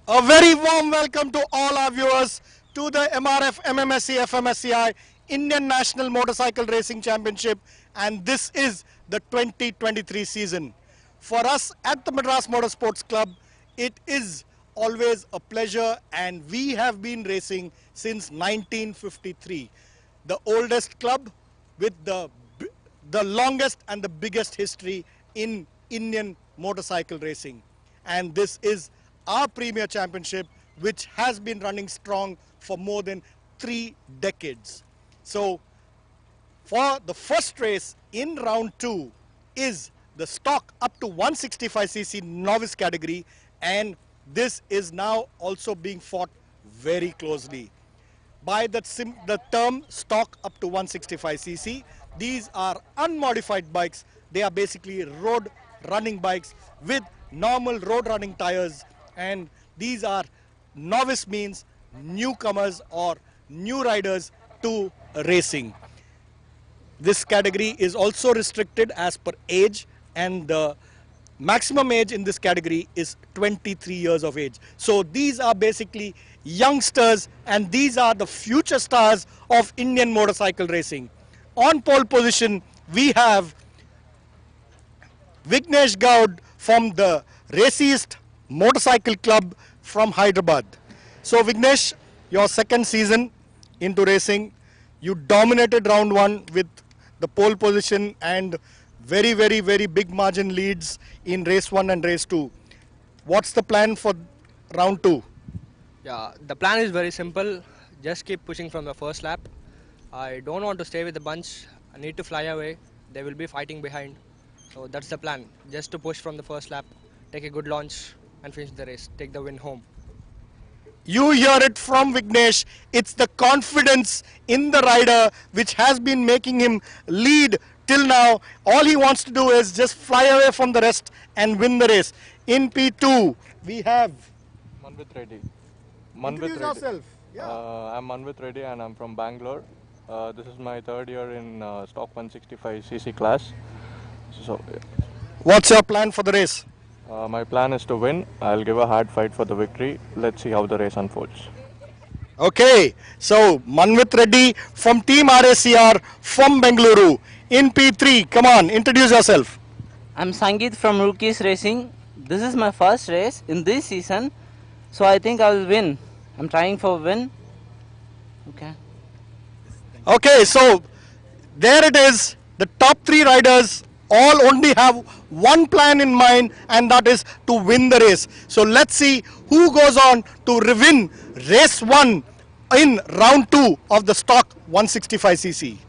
A very warm welcome to all our viewers to the MRF MMSC fmsci Indian National Motorcycle Racing Championship, and this is the 2023 season. For us at the Madras Motorsports Club, it is always a pleasure, and we have been racing since 1953. The oldest club with the longest and the biggest history in Indian motorcycle racing. And this is our premier championship, which has been running strong for more than 3 decades. So for the first race in round 2 is the stock up to 165cc novice category, and this is now also being fought very closely. By the term stock up to 165cc, these are unmodified bikes. They are basically road running bikes with normal road running tires, and these are novice means newcomers or new riders to racing. This category is also restricted as per age, and the maximum age in this category is 23 years of age. So these are basically youngsters, and these are the future stars of Indian motorcycle racing. On pole position, we have Vignesh Gaud from the Racist Motorcycle Club from Hyderabad. So Vignesh, your second season into racing, you dominated round 1 with the pole position and very big margin leads in race 1 and race 2. What's the plan for round 2? Yeah, the plan is very simple. Just keep pushing from the first lap. I don't want to stay with the bunch. I need to fly away. They will be fighting behind. So that's the plan. Just to push from the first lap, take a good launch and finish the race. Take the win home. You hear it from Vignesh. It's the confidence in the rider which has been making him lead till now. All he wants to do is just fly away from the rest and win the race. In P2, we have... Manvit Reddy. Introduce yourself. I'm Manvit Reddy and I'm from Bangalore. This is my third year in stock 165cc class. So, What's your plan for the race? my plan is to win. I'll give a hard fight for the victory. Let's see how the race unfolds. Okay, so Manvit Reddy from Team RACR from Bengaluru. In P3, come on, introduce yourself. I'm Sangeet from Rookies Racing. This is my first race in this season, so I think I will win. I'm trying for a win. Okay. Okay, so there it is. The top 3 riders all only have one plan in mind, and that is to win the race. So let's see who goes on to win race 1 in round 2 of the stock 165cc.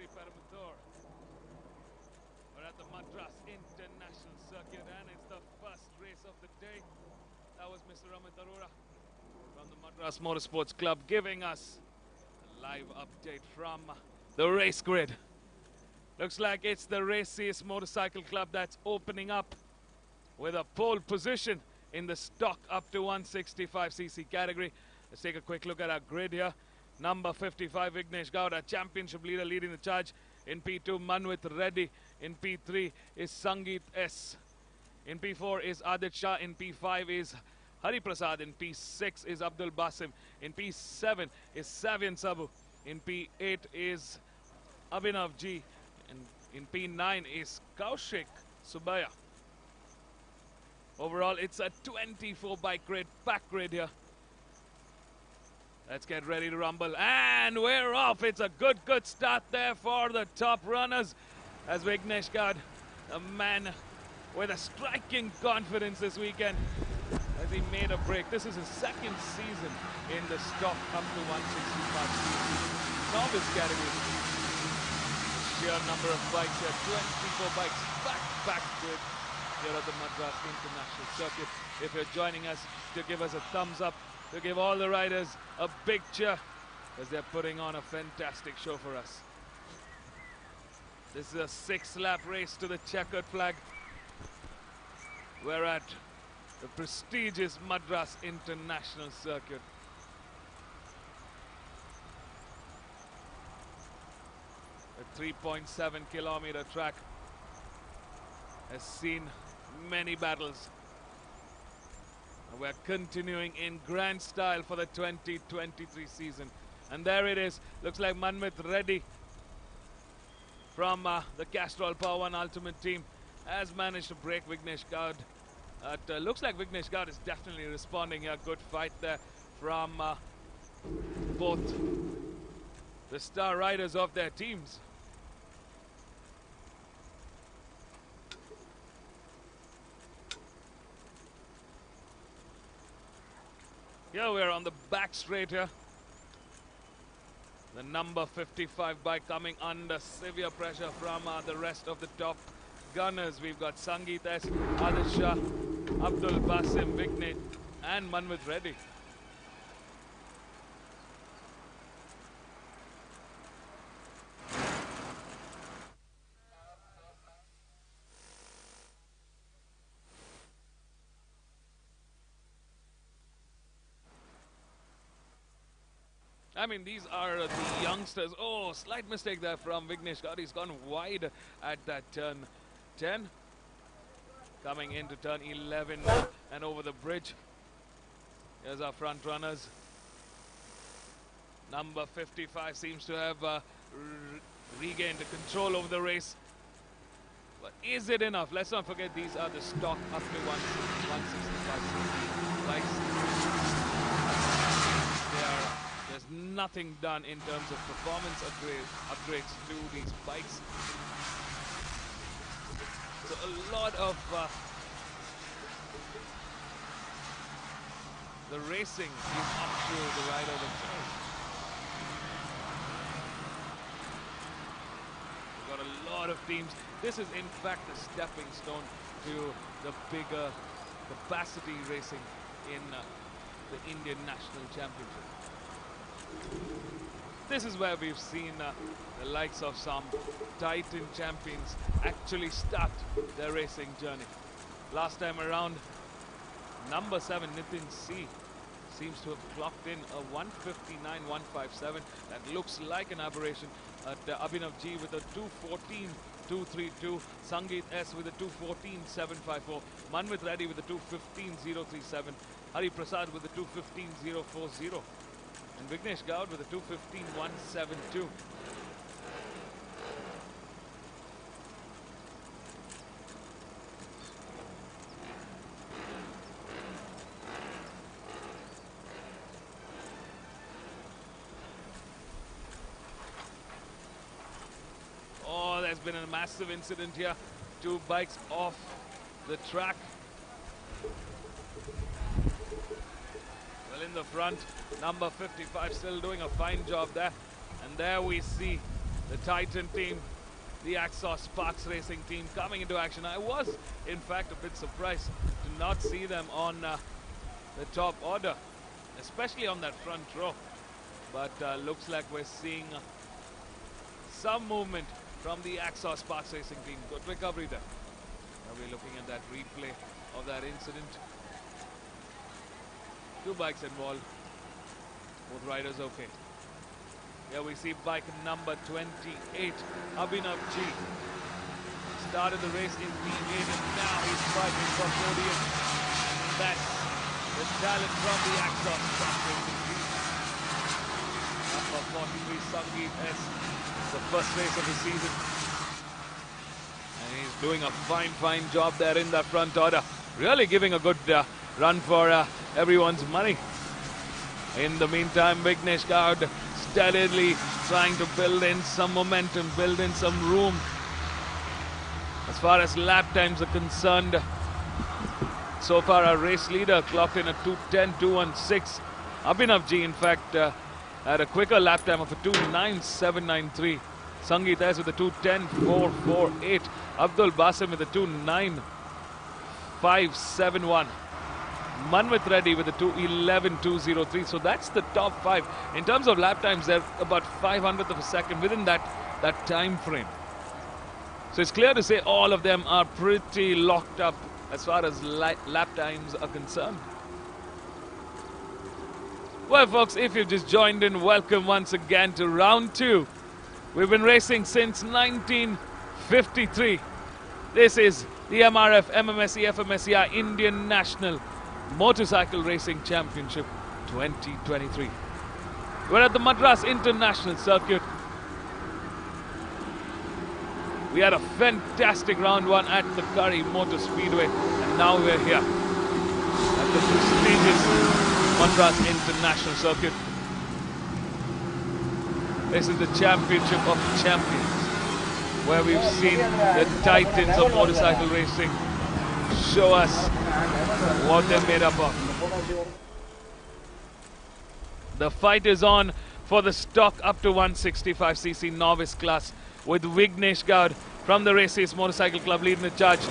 Sri Perambatoor. We're at the Madras International Circuit and it's the first race of the day. That was Mr. Amit Arora from the Madras Motorsports Club giving us a live update from the race grid. Looks like it's the Raciest Motorcycle Club that's opening up with a pole position in the stock up to 165cc category. Let's take a quick look at our grid here. Number 55, Vignesh Gowda, championship leader, leading the charge. In P2, Manvit Reddy. In P3 is Sangeet S. In P4 is Adit Shah. In P5 is Hari Prasad. In P6 is Abdul Basim. In P7 is Savian Sabu. In P8 is Abhinav G. And in P9 is Kaushik Subaya. Overall, it's a 24 bike grid, pack grid here. Let's get ready to rumble. And we're off. It's a good start there for the top runners. As Vignesh Gowda, a man with a striking confidence this weekend, as he made a break. This is his second season in the stock up to 165cc novice category. Sheer number of bikes here, 24 bikes, back grid here at the Madras International Circuit. If you're joining us, to give us a thumbs up, to give all the riders a big cheer, as they're putting on a fantastic show for us. This is a 6-lap race to the checkered flag. We're at the prestigious Madras International Circuit. A 3.7 kilometer track has seen many battles. We're continuing in grand style for the 2023 season. And there it is. Looks like Manvit Reddy from the Castrol Power One Ultimate team has managed to break Vignesh Gowda. Looks like Vignesh Gowda is definitely responding here. Good fight there from both the star riders of their teams. Here we're on the back straight here. The number 55 bike coming under severe pressure from the rest of the top gunners. We've got Sangeet S, Adit Shah, Abdul Basim, Vignesh and Manvit Reddy. I mean, these are the youngsters. Oh, slight mistake there from Vignesh Gowda. He's gone wide at that turn 10. Coming into turn 11 and over the bridge. Here's our front runners. Number 55 seems to have regained the control over the race. But is it enough? Let's not forget these are the stock up to 165 bikes. There's nothing done in terms of performance upgrades to these bikes. So a lot of the racing is up to the rider themselves. We've got a lot of teams. This is in fact a stepping stone to the bigger capacity racing in the Indian National Championship. This is where we've seen the likes of some Titan champions actually start their racing journey. Last time around, number 7 Nitin C seems to have clocked in a 159.157. That looks like an aberration. Abhinav G with a 214.232. Sangeet S with a 214.754. Manvit Reddy with a 215.037. Hari Prasad with a 215.040. And Vignesh Gowda with a 215.172. Oh, there's been a massive incident here. 2 bikes off the track. In the front, number 55 still doing a fine job there. And there we see the Titan team, the Axos Sparks Racing team coming into action. I was, in fact, a bit surprised to not see them on the top order, especially on that front row. But looks like we're seeing some movement from the Axos Sparks Racing team. Good recovery there. Now we're looking at that replay of that incident. Two bikes involved, both riders okay. Here we see bike number 28, Abhinav G. Started the race in P8 and now he's fighting for podium. That's the talent from the Axos Sparks Racing team. Number 43, Sangeet S. The first race of the season. And he's doing a fine job there in that front order. Really giving a good run for everyone's money. In the meantime, Vignesh Gaud steadily trying to build in some momentum, build in some room. As far as lap times are concerned, so far our race leader clocked in a 2:10, 2:16. Abhinav G, in fact, had a quicker lap time of a 2:09.793. Sangeet S with a 2:10.448. Abdul Basim with a 2:09.571. Manvit Reddy with a 2:11.203. So that's the top 5. In terms of lap times, they're about 500th of a second within that time frame. So it's clear to say all of them are pretty locked up as far as lap times are concerned. Well, folks, if you've just joined in, welcome once again to round 2. We've been racing since 1953. This is the MRF MMSC fmsci Indian National Motorcycle Racing Championship 2023. We're at the Madras International Circuit. We had a fantastic round 1 at the Curry Motor Speedway, and now we're here at the prestigious Madras International Circuit. This is the championship of champions, where we've seen the titans of motorcycle racing show us what they're made up of. The fight is on for the stock up to 165cc novice class, with Vignesh Gaud from the Races Motorcycle Club leading the charge.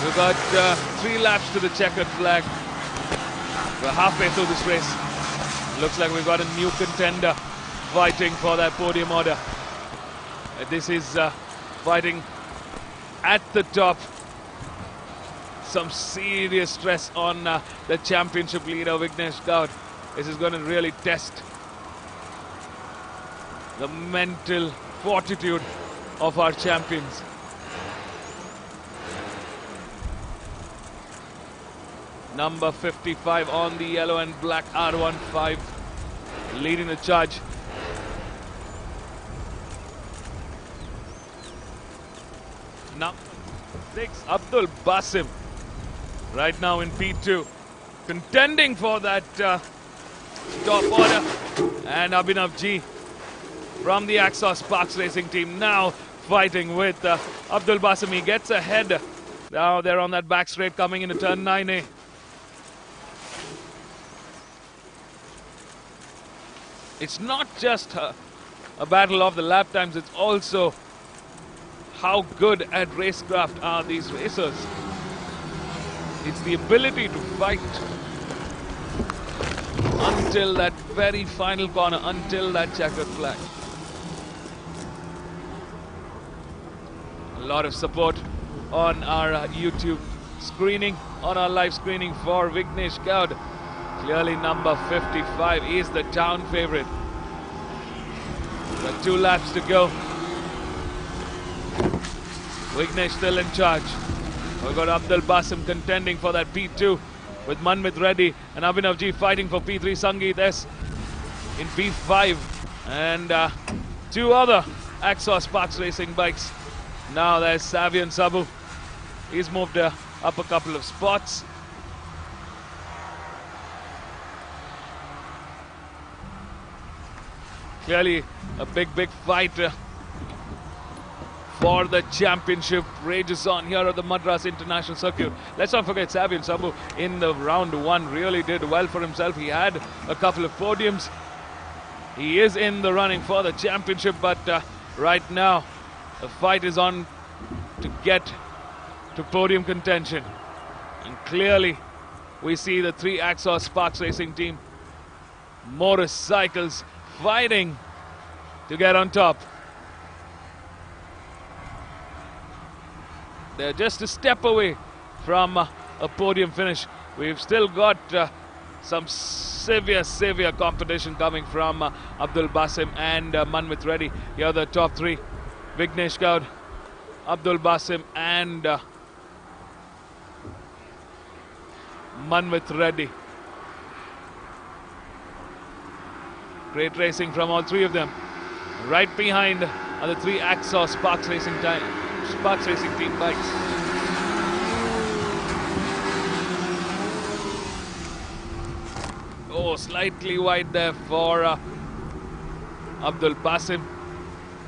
We've got 3 laps to the checkered flag. We're halfway through this race. Looks like we've got a new contender fighting for that podium order. This is fighting at the top. Some serious stress on the championship leader, Vignesh Gaud. This is going to really test the mental fortitude of our champions. Number 55 on the yellow and black R15 leading the charge. Number 6 Abdul Basim right now in P2, contending for that top order. And Abhinav G from the Axos Sparks Racing team now fighting with Abdul Basim. He gets ahead. Now they're on that back straight coming into turn 9A. It's not just a battle of the lap times, it's also how good at racecraft are these racers. It's the ability to fight until that very final corner, until that checkered flag. A lot of support on our YouTube screening, on our live screening for Vignesh Gaud. Clearly number 55 is the town favourite. Got 2 laps to go. Vignesh still in charge. We've got Abdul Basim contending for that P2. with Manvit Reddy and Abhinav G fighting for P3. Sangeet S in P5, and two other Axos Sparks Racing bikes. Now there's Savian Sabu. He's moved up a couple of spots. Clearly a big fight for the championship rages on here at the Madras International Circuit. Let's not forget Savian Sabu in the round one really did well for himself. He had a couple of podiums. He is in the running for the championship, but right now the fight is on to get to podium contention. And clearly we see the three Axos Sparks Racing team motorcycles fighting to get on top. They're just a step away from a podium finish. We've still got some severe competition coming from Abdul Basim and Manvit Reddy. Here are the top three: Vignesh Gaud, Abdul Basim and Manvit Reddy. Great racing from all three of them. Right behind are the three Axos Sparks Racing team bikes. Oh, slightly wide there for Abdul Basim.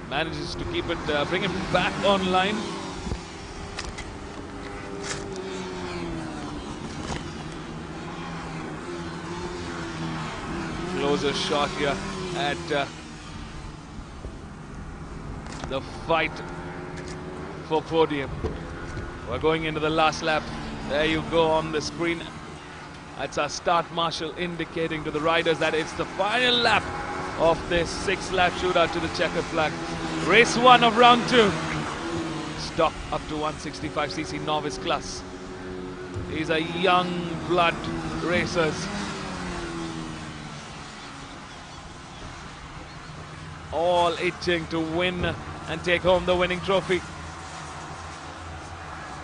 Manages to keep it, bring him back online. Closer shot here at the fight for podium. We're going into the last lap. There you go on the screen. That's our start marshal indicating to the riders that it's the final lap of this 6-lap shootout to the checkered flag. Race 1 of round 2. Stock up to 165cc novice class. These are young blood racers. All itching to win and take home the winning trophy.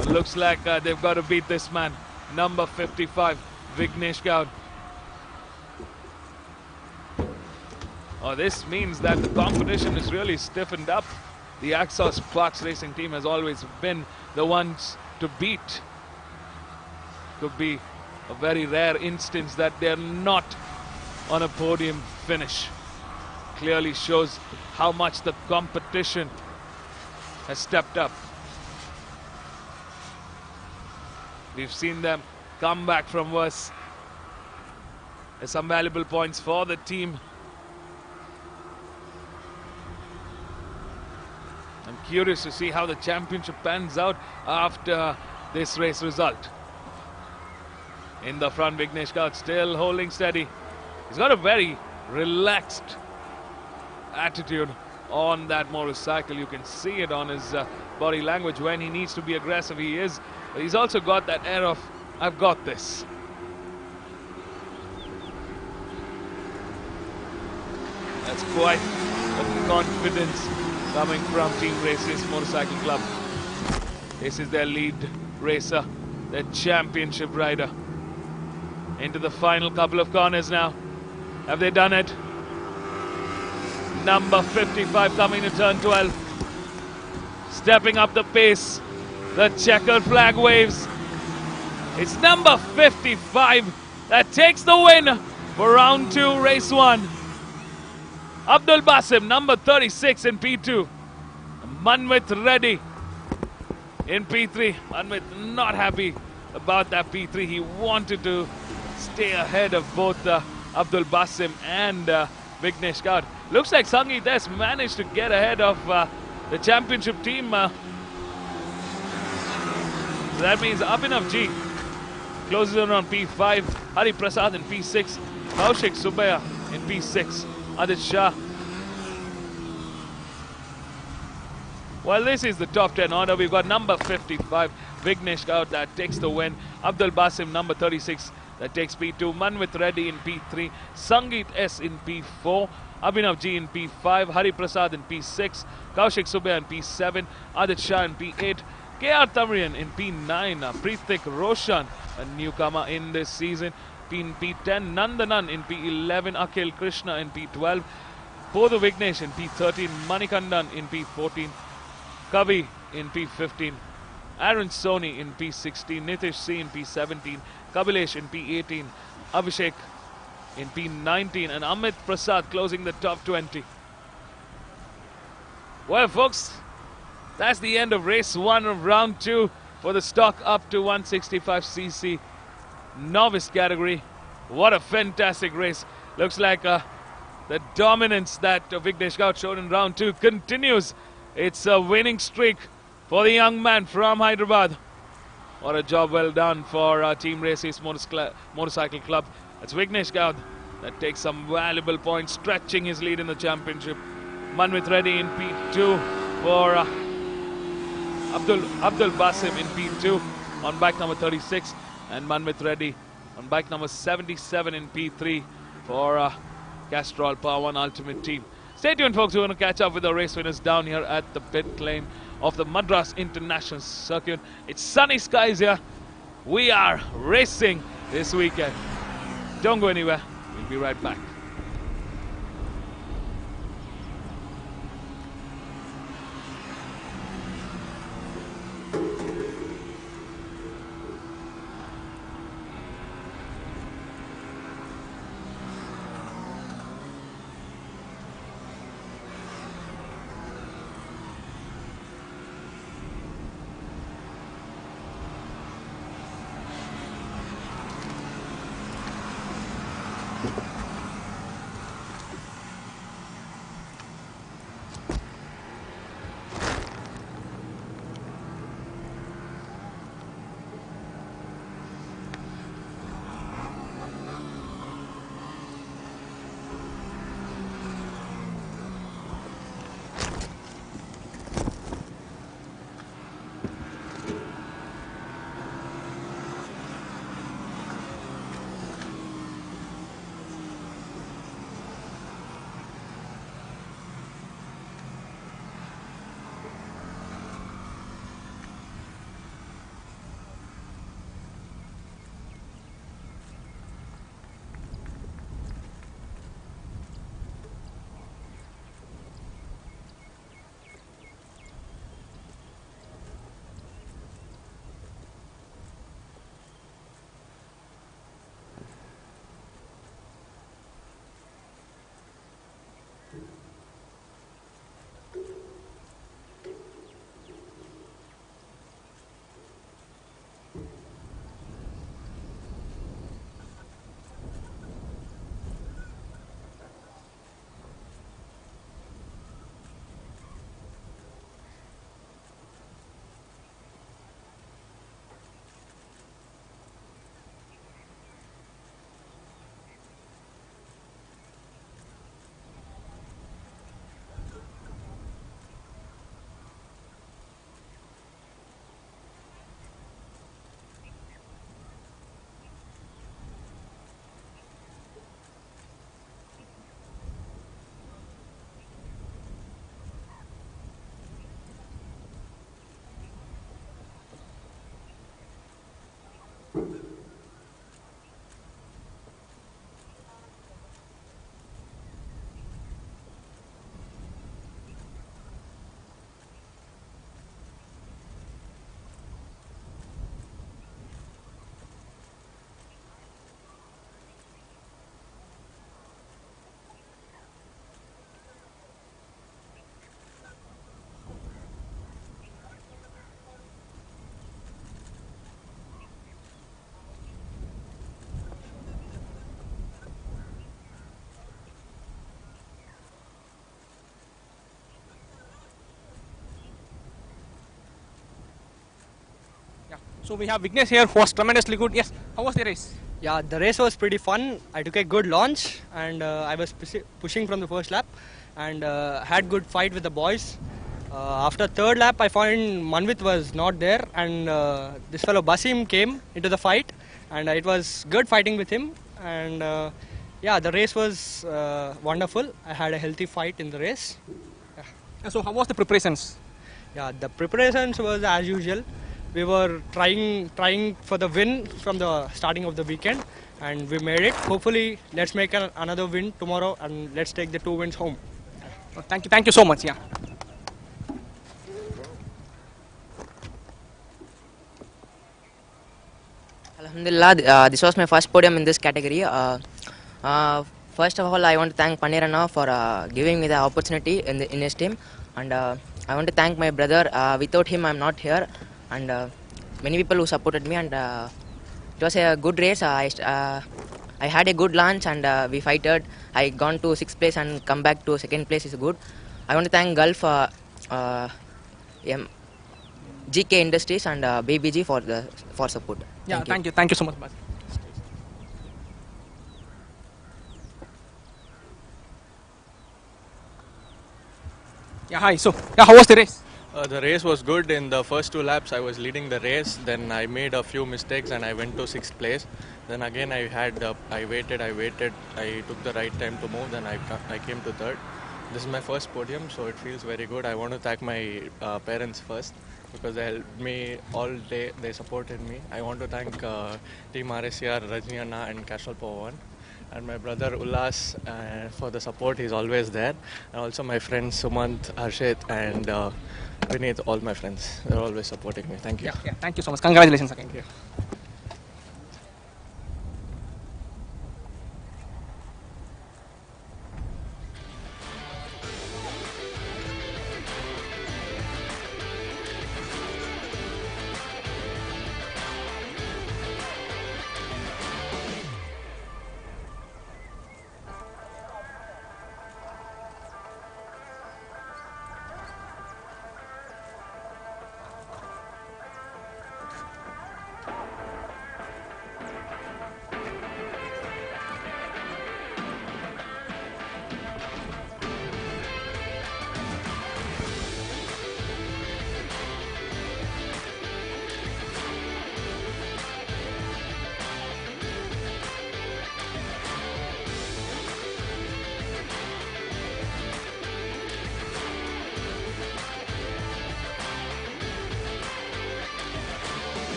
It looks like they've got to beat this man, number 55, Vignesh Gaud. Oh, this means that the competition is really stiffened up. The Axos Sparks Racing team has always been the ones to beat. Could be a very rare instance that they're not on a podium finish. Clearly shows how much the competition has stepped up. We've seen them come back from worse. There's some valuable points for the team. I'm curious to see how the championship pans out after this race result. In the front, Vignesh Gaud still holding steady. He's got a very relaxed attitude on that motorcycle. You can see it on his body language. When he needs to be aggressive, he is. But he's also got that air of, I've got this. That's quite a confidence coming from Team Races Motorcycle Club. This is their lead racer, their championship rider. Into the final couple of corners now. Have they done it? Number 55 coming to turn 12. Stepping up the pace. The checkered flag waves. It's number 55 that takes the win for round 2, race 1. Abdul Basim, number 36 in P2. Manvit Reddy in P3. Manvit not happy about that P3. He wanted to stay ahead of both Abdul Basim and Vignesh Gaud. Looks like Sangeet has managed to get ahead of the championship team. That means Abhinav G closes in on P5, Hari Prasad in P6, Kaushik Subaya in P6, Adit Shah. Well, this is the top 10 order. We've got number 55, Vignesh Gaud, that takes the win. Abdul Basim, number 36, that takes P2. Manvit Reddy in P3, Sangeet S in P4, Abhinav G in P5, Hari Prasad in P6, Kaushik Subaya in P7, Adit Shah in P8, KR Tamarian in P9. Preetik Roshan, a newcomer in this season. In P10, Nandanan in P11. Akhil Krishna in P12. Podu Vignesh in P13. Manikandan in P14. Kavi in P15. Aaron Soni in P16. Nitish C in P17. Kabilesh in P18. Abhishek in P19. And Amit Prasad closing the top 20. Well, folks, that's the end of race 1 of round 2 for the stock up to 165cc novice category. What a fantastic race. Looks like the dominance that Vignesh Gaut showed in round 2 continues. It's a winning streak for the young man from Hyderabad. What a job well done for Team Races Motorcycle Club. It's Vignesh Gaut that takes some valuable points, stretching his lead in the championship. Manvit Reddy in P2 for Abdul Basim in P2 on bike number 36, and Manvit Reddy on bike number 77 in P3 for Castrol Power One Ultimate Team. Stay tuned, folks. We're going to catch up with the race winners down here at the pit lane of the Madras International Circuit. It's sunny skies here. We are racing this weekend. Don't go anywhere. We'll be right back. So we have Vignesh here who was tremendously good. Yes, how was the race? Yeah, the race was pretty fun. I took a good launch and I was pushing from the first lap and had good fight with the boys. After third lap, I found Manvit was not there and this fellow Basim came into the fight and it was good fighting with him. And yeah, the race was wonderful. I had a healthy fight in the race. So how was the preparations? Yeah, the preparations was as usual. We were trying for the win from the starting of the weekend, and we made it. Hopefully, let's make another win tomorrow, and let's take the 2 wins home. Oh, thank you so much. Yeah. Alhamdulillah, this was my first podium in this category. First of all, I want to thank Panirana for giving me the opportunity in his team, and I want to thank my brother. Without him, I'm not here, and many people who supported me. And it was a good race. I had a good launch, and we fighted. I gone to sixth place and come back to second place is good. I want to thank Gulf. Uh, M- GK Industries and BBG for support. Yeah. Thank you. Thank you so much, Bas. Yeah. Hi. So, yeah, how was the race? The race was good. In the first 2 laps, I was leading the race. Then I made a few mistakes and I went to sixth place. Then again, I waited. I took the right time to move. Then I came to third. This is my first podium, so it feels very good. I want to thank my parents first because they helped me all day. They supported me. I want to thank Team RSCR, Rajni Anna, and Cashal Pawan. And my brother Ullas for the support. He's always there. And also my friends Sumant, Harshit, and Vineet, all my friends. They're always supporting me. Thank you. Yeah. Yeah. Thank you so much. Congratulations again. Thank you.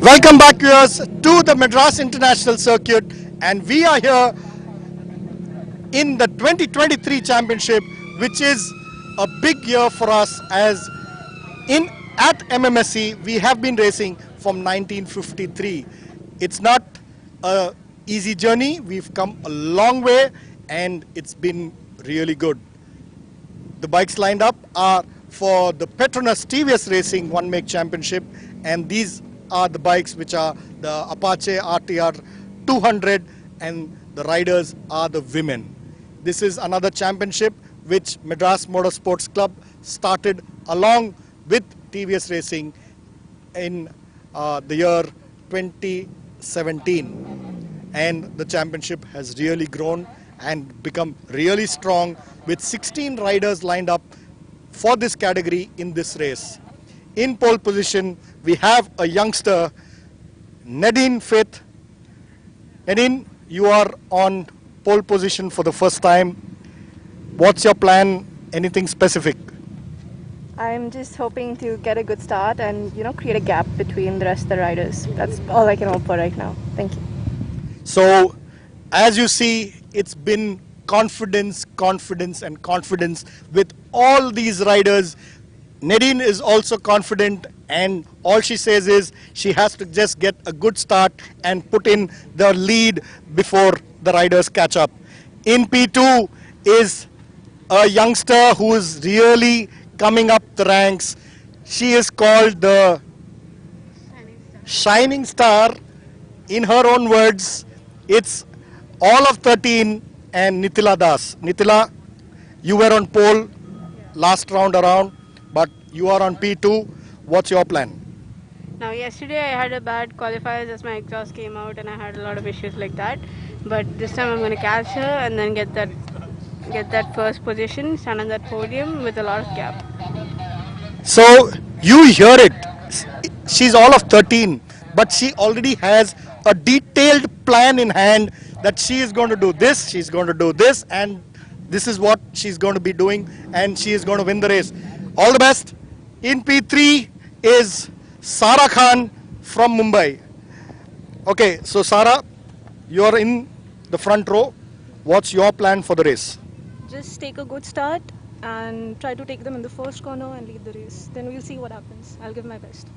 Welcome back, viewers, to the Madras International Circuit, and we are here in the 2023 championship, which is a big year for us, as in at MMSC we have been racing from 1953. It's not a easy journey. We've come a long way, and it's been really good. The bikes lined up are for the Petronas TVS Racing One Make Championship, and these are the bikes which are the Apache RTR 200, and the riders are the women. This is another championship which Madras Motorsports Club started along with TVS Racing in the year 2017, and the championship has really grown and become really strong, with 16 riders lined up for this category in this race. In pole position, we have a youngster, Nadine Faith. Nadine, you are on pole position for the first time. What's your plan? Anything specific? I'm just hoping to get a good start and, create a gap between the rest of the riders. That's all I can hope for right now. Thank you. So, as you see, it's been confidence, confidence, and confidence with all these riders. Nadine is also confident, and all she says is she has to just get a good start and put in the lead before the riders catch up. In P2 is a youngster who is really coming up the ranks. She is called the Shining Star. In her own words, it's all of 13 and Nitila Das. Nitila, you were on pole last round around, but you are on P2. What's your plan? Now, yesterday I had a bad qualifiers as my exhaust came out and I had a lot of issues like that. But this time I'm going to catch her and then get that first position, stand on that podium with a lot of gap. So you hear it. She's all of 13, but she already has a detailed plan in hand that she is going to do this, she's going to do this, and this is what she's going to be doing, and she is going to win the race. All the best. In P3 is Sara Khan from Mumbai. Okay, so Sara, you're in the front row. What's your plan for the race? Just take a good start and try to take them in the first corner and lead the race. Then we'll see what happens. I'll give my best.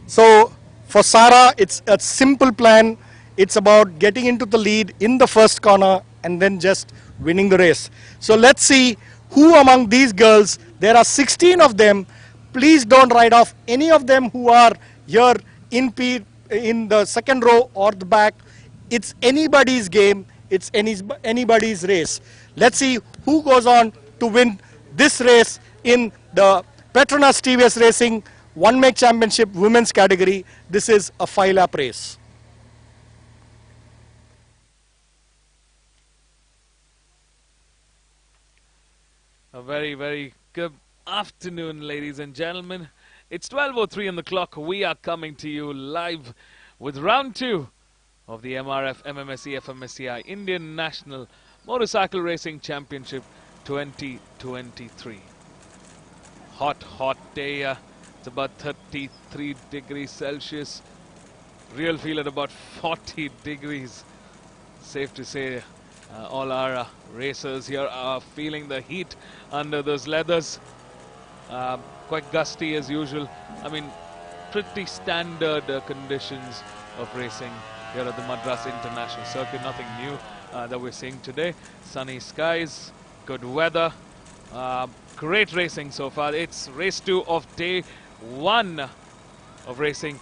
So for Sara, it's a simple plan. It's about getting into the lead in the first corner and then just winning the race. So let's see who among these girls, there are 16 of them. Please don't write off any of them who are here in the second row or the back. It's anybody's game. It's anybody's race. Let's see who goes on to win this race in the Petronas TVS Racing One Make Championship Women's category. This is a 5-lap race. A very, very good afternoon, ladies and gentlemen. It's 12:03 on the clock. We are coming to you live with round 2 of the MRF MMSC fmsci Indian National Motorcycle Racing Championship 2023. Hot day. It's about 33 degrees Celsius. Real feel at about 40 degrees. Safe to say all our racers here are feeling the heat under those leathers. Quite gusty as usual. I mean, pretty standard conditions of racing here at the Madras International Circuit. Nothing new that we're seeing today. Sunny skies, good weather, great racing so far. It's race 2 of day 1 of racing.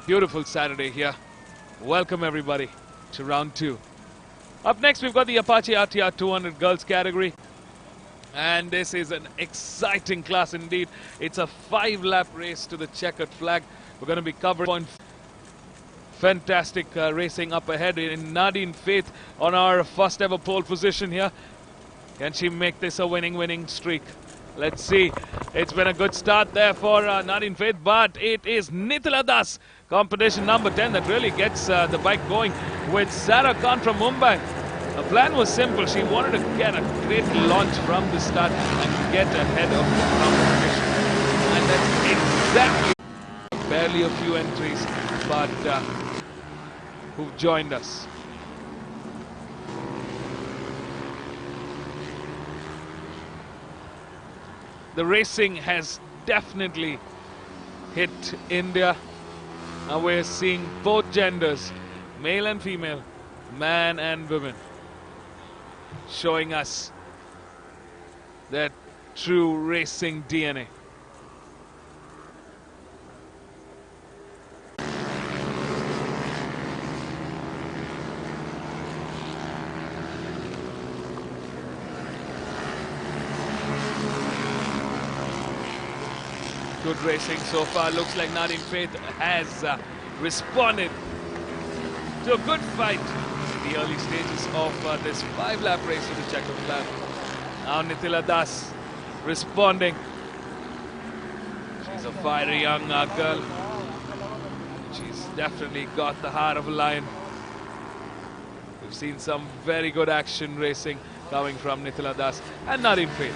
Beautiful Saturday here. Welcome everybody to round 2. Up next we've got the Apache RTR 200 girls category. And this is an exciting class indeed. It's a 5-lap race to the checkered flag. We're going to be covering fantastic racing up ahead in Nadine Faith on our first ever pole position here. Can she make this a winning streak? Let's see. It's been a good start there for Nadine Faith, but it is Nitila Das, competition number 10, that really gets the bike going with Sara Khan from Mumbai. The plan was simple. She wanted to get a great launch from the start and get ahead of the competition. And that's exactly Barely a few entries, but who've joined us. The racing has definitely hit India. Now we're seeing both genders, male and female, man and women, showing us their true racing DNA. Good racing so far. Looks like Nadine Faith has responded to a good fight in the early stages of this 5-lap race to the checkered flag. Now Nitila Das responding. She's a fiery young girl. She's definitely got the heart of a lion. We've seen some very good action racing coming from Nitila Das and Nadine Faith.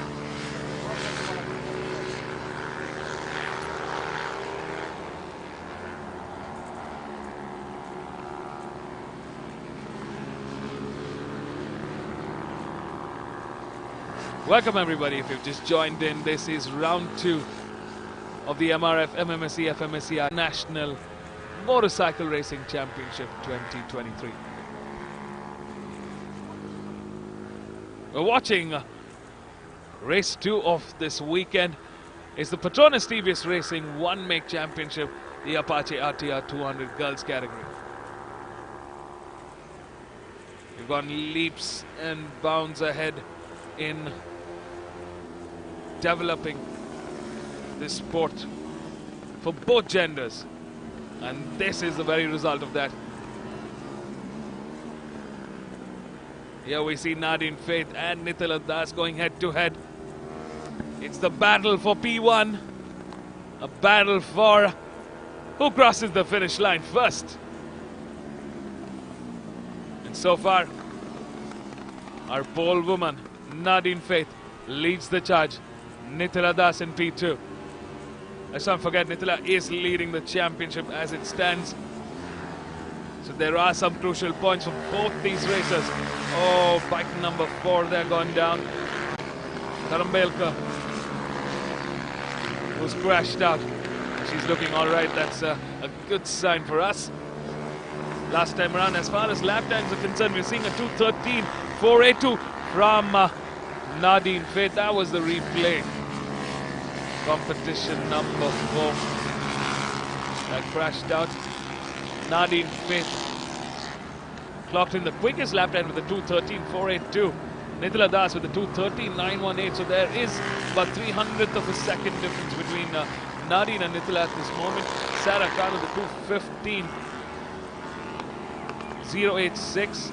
Welcome everybody, if you've just joined in. This is round 2 of the MRF MMSC fmsci National Motorcycle Racing Championship 2023. We're watching race 2 of this weekend. It's the Petronas TVS Racing One Make Championship, the Apache RTR 200 girls category. We've gone leaps and bounds ahead in developing this sport for both genders, and this is the very result of that. Here we see Nadine Faith and Nitila Das going head to head. It's the battle for P1, a battle for who crosses the finish line first. And so far, our pole woman Nadine Faith leads the charge. Nitila Das in P2. Let's not forget, Nitila is leading the championship as it stands. So there are some crucial points for both these racers. Oh, bike number 4 there gone down. Karambelka, who's crashed out. She's looking all right. That's a good sign for us. Last time around, as far as lap times are concerned, we're seeing a 2:13.482 from Nadine Faith. That was the replay. Competition number 4 that crashed out. Nadine Faith clocked in the quickest lap time with a 2:13.482. Nitila Das with a 2:13.918. So there is about 300th of a second difference between Nadine and Nitila at this moment. Sarah Khan with a 2:15.086.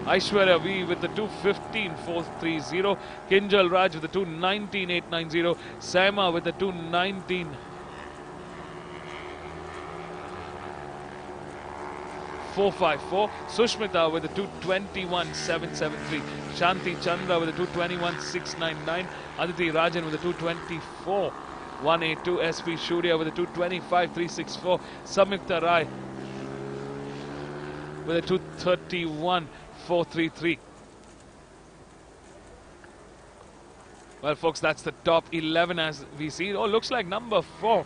Aishwarya V with the 2:15.430. Kinjal Raj with the 2:19.890. Saima with the 2:19.454. Sushmita with the 2:21.773. Shanti Chandra with the 2:21.699. Aditi Rajan with the 2:24.182. SP Shurya with the 2:25.364. Samyukta Rai with a 2:31.433. Well, folks, that's the top 11 as we see. Oh, looks like number 4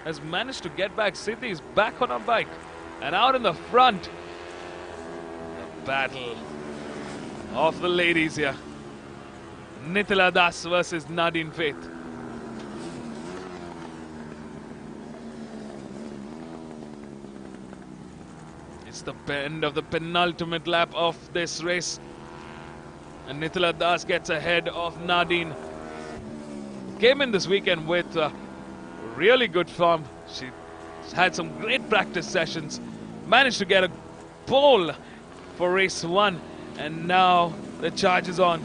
has managed to get back. Siddhi is back on her bike and out in the front. The battle of the ladies here. Nitila Das versus Nadine Faith. It's the end of the penultimate lap of this race, and Nitila Das gets ahead of Nadine. Came in this weekend with really good form. She had some great practice sessions, managed to get a pole for race 1, and now the charge is on.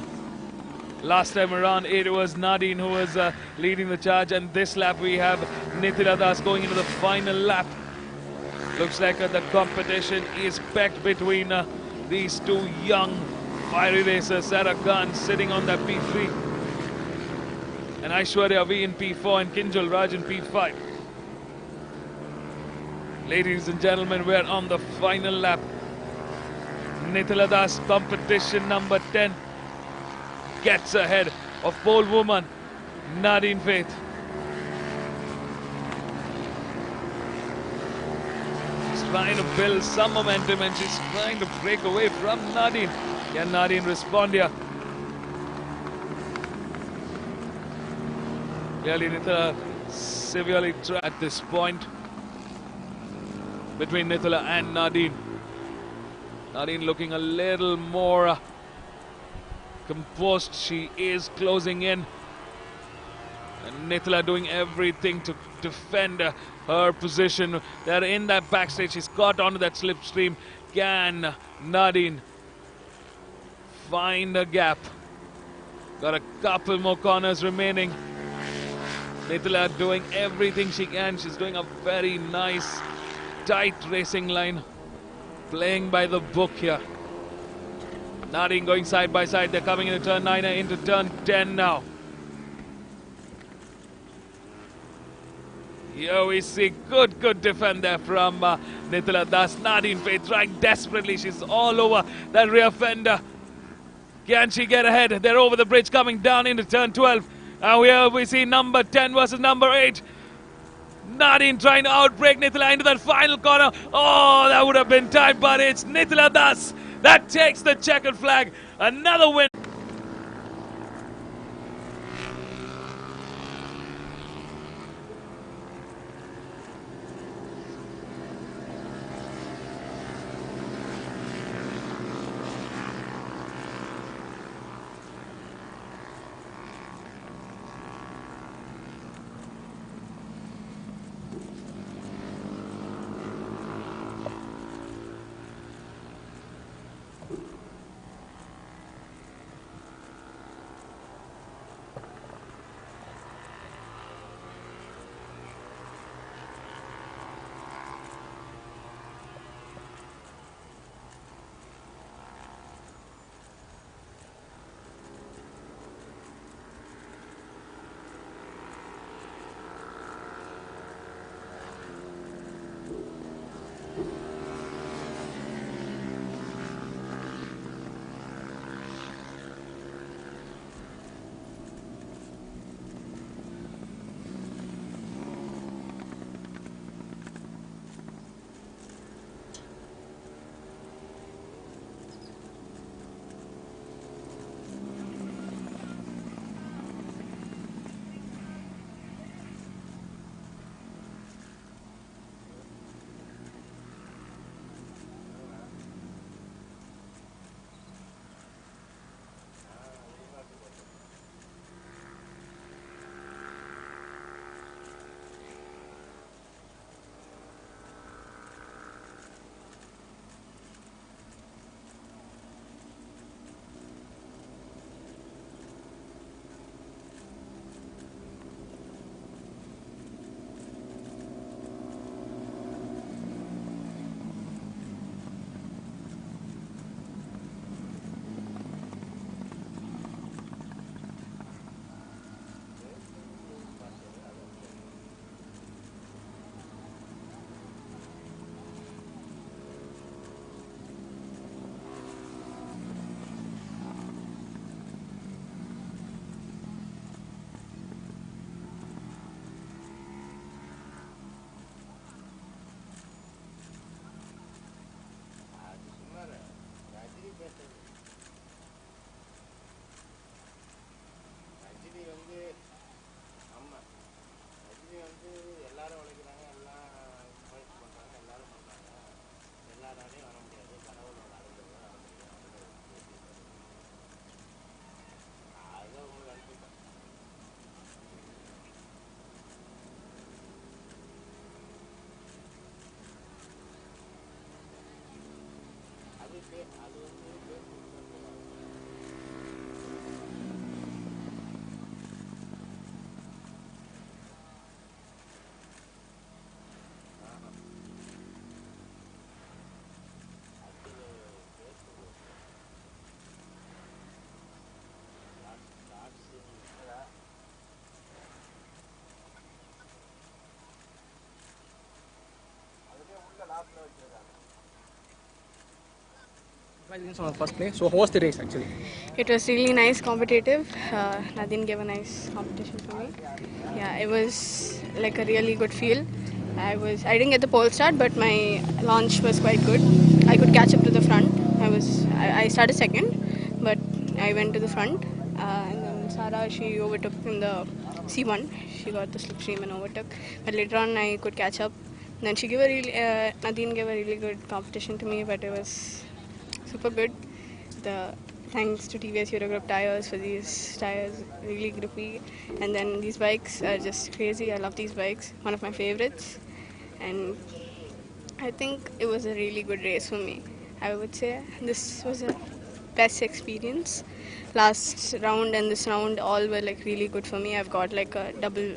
Last time around, it was Nadine who was leading the charge, and this lap we have Nitila Das going into the final lap. Looks like the competition is packed between these two young fiery racers. Sarah Khan sitting on that P3. and Aishwarya V in P4 and Kinjal Raj in P5. Ladies and gentlemen, we're on the final lap. Nitila Das, competition number 10, gets ahead of pole woman Nadine Faith. She's trying to build some momentum and she's trying to break away from Nadine. Can Nadine respond here? Clearly Nitila severely trapped at this point between Nitila and Nadine. Nadine looking a little more composed. She is closing in. And Nitila doing everything to defend her position. They're in that backstage. She's got onto that slipstream. Can Nadine find a gap? Got a couple more corners remaining. Nitila doing everything she can. She's doing a very nice, tight racing line. Playing by the book here. Nadine going side by side. They're coming into turn 9 and into turn 10 now. Here we see good defend there from Nitila Das. Nadine Faith trying desperately. She's all over that rear fender. Can she get ahead? They're over the bridge coming down into turn 12. Now here we see number 10 versus number 8. Nadine trying to outbreak Nitila into that final corner. Oh, that would have been tight, but it's Nitila Das that takes the checkered flag. Another win. Congratulations on the first place. So how was the race actually? It was really nice, competitive. Nadine gave a nice competition for me. Yeah, it was like a really good feel. I didn't get the pole start, but my launch was quite good. I could catch up to the front. I started second, but I went to the front. And then Sara, she overtook in the C1. She got the slipstream and overtook. But later on, I could catch up. Then Nadine gave a really good competition to me, but it was super good. The thanks to TVS Eurogroup tires for these tires, really grippy. And then these bikes are just crazy. I love these bikes, one of my favorites. And I think it was a really good race for me. I would say this was a best experience. Last round and this round all were like really good for me. I've got like a double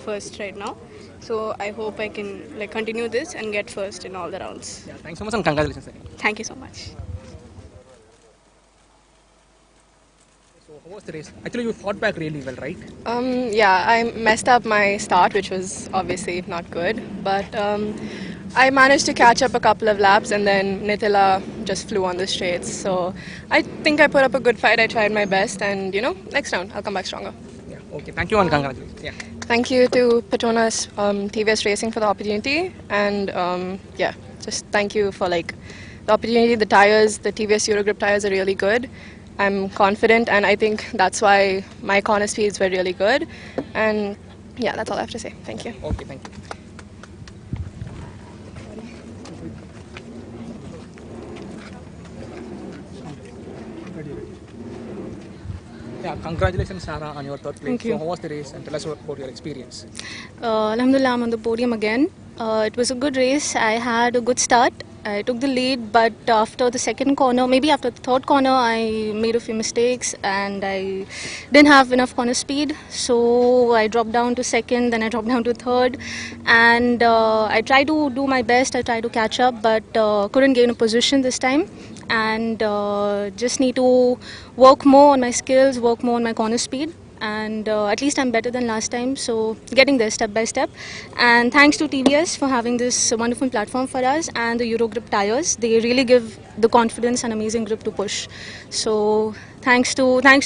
first right now. So I hope I can like continue this and get first in all the rounds. Yeah, thanks so much and congratulations again. Thank you so much. So how was the race? Actually, you fought back really well, right? Yeah, I messed up my start, which was obviously not good, but I managed to catch up a couple of laps, and then Nitila just flew on the straights. So I think I put up a good fight. I tried my best, and next round I'll come back stronger. Yeah. Okay. Thank you and congratulations. Yeah. Thank you to Petronas TVS Racing for the opportunity, and just thank you for the opportunity. The tires, the TVS Eurogrip tires are really good. I'm confident, and I think that's why my corner speeds were really good. And yeah, that's all I have to say. Thank you. Okay. Thank you. Yeah, congratulations, Sarah, on your third place. Thank you. So how was the race, and tell us about your experience? Alhamdulillah, I'm on the podium again. It was a good race. I had a good start. I took the lead, but after the second corner, maybe after the third corner, I made a few mistakes and I didn't have enough corner speed. So I dropped down to second, then I dropped down to third. And I tried to do my best. I tried to catch up, but couldn't gain a position this time. And just need to work more on my skills, work more on my corner speed. And at least I'm better than last time, so getting there step by step. And thanks to TVS for having this wonderful platform for us, and the Eurogrip tires. They really give the confidence and amazing grip to push. So thanks to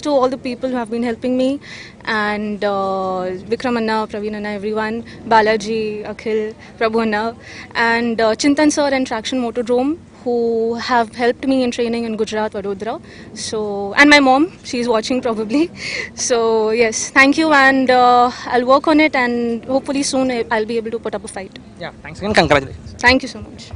all the people who have been helping me, and Vikram Anna, Praveen Anna, everyone, Balaji, Akhil, Prabhu Anna, and Chintan sir and Traction Motordrome, who have helped me in training in Gujarat, Vadodara. So, and my mom, she's watching probably. So yes, thank you, and I'll work on it, and hopefully soon I'll be able to put up a fight. Yeah, thanks again. Congratulations. Thank you so much.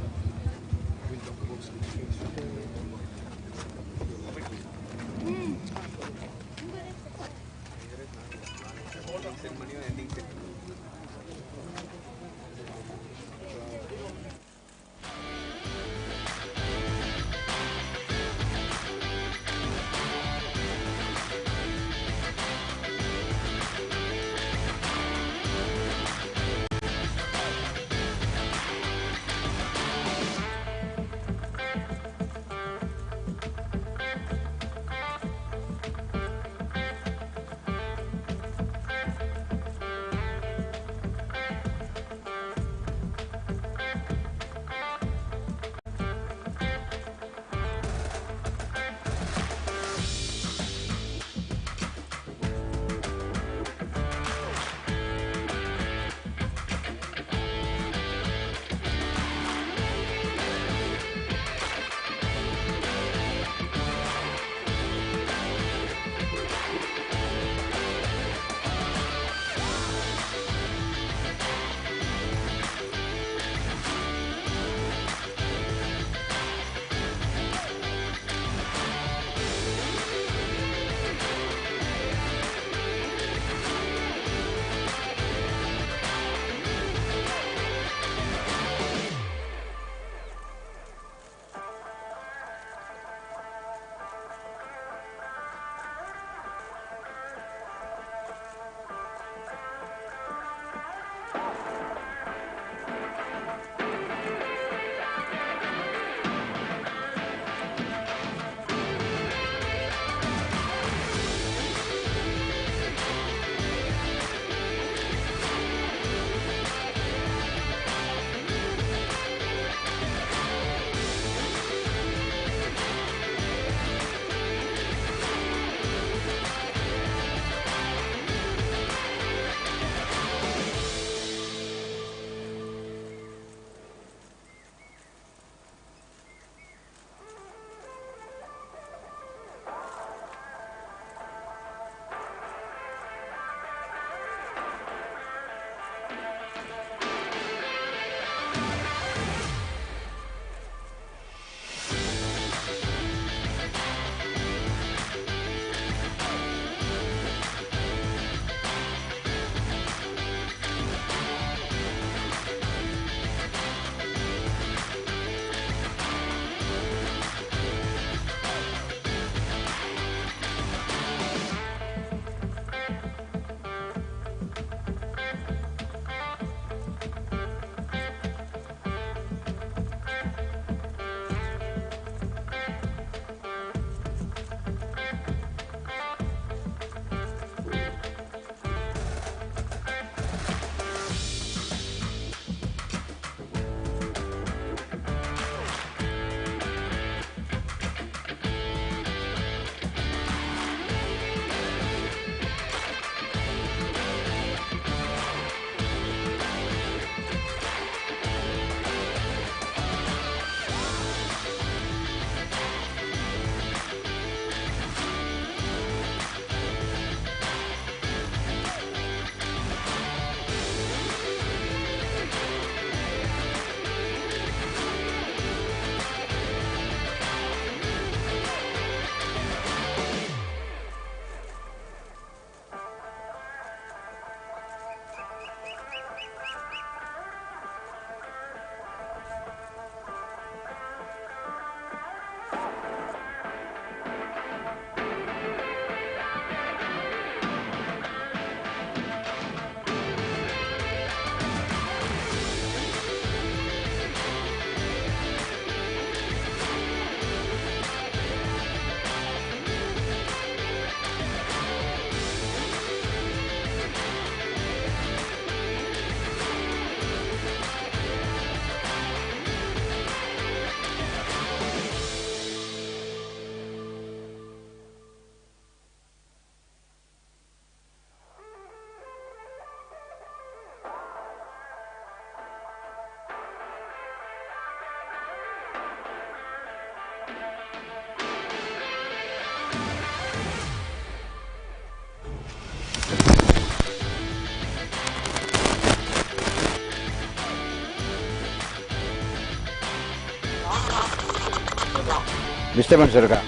Disturbance இருக்கா?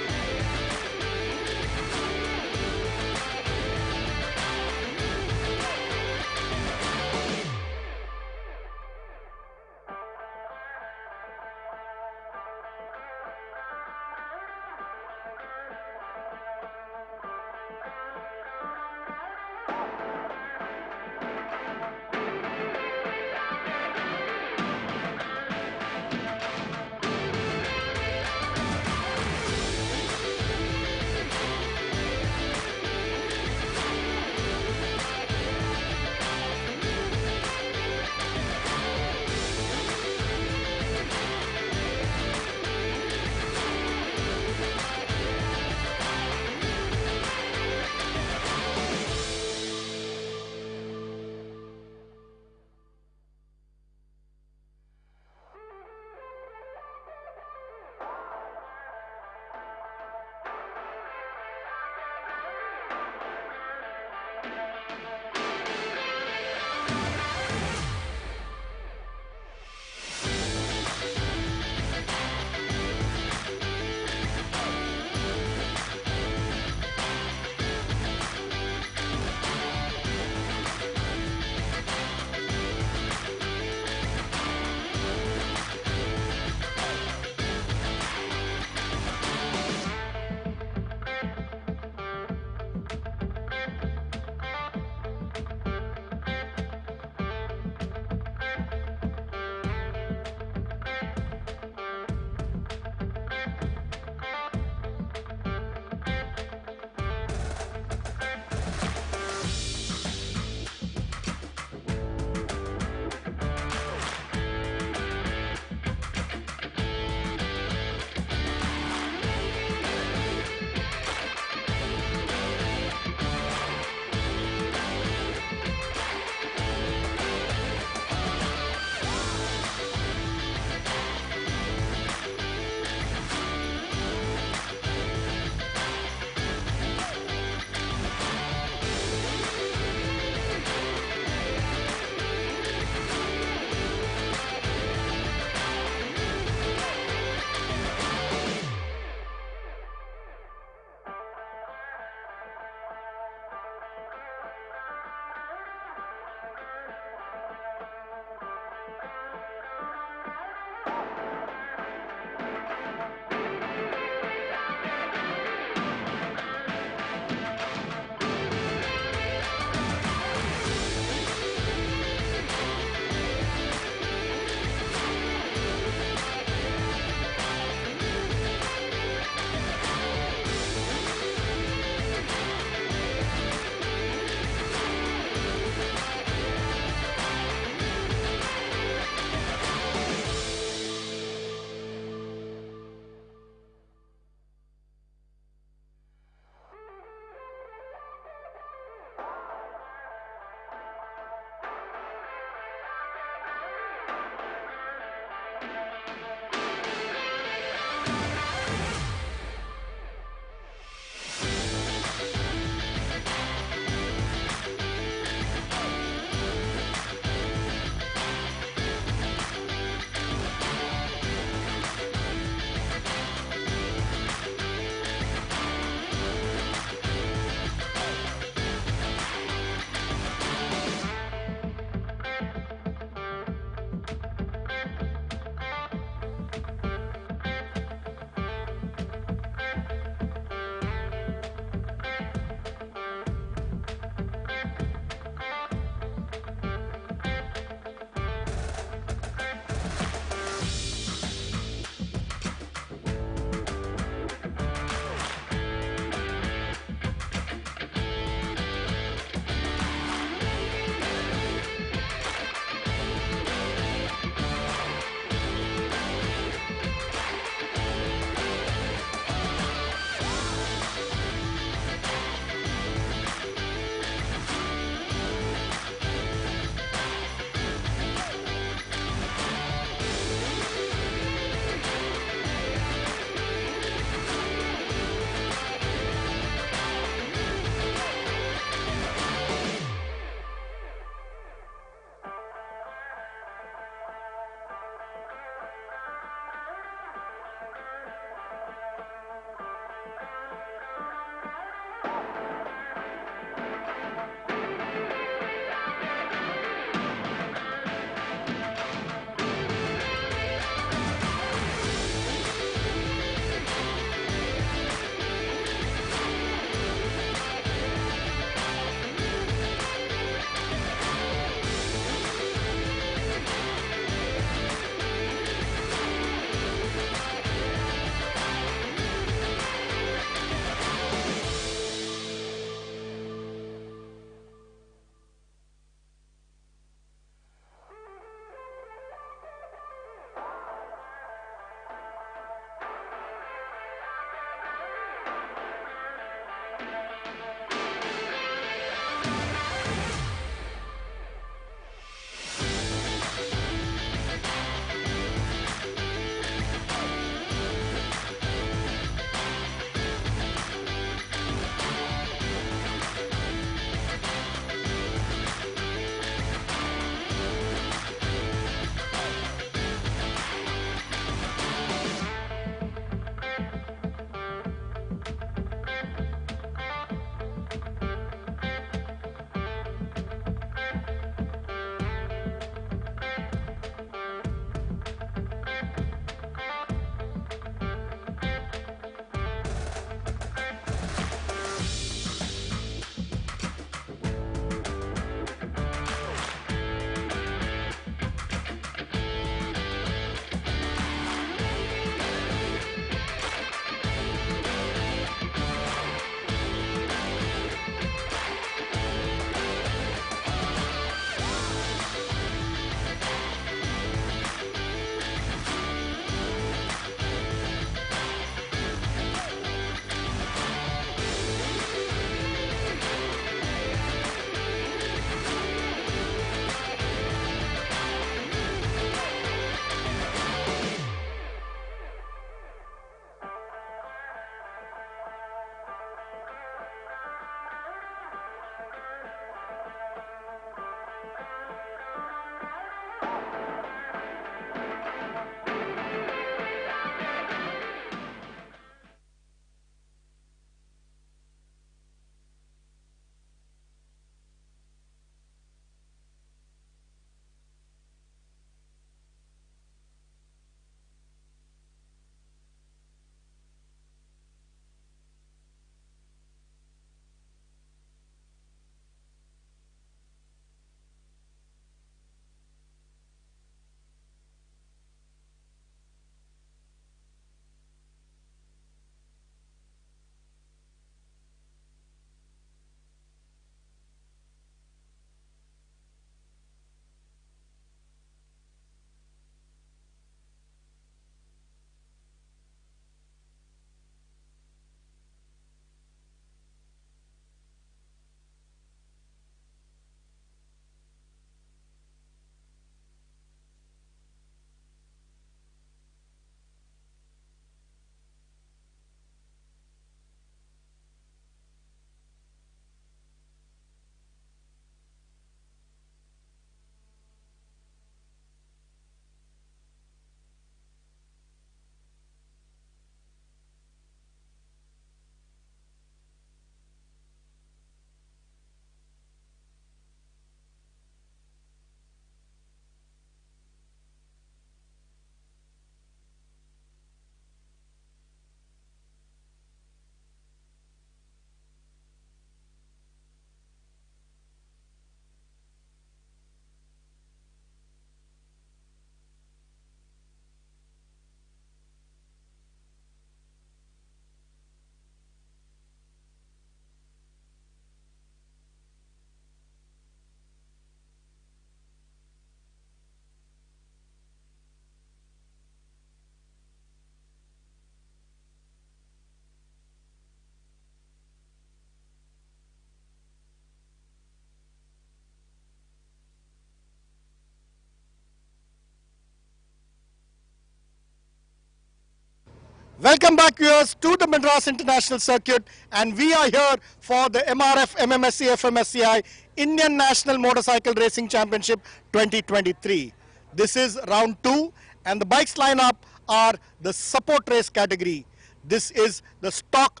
Welcome back, viewers, to the Madras International Circuit, and we are here for the MRF MMSC fmsci Indian National Motorcycle Racing Championship 2023. This is round 2, and the bikes lineup are the support race category. This is the stock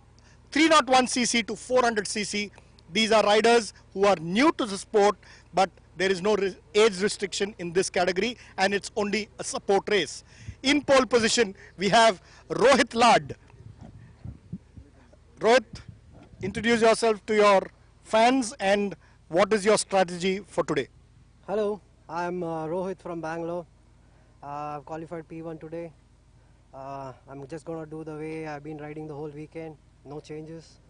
301cc to 400cc. These are riders who are new to the sport, but there is no age restriction in this category, and it's only a support race. In pole position, we have Rohit Lad. Rohit, introduce yourself to your fans and what is your strategy for today? Hello, I'm Rohit from Bangalore. I've qualified P1 today. I'm just going to do the way I've been riding the whole weekend, no changes.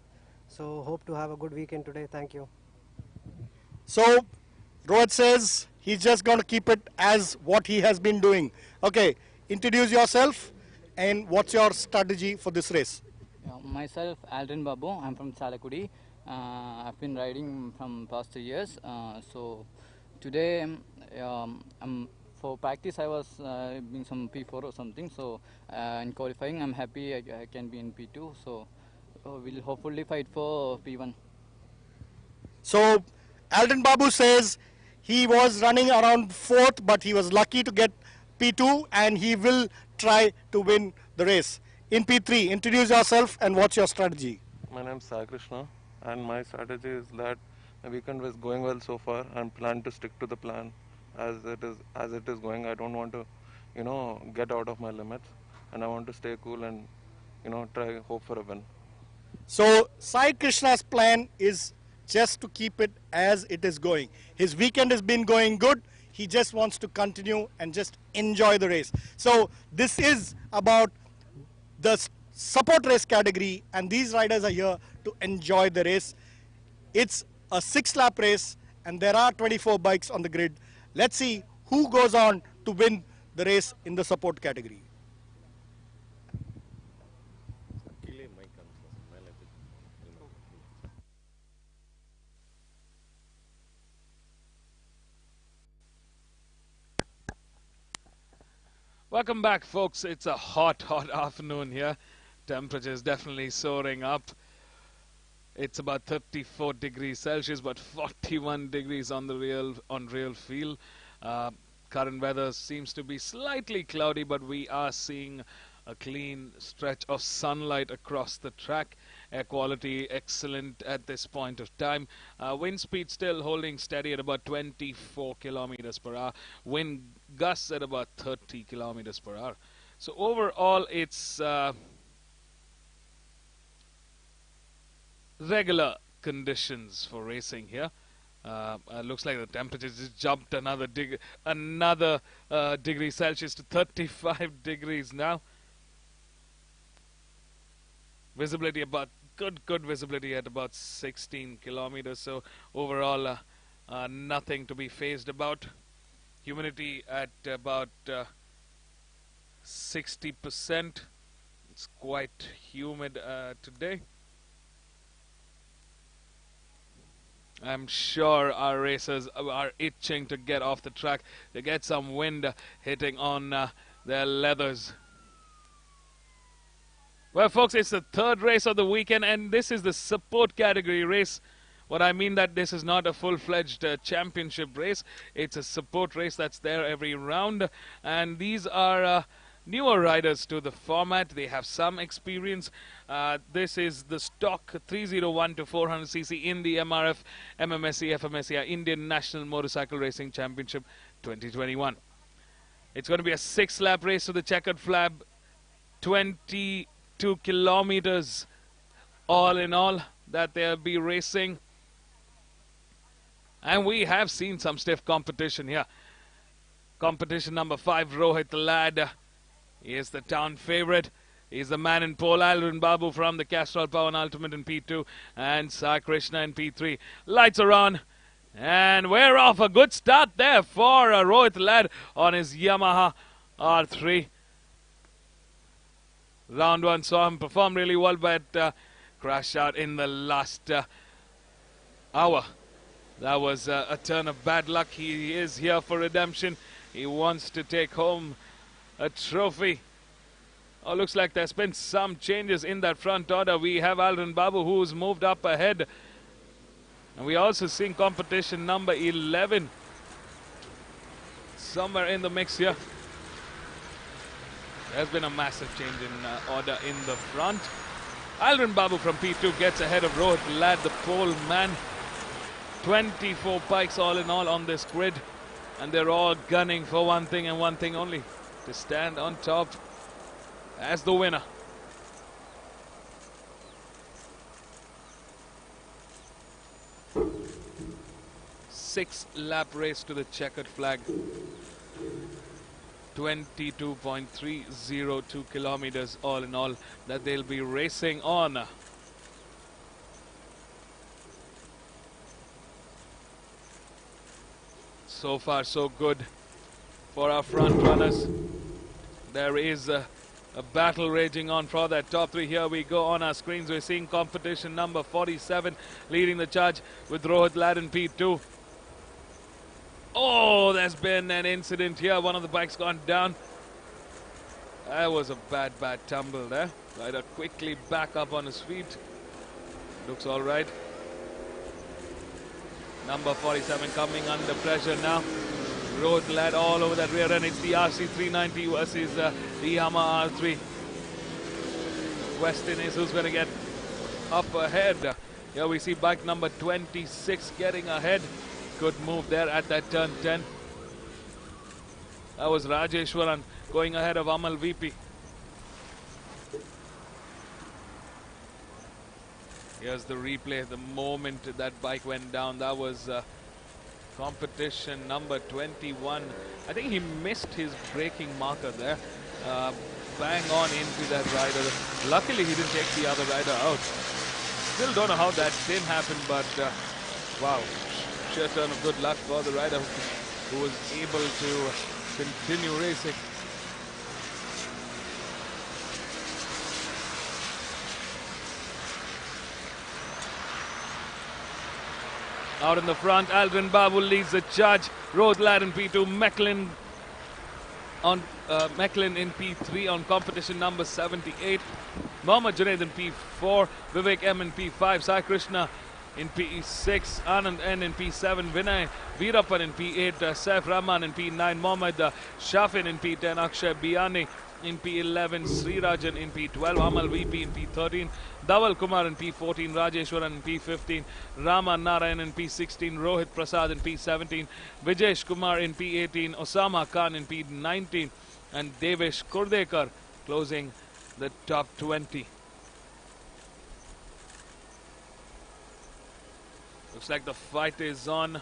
So hope to have a good weekend today. Thank you. So Rohit says he's just going to keep it as what he has been doing. Okay, introduce yourself and what's your strategy for this race? Myself, Aldrin Babu. I'm from Chalakudi. I've been riding from past 3 years. So today, for practice, I was being some P4 or something. So in qualifying, I'm happy I can be in P2. So we'll hopefully fight for P1. So Aldrin Babu says he was running around 4th, but he was lucky to get P2 and he will try to win the race. In P3, introduce yourself and what's your strategy? My name is Sai Krishna and my strategy is that the weekend was going well so far and plan to stick to the plan as it is going. I don't want to, get out of my limits and I want to stay cool and, try hope for a win. So Sai Krishna's plan is just to keep it as it is going. His weekend has been going good. He just wants to continue and just enjoy the race. So this is about the support race category and these riders are here to enjoy the race. It's a 6-lap race and there are 24 bikes on the grid. Let's see who goes on to win the race in the support category. Welcome back, folks. It's a hot afternoon here. Temperature is definitely soaring up. It's about 34 degrees Celsius, but 41 degrees on the real feel. Current weather seems to be slightly cloudy, but we are seeing a clean stretch of sunlight across the track. Air quality excellent at this point of time. Wind speed still holding steady at about 24 kilometers per hour. Wind gusts at about 30 kilometers per hour. So overall, it's regular conditions for racing here. Looks like the temperature just jumped another degree Celsius to 35 degrees now. Visibility about good visibility at about 16 kilometers. So overall, nothing to be phased about. Humidity at about 60%. It's quite humid today. I'm sure our racers are itching to get off the track, to get some wind hitting on their leathers. Well, folks, it's the third race of the weekend, and this is the support category race. What I mean that this is not a full-fledged championship race. It's a support race that's there every round, and these are newer riders to the format. They have some experience. This is the stock 301 to 400cc in the MRF MMSC fmsci Indian National Motorcycle Racing Championship 2021. It's going to be a 6-lap race to the checkered flag, 22 kilometers all in all that they'll be racing. And we have seen some stiff competition here. Competition number 5, Rohit Lad. He is the town favorite. He's the man in pole. Aldrin Babu from the Castrol Power and Ultimate in P2. And Sai Krishna in P3. Lights are on. And we're off. A good start there for Rohit Lad on his Yamaha R3. Round 1 saw him perform really well, but crashed out in the last hour. That was a turn of bad luck. He is here for redemption. He wants to take home a trophy Oh, looks like there's been some changes in that front order. We have Aldrin Babu, who's moved up ahead. And we also seeing competition number 11 somewhere in the mix here. There's been a massive change in order in the front. Aldrin Babu from P2 gets ahead of Rohit Lad, the pole man. 24 bikes all in all on this grid. And they're all gunning for one thing and one thing only, to stand on top as the winner. Six-lap race to the checkered flag. 22.302 kilometers all in all that they'll be racing on. So far so good for our front runners. There is a battle raging on for that top three. Here we go on our screens. We're seeing competition number 47 leading the charge with Rohit Lad in P2. Oh, there's been an incident here. One of the bikes gone down. That was a bad tumble there. Rider quickly back up on his feet. Looks all right. Number 47 coming under pressure now. Rohit Lad all over that rear end. It's the RC390 versus the Yamaha R3. The question is who's going to get up ahead. Here we see bike number 26 getting ahead. Good move there at that turn 10. That was Rajeshwaran going ahead of Amal VP. Here's the replay. The moment that bike went down, that was competition number 21. I think he missed his braking marker there. Bang on into that rider. Luckily he didn't take the other rider out. Still don't know how that didn't happen, but wow. Sheer turn of good luck for the rider who was able to continue racing. Out in the front, Aldrin Babu leads the charge. Rohit Lad in P2, Mecklin in P3 on competition number 78. Mohammad Junaid in P4, Vivek M in P5, Sai Krishna in P6, Anand N in P7, Vinay Veerappan in P8, Saif Rahman in P9, Mohammad Shafin in P10, Akshay Biani in P11, Srirajan in P12, Amal VP in P13, Dhaval Kumar in P14, Rajeshwaran in P15, Rama Narayan in P16, Rohit Prasad in P17, Vijesh Kumar in P18, Osama Khan in P19, and Devesh Kurdekar closing the top 20. Looks like the fight is on.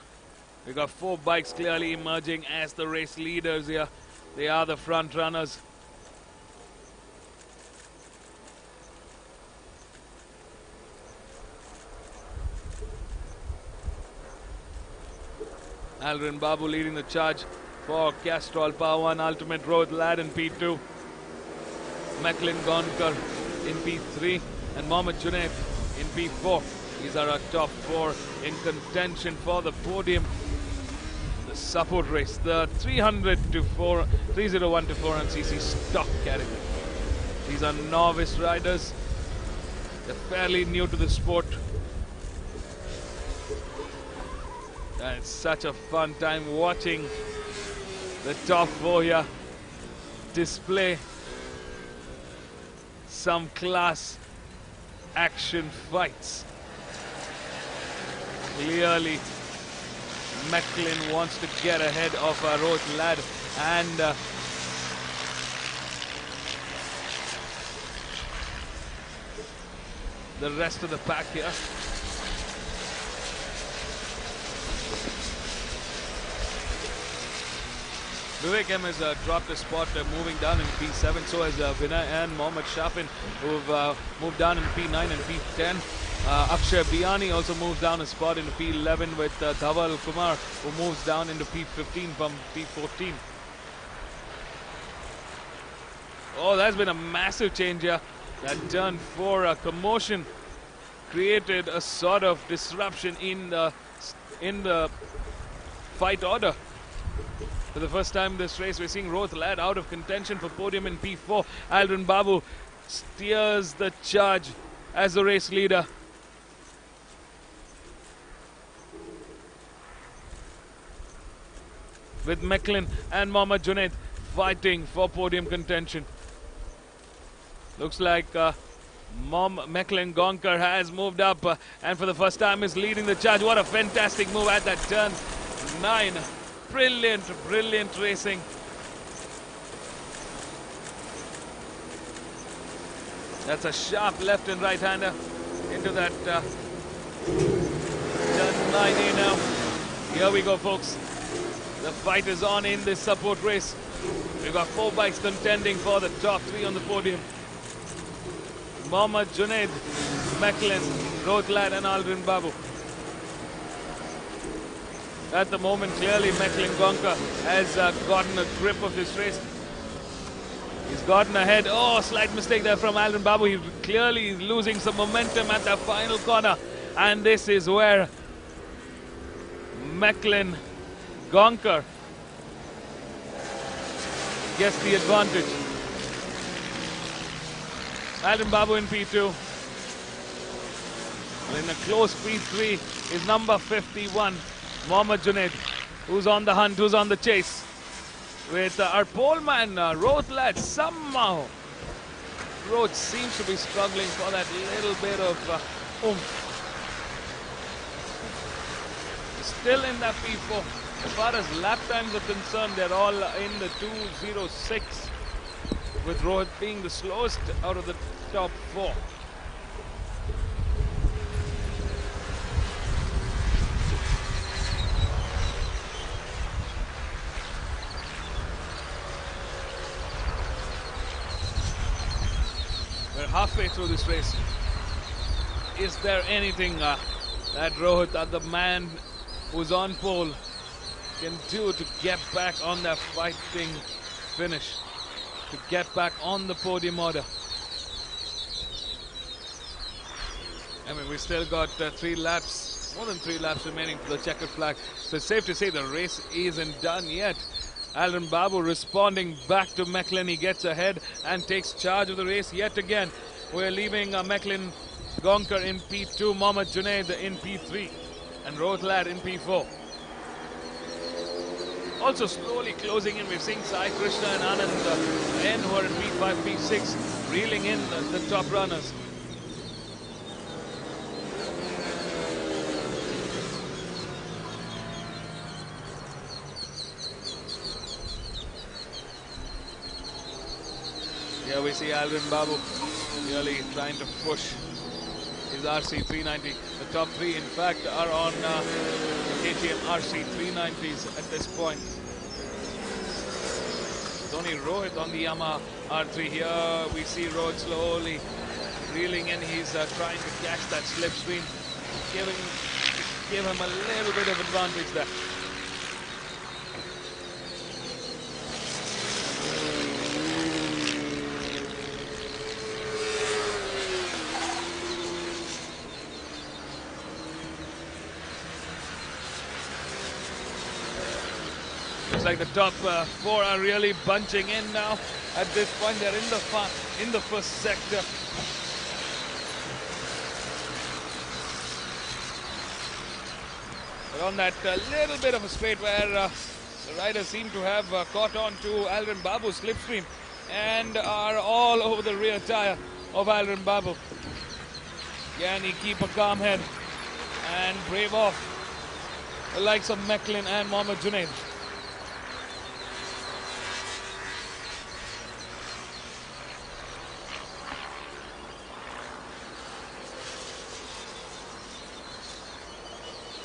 We got 4 bikes clearly emerging as the race leaders here. They are the front runners. Aldrin Babu leading the charge for Castrol Power 1 Ultimate. Rohit Lad in P2. Mecklin Gonkar in P3 and Mohammad Junaid in P4. These are our top 4 in contention for the podium. The support race, the 301 to 400cc stock category. These are novice riders. They're fairly new to the sport. And it's such a fun time watching the top 4 here display some class action fights. Clearly, Mecklin wants to get ahead of Rohit Lad and the rest of the pack here. Vivek M has dropped a spot, moving down in P7. So has Vinay and Mohammad Shafin, who've moved down in P9 and P10. Akshay Biani also moves down a spot into P11 with Dhaval Kumar, who moves down into P15 from P14. Oh, that's been a massive change here. That turn 4 commotion created a sort of disruption in the fight order. For the first time in this race, we're seeing Rohit led out of contention for podium in P4. Aldrin Babu steers the charge as the race leader. With Macklin and Mohammad Junaid fighting for podium contention. Looks like Macklin Gonker has moved up and for the first time is leading the charge. What a fantastic move at that turn 9. Brilliant racing. That's a sharp left and right hander into that turn 9A now. Here we go, folks. The fight is on in this support race. We've got 4 bikes contending for the top 3 on the podium. Mohammad Junaid, Macklin, Rohit Ladd and Aldrin Babu. At the moment, clearly Macklin Gonker has gotten a grip of this race. He's gotten ahead. Oh, slight mistake there from Aldrin Babu. He clearly is losing some momentum at the final corner. And this is where Macklin Gonker gets the advantage. Aldrin Babu in P2. In a close P3 is number 51, Mohammad Junaid, who's on the hunt, who's on the chase. With our pole man, Rohit Ladd, somehow Rohit seems to be struggling for that little bit of oomph. Still in that P4. As far as lap times are concerned, they're all in the 2:06, with Rohit being the slowest out of the top 4. We're halfway through this race. Is there anything that Rohit, the man who's on pole, can do to get back on that fighting finish, to get back on the podium order? I mean, we still got 3 laps, more than 3 laps remaining for the checkered flag. So it's safe to say the race isn't done yet. Aldrin Babu responding back to Macklin. He gets ahead and takes charge of the race yet again. We're leaving Macklin Gonker in P2, Mohammad Junaid in P3, and Rohit Ladd in P4. Also slowly closing in, we're seeing Sai Krishna and Anand N, who are in P5, P6, reeling in the top runners. Here we see Aldrin Babu really trying to push his RC 390. The top 3, in fact, are on KTM RC 390s at this point. It's only Rohit on the Yamaha R3. Here we see Rohit slowly reeling in. He's trying to catch that slipstream, give him a little bit of advantage there. Looks like the top 4 are really bunching in now. At this point, they're in the first sector. But on that little bit of a straight where the riders seem to have caught on to Aldrin Babu's slipstream and are all over the rear tire of Aldrin Babu. Can he keep a calm head and brave off the likes of Macklin and Mohammad Junaid?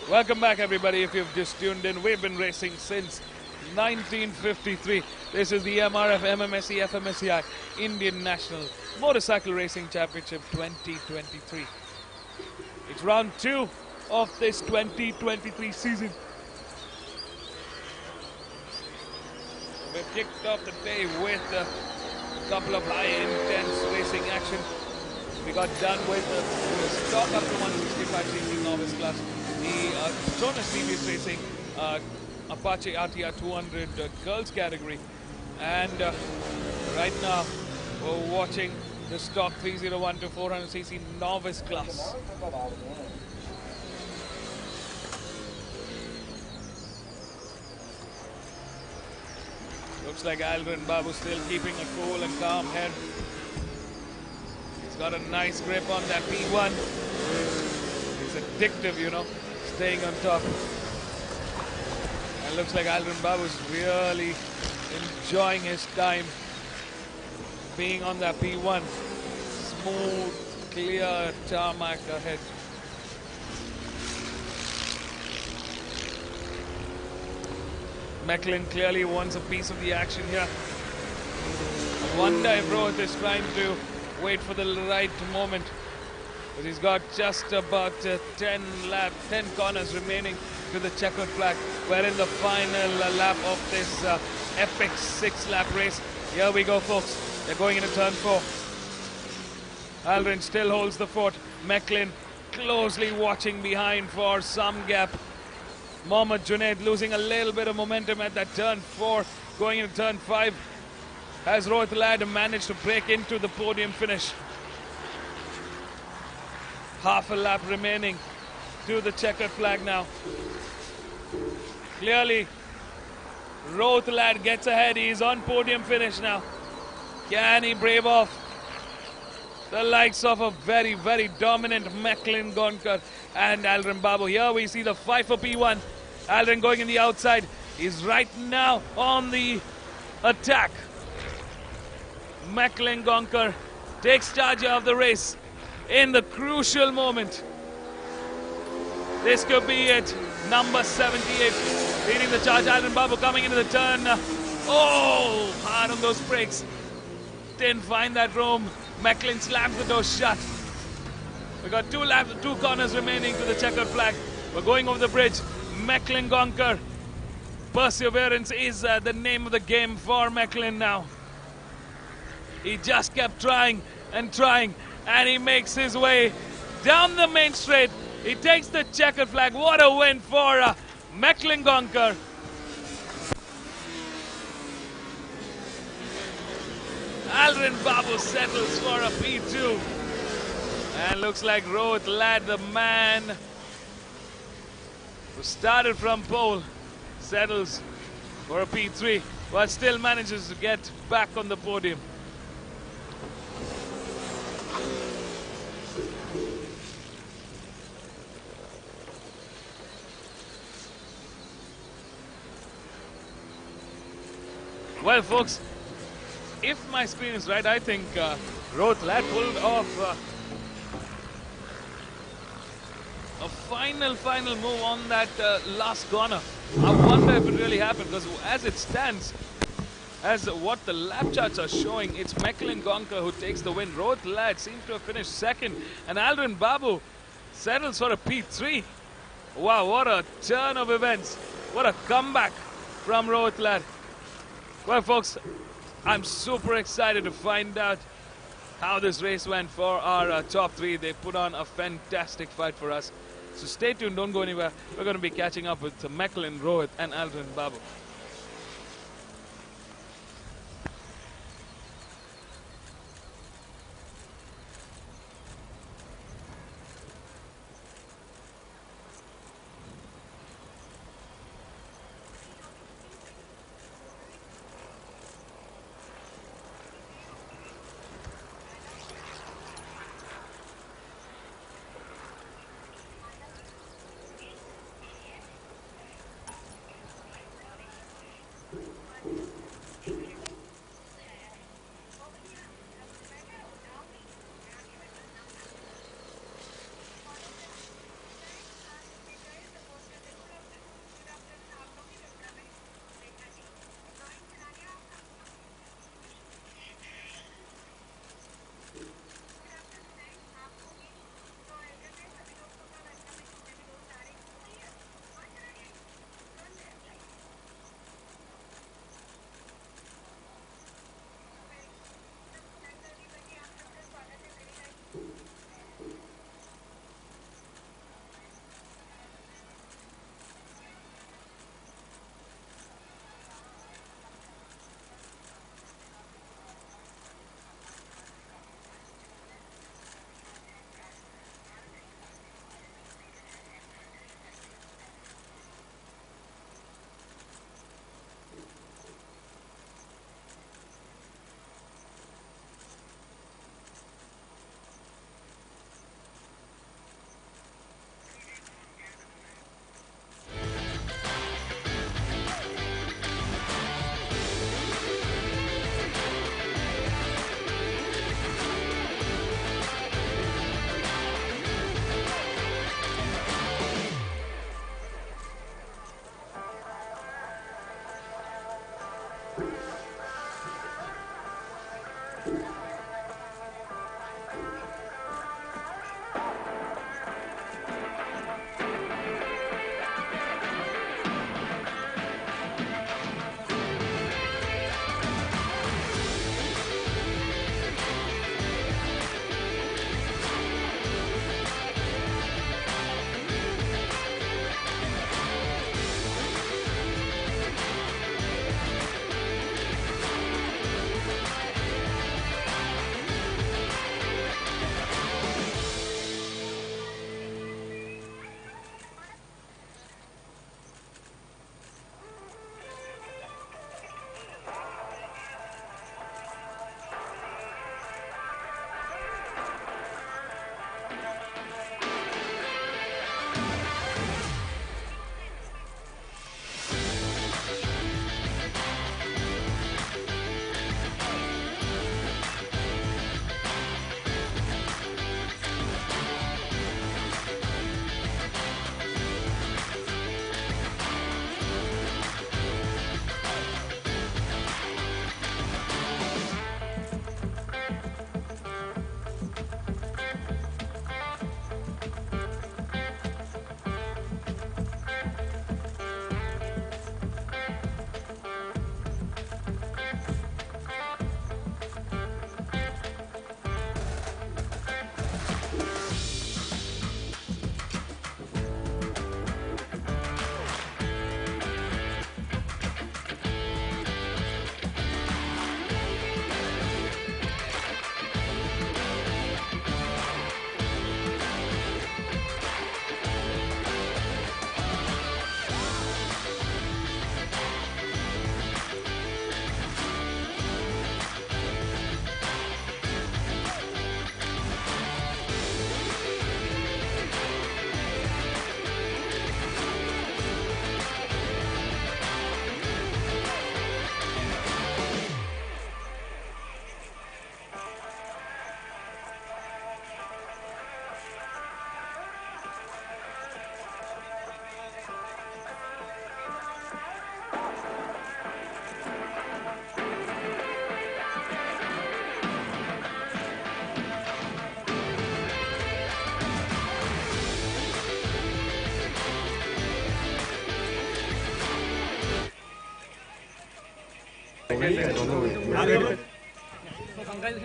Welcome back, everybody. If you've just tuned in, we've been racing since 1953. This is the MRF MMSC fmsci Indian National Motorcycle Racing Championship 2023. It's round 2 of this 2023 season. We've kicked off the day with a couple of high-intense racing action. We got done with the stock up to 165cc novice class. The Petronas TVS Racing Apache RTR 200 girls category. And right now we're watching the stock 301 to 400cc novice class. Looks like Aldrin Babu still keeping a cool and calm head. He's got a nice grip on that P1. It's addictive, you know, staying on top. And looks like Aldrin Babu's really enjoying his time being on that P1. Smooth, clear tarmac ahead. Mecklin clearly wants a piece of the action here. I wonder if Rohit is trying to wait for the right moment. But he's got just about 10 corners remaining to the checkered flag. We're in the final lap of this epic 6-lap race. Here we go, folks. They're going into turn 4. Aldrin still holds the fort. Mecklin closely watching behind for some gap. Mohammad Junaid losing a little bit of momentum at that turn 4. Going into turn 5. Has Rohit Ladd managed to break into the podium finish. Half a lap remaining to the checkered flag now. Clearly, Rohit Ladd gets ahead. He's on podium finish now. Can he brave off the likes of a very, very dominant Mecklin Gonkar and Aldrin Babu? Here we see the fight for P1. Aldrin going in the outside. He's right now on the attack. Mecklin Gonkar takes charge of the race in the crucial moment. This could be it. Number 78 leading the charge. Aldrin Babu coming into the turn. Oh, hard on those brakes. Didn't find that room. Mecklin slams the door shut. We got 2 laps, 2 corners remaining to the checkered flag. We're going over the bridge. Mecklin Gonkar. Perseverance is the name of the game for Mecklin now. He just kept trying and trying, and he makes his way down the main straight. He takes the checkered flag. What a win for Mecklin Gonkar. Aldrin Babu settles for a P2. And looks like Rohit Ladd, the man who started from pole, settles for a P3, but still manages to get back on the podium. Well, folks, if my screen is right, I think Rohit Ladd pulled off a final move on that last corner. I wonder if it really happened, because as it stands, as what the lap charts are showing, it's Mecklin Gonkar who takes the win. Rohit Ladd seems to have finished second, and Aldrin Babu settles for a P3. Wow, what a turn of events. What a comeback from Rohit Ladd. Well, folks, I'm super excited to find out how this race went for our top 3. They put on a fantastic fight for us. So stay tuned, don't go anywhere. We're going to be catching up with Mecklin, Rohit and Aldrin Babu.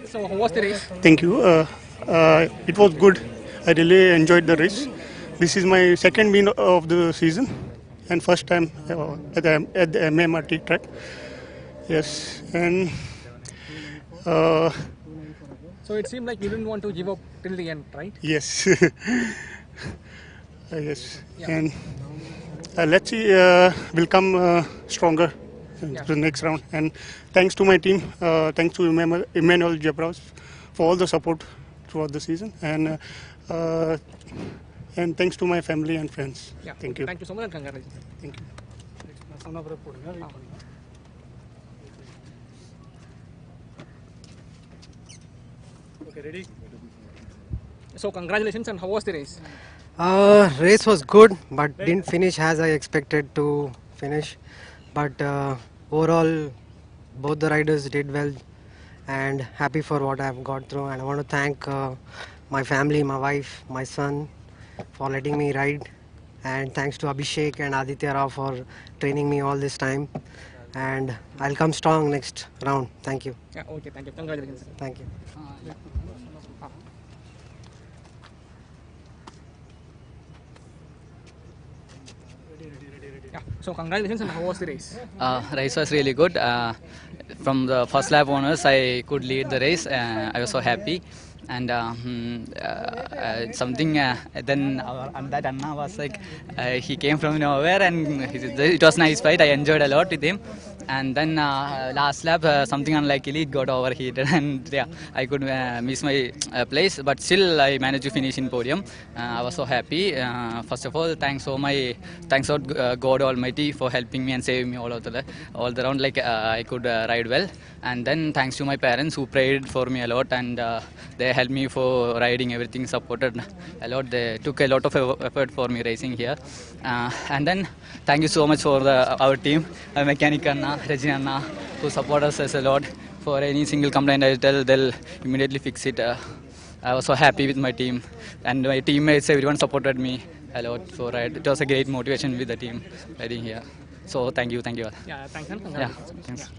So how was the race? Thank you. It was good. I really enjoyed the race. This is my second win of the season and first time at the MMRT track. Yes, and So it seemed like you didn't want to give up till the end, right? yes, yes, Yeah. and let's see. We'll come stronger in the next round. And thanks to my team. Thanks to Emmanuel Jabras for all the support throughout the season. And thanks to my family and friends. Yeah. Thank you. Thank you so much and congratulations. Thank you. Okay, ready? So congratulations and how was the race? Race was good, but didn't finish as I expected to finish. But overall, both the riders did well, and happy for what I've got through. And I want to thank my family, my wife, my son, for letting me ride. And thanks to Abhishek and Aditya Rao for training me all this time. And I'll come strong next round. Thank you. Yeah, okay, thank you. Congratulations. Thank you. Yeah. So congratulations and how was the race? Race was really good. From the first lap onwards, I could lead the race. I was so happy. And something then and that Anna was like he came from nowhere and it was nice fight. I enjoyed a lot with him. And then last lap something unluckily it got overheated and yeah I could miss my place, but still I managed to finish in podium. I was so happy. First of all, thanks out God Almighty for helping me and saving me all the round. Like I could ride well. And then thanks to my parents who prayed for me a lot, and they helped me for riding, everything supported a lot. They took a lot of effort for me racing here. And then thank you so much for our team, Mechanic Anna, Regina Anna, who support us a lot. For any single complaint I tell, they'll immediately fix it. I was so happy with my team, and my teammates, everyone supported me a lot for ride. It was a great motivation with the team riding here. So thank you. Yeah, thanks and Yeah, congratulations. thanks.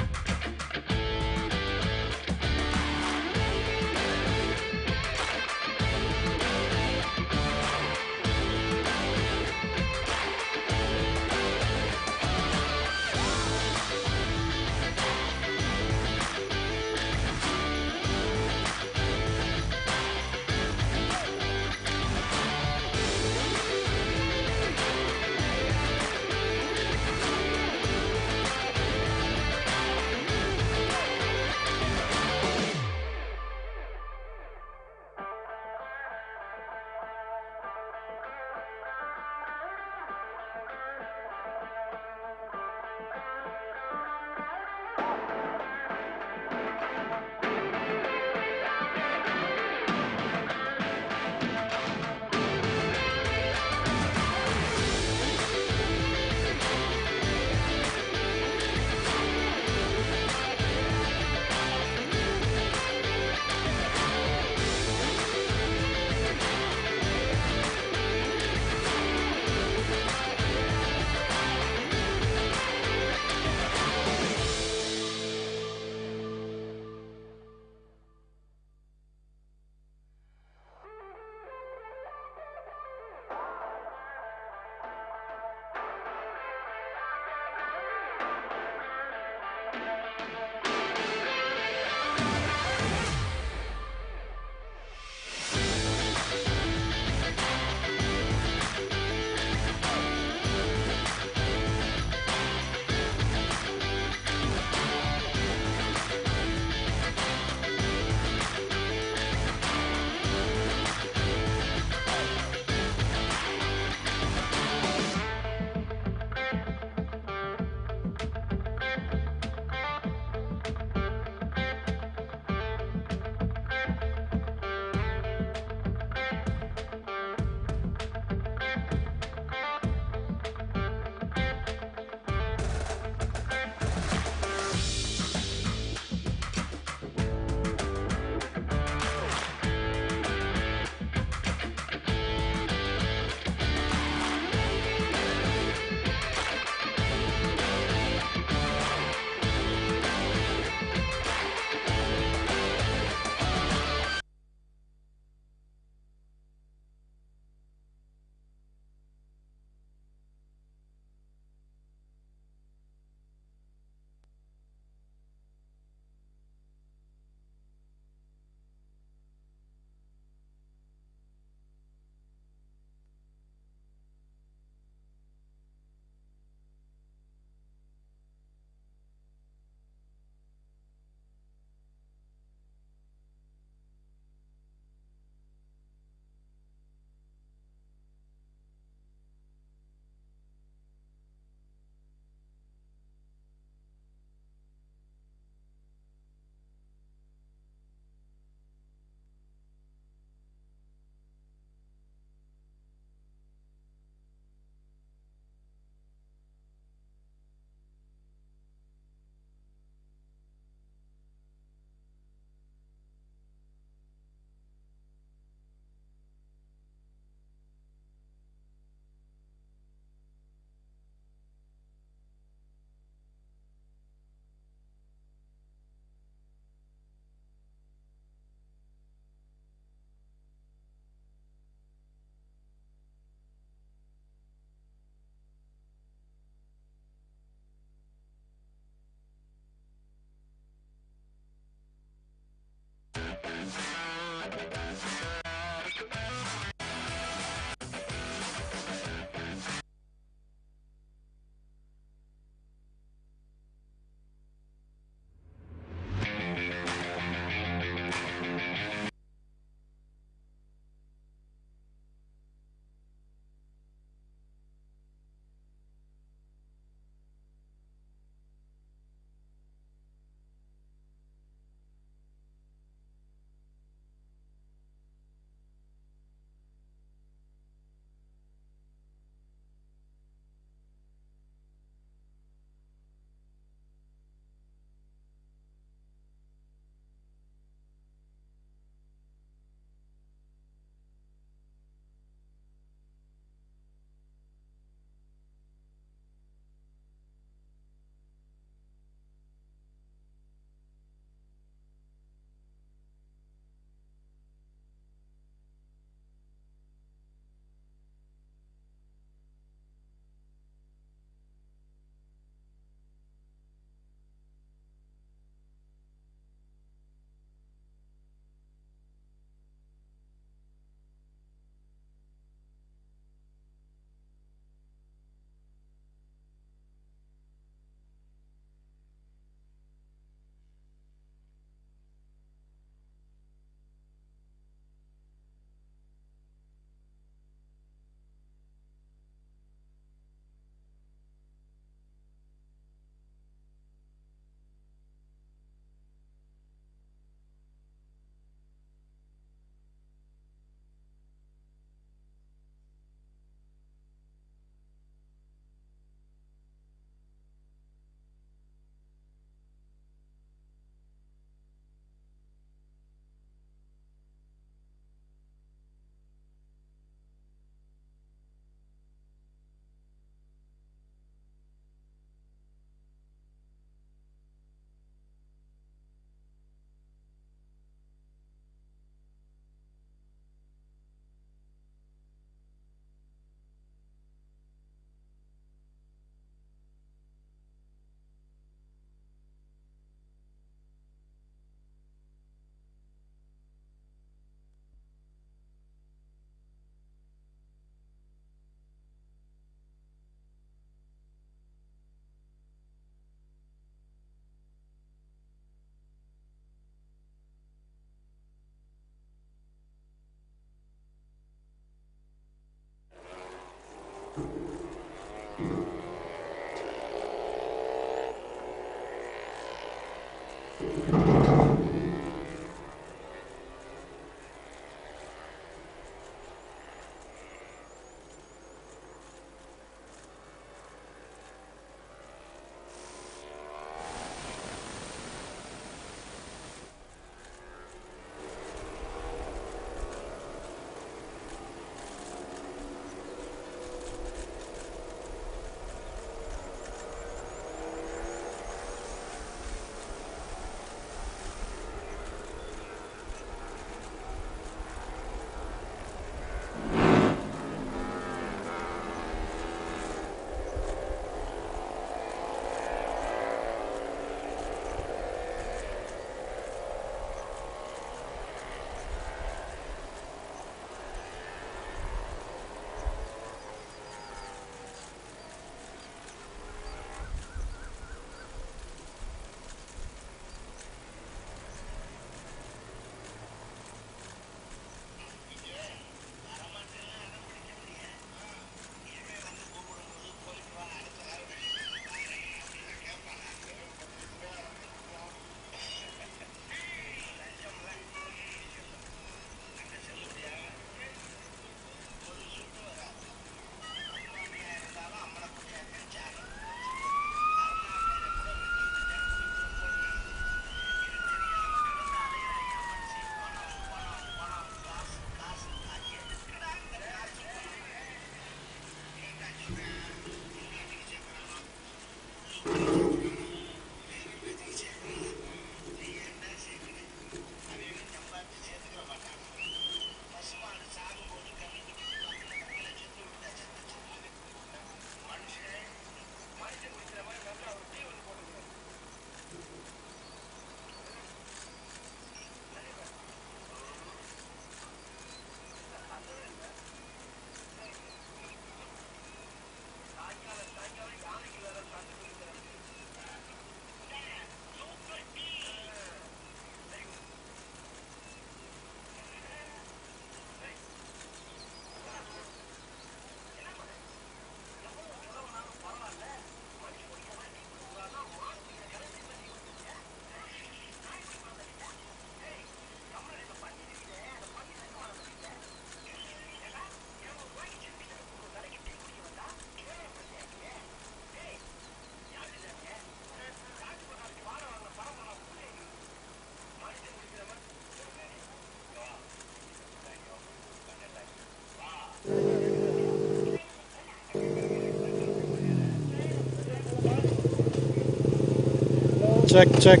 Check, check.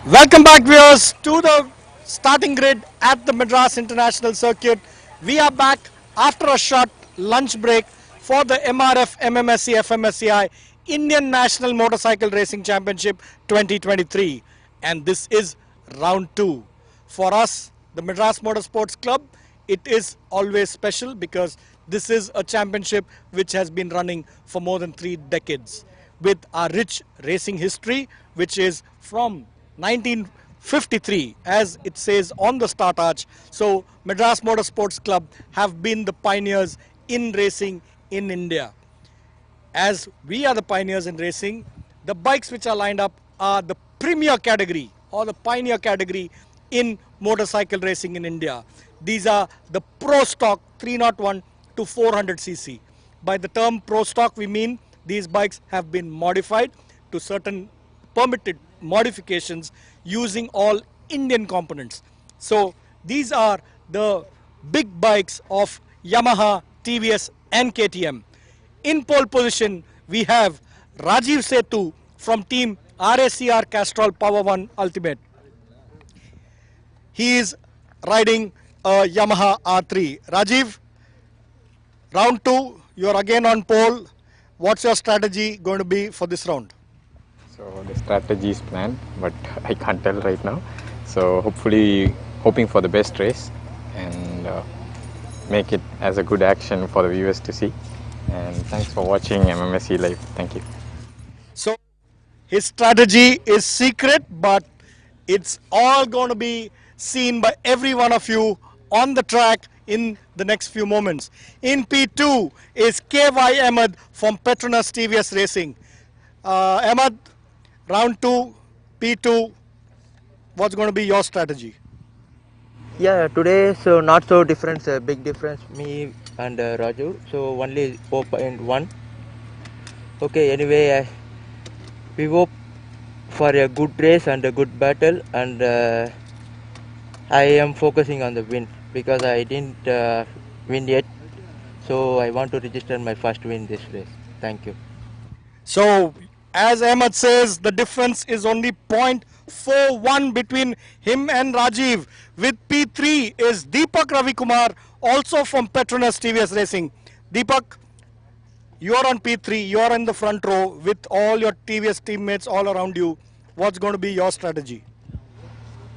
Welcome back, viewers, to the starting grid at the Madras International Circuit. We are back after a short lunch break for the MRF MMSC fmsci Indian National Motorcycle Racing Championship 2023. And this is round 2. For us, the Madras Motorsports Club, it is always special because this is a championship which has been running for more than 3 decades with our rich racing history, which is from 1953, as it says on the start arch. So Madras Motorsports Club have been the pioneers in racing in India. As we are the pioneers in racing, the bikes which are lined up are the premier category or the pioneer category in motorcycle racing in India. These are the Pro Stock 301 to 400 cc. By the term Pro Stock, we mean these bikes have been modified to certain permitted modifications using all Indian components. So these are the big bikes of Yamaha, TVS and KTM. In pole position, we have Rajiv Setu from team RACR Castrol Power One Ultimate. He is riding a Yamaha R3. Rajiv, round 2, you are again on pole. What's your strategy going to be for this round? So the strategy is planned, but I can't tell right now. So hopefully, hoping for the best race and make it as a good action for the viewers to see. And thanks for watching MMSC Live. Thank you. So his strategy is secret, but it's all going to be seen by every one of you on the track in the next few moments. In P2 is KY Ahmed from Petronas TVS Racing. Ahmed, round 2, P2, what's going to be your strategy? Yeah, today so not so difference, big difference me and Raju. So only 4.1. Okay, anyway, we hope for a good race and a good battle, and I am focusing on the win because I didn't win yet. So I want to register my first win this race. Thank you. So, as Ahmed says, the difference is only 0.41 between him and Rajiv. With P3 is Deepak Ravikumar, also from Petronas TVS Racing. Deepak, you are on P3, you are in the front row with all your TVS teammates all around you. What's going to be your strategy?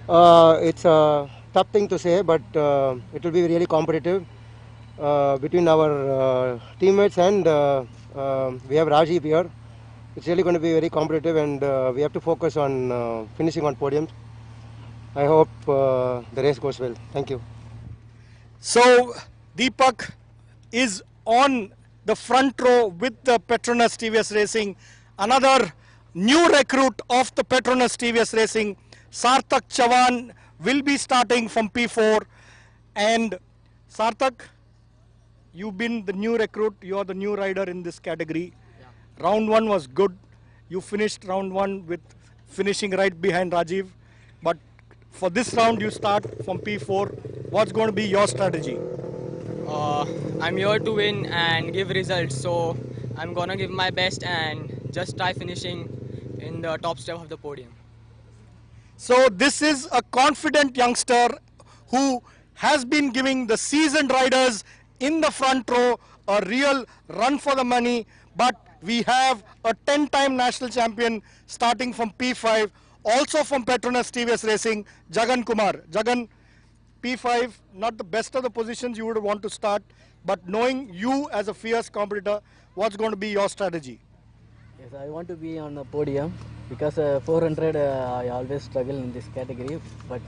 It's a tough thing to say, but it will be really competitive between our teammates, and we have Rajiv here. It's really going to be very competitive, and we have to focus on finishing on podiums. I hope the race goes well. Thank you. So, Deepak is on the front row with the Petronas TVS Racing. Another new recruit of the Petronas TVS Racing, Sarthak Chavan, will be starting from P4. And Sarthak, you've been the new recruit, you are the new rider in this category. Yeah. Round 1 was good. You finished round 1 with finishing right behind Rajiv. But for this round, you start from P4. What's going to be your strategy? I'm here to win and give results, so I'm gonna give my best and just try finishing in the top step of the podium. So this is a confident youngster who has been giving the seasoned riders in the front row a real run for the money. But we have a 10-time national champion starting from P5, also from Petronas TVS Racing, Jagan Kumar. Jagan, P5, not the best of the positions you would want to start, but knowing you as a fierce competitor, what's going to be your strategy? Yes, I want to be on the podium because 400 I always struggle in this category, but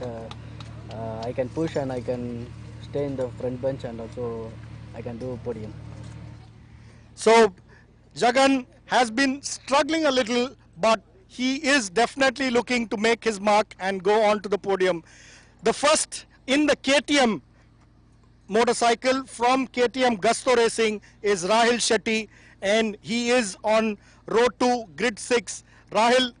I can push and I can stay in the front bench, and also I can do podium. So Jagan has been struggling a little, but he is definitely looking to make his mark and go on to the podium. The first in the KTM motorcycle from KTM Gusto Racing is Rahil Shetty, and he is on row 2, grid 6. Rahil,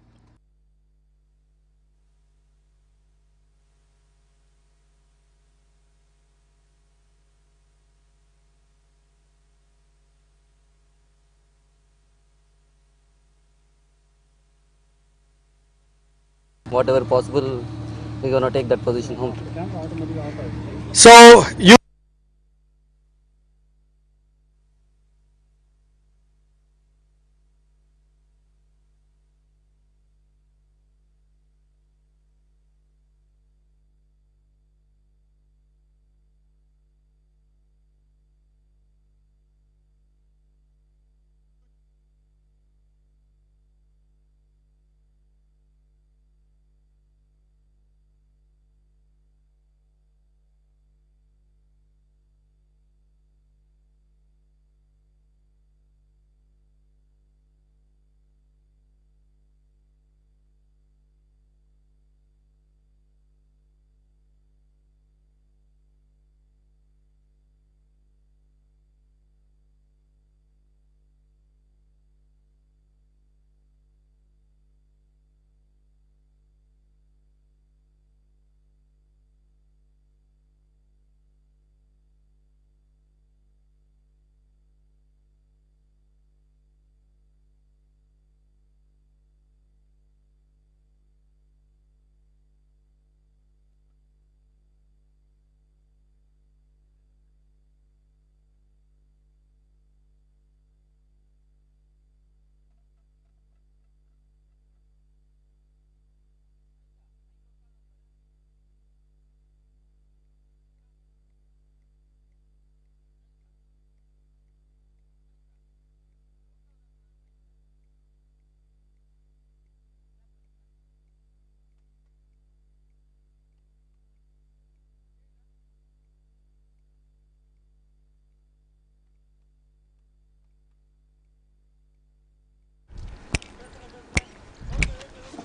whatever possible, we're gonna take that position home. So you.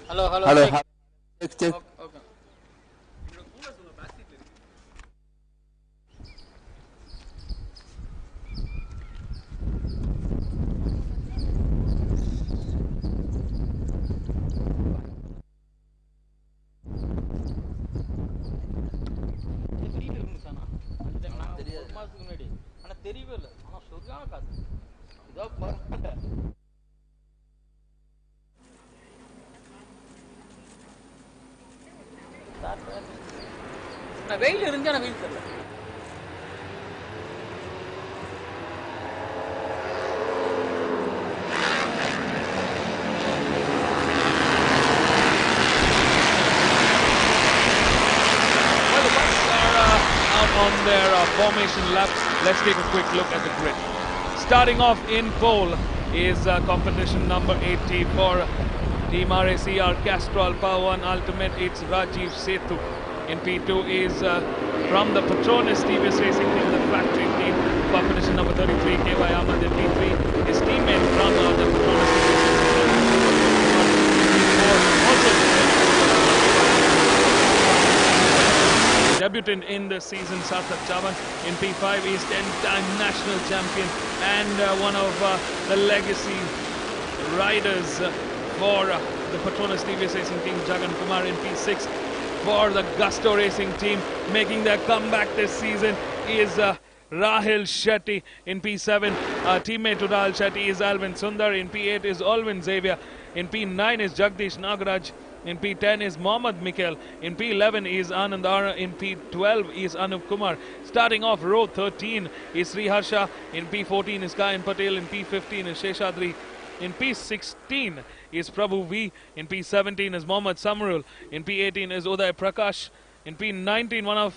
Hello. Check. வெயில் இருந்தா நான் வெயில் தெரியல. On their formation laps. Let's take a quick look at the grid. Starting off in pole is competition number 80 for Team RACR Castrol Power One Ultimate. It's Rajiv Sethu. In P2 is from the Petronas TVS Racing Team, the factory team. Competition number 33, KY Ahmad. In P3 is teammate from the Petronas TVS debutant in the season, Sarthak Chavan. In P5 is 10-time national champion and one of the legacy riders for the Petronas TVS Racing Team, Jagan Kumar. In P6 for the Gusto Racing Team, making their comeback this season, is Rahil Shetty. In P7, teammate to Rahil Shetty is Alvin Sundar. In P8 is Alvin Xavier. In P9 is Jagdish Nagaraj. In P10 is Mohammad Mikhail. In P11 is Anand Ara. In P12 is Anup Kumar. Starting off row 13 is Sri Harsha. In P14 is Kayan Patel. In P15 is Sheshadri. In P16 is Prabhu V. In P17 is Mohammad Samrul. In P18 is Uday Prakash. In P19, one of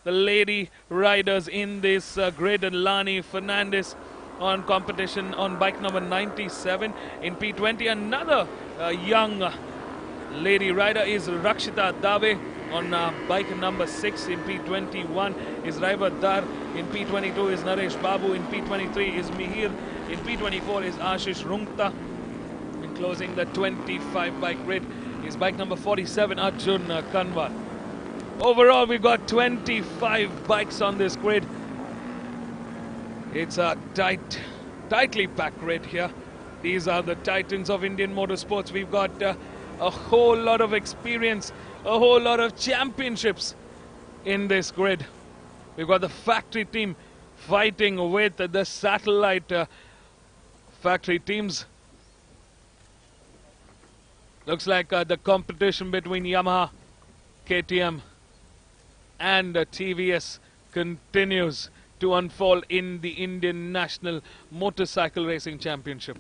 the lady riders in this grid, Lani Fernandez, on competition on bike number 97. In P20, another young lady rider is Rakshita Dave on bike number 6. In P21 is Raivat Dar. In P22 is Naresh Babu. In P23 is Mihir. In P24 is Ashish Rungta. In closing the 25 bike grid is bike number 47, Arjun Kanwar. Overall, we've got 25 bikes on this grid. It's a tightly packed grid here. These are the titans of Indian motorsports. We've got a whole lot of experience, a whole lot of championships in this grid. We've got the factory team fighting with the satellite factory teams. Looks like the competition between Yamaha, KTM and TVS continues to unfold in the Indian National Motorcycle Racing Championship.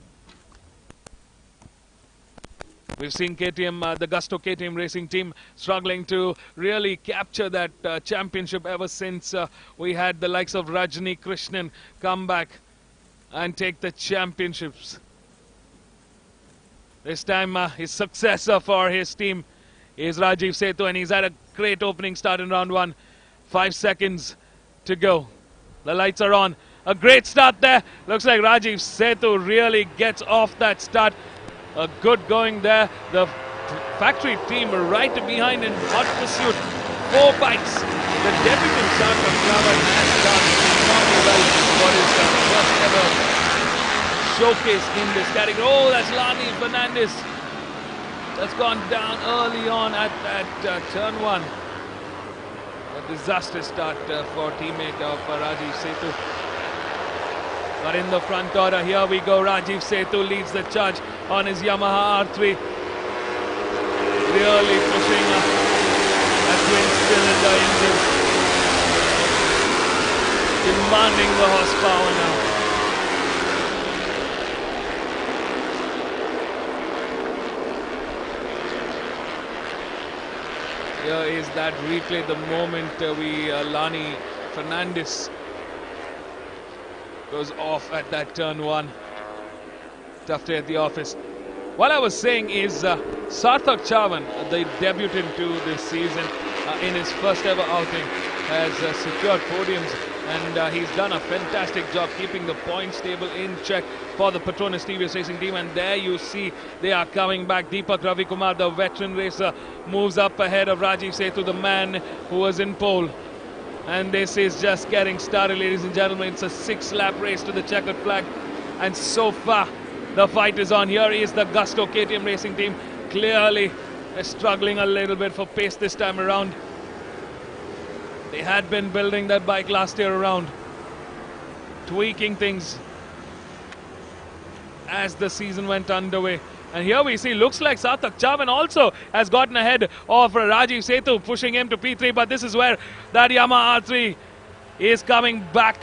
We've seen KTM, the Gusto KTM racing team struggling to really capture that championship ever since we had the likes of Rajni Krishnan come back and take the championships. This time his successor for his team is Rajiv Setu, and he's had a great opening start in round 1. 5 seconds to go. The lights are on. A great start there. Looks like Rajiv Setu really gets off that start. A good going there. The factory team right behind in hot pursuit. 4 bikes. The debutant start from Travan has done phenomenally well for his first ever showcase in this category. Oh, that's Lani Fernandez. That's gone down early on at turn 1. A disastrous start for teammate of Rajiv Setu. But in the front order, here we go. Rajiv Setu leads the charge on his Yamaha R3. Really pushing that twin-cylinder engine. Demanding the horsepower now. Here is that replay, the moment Lani Fernandez goes off at that turn 1. Tough day at the office. What I was saying is Sarthak Chavan, the debutant to this season, in his first ever outing, has secured podiums, and he's done a fantastic job keeping the points table in check for the Petronas TVS racing team. And there you see they are coming back. Deepak Ravikumar, the veteran racer, moves up ahead of Rajiv Setu, the man who was in pole. And this is just getting started, ladies and gentlemen. It's a 6-lap race to the checkered flag, and so far the fight is on. Here is the Gusto KTM racing team. Clearly they're struggling a little bit for pace this time around. They had been building that bike last year around, tweaking things as the season went underway. And here we see, looks like Sarthak Chavan also has gotten ahead of Rajiv Setu, pushing him to P3. But this is where that Yamaha R3 is coming back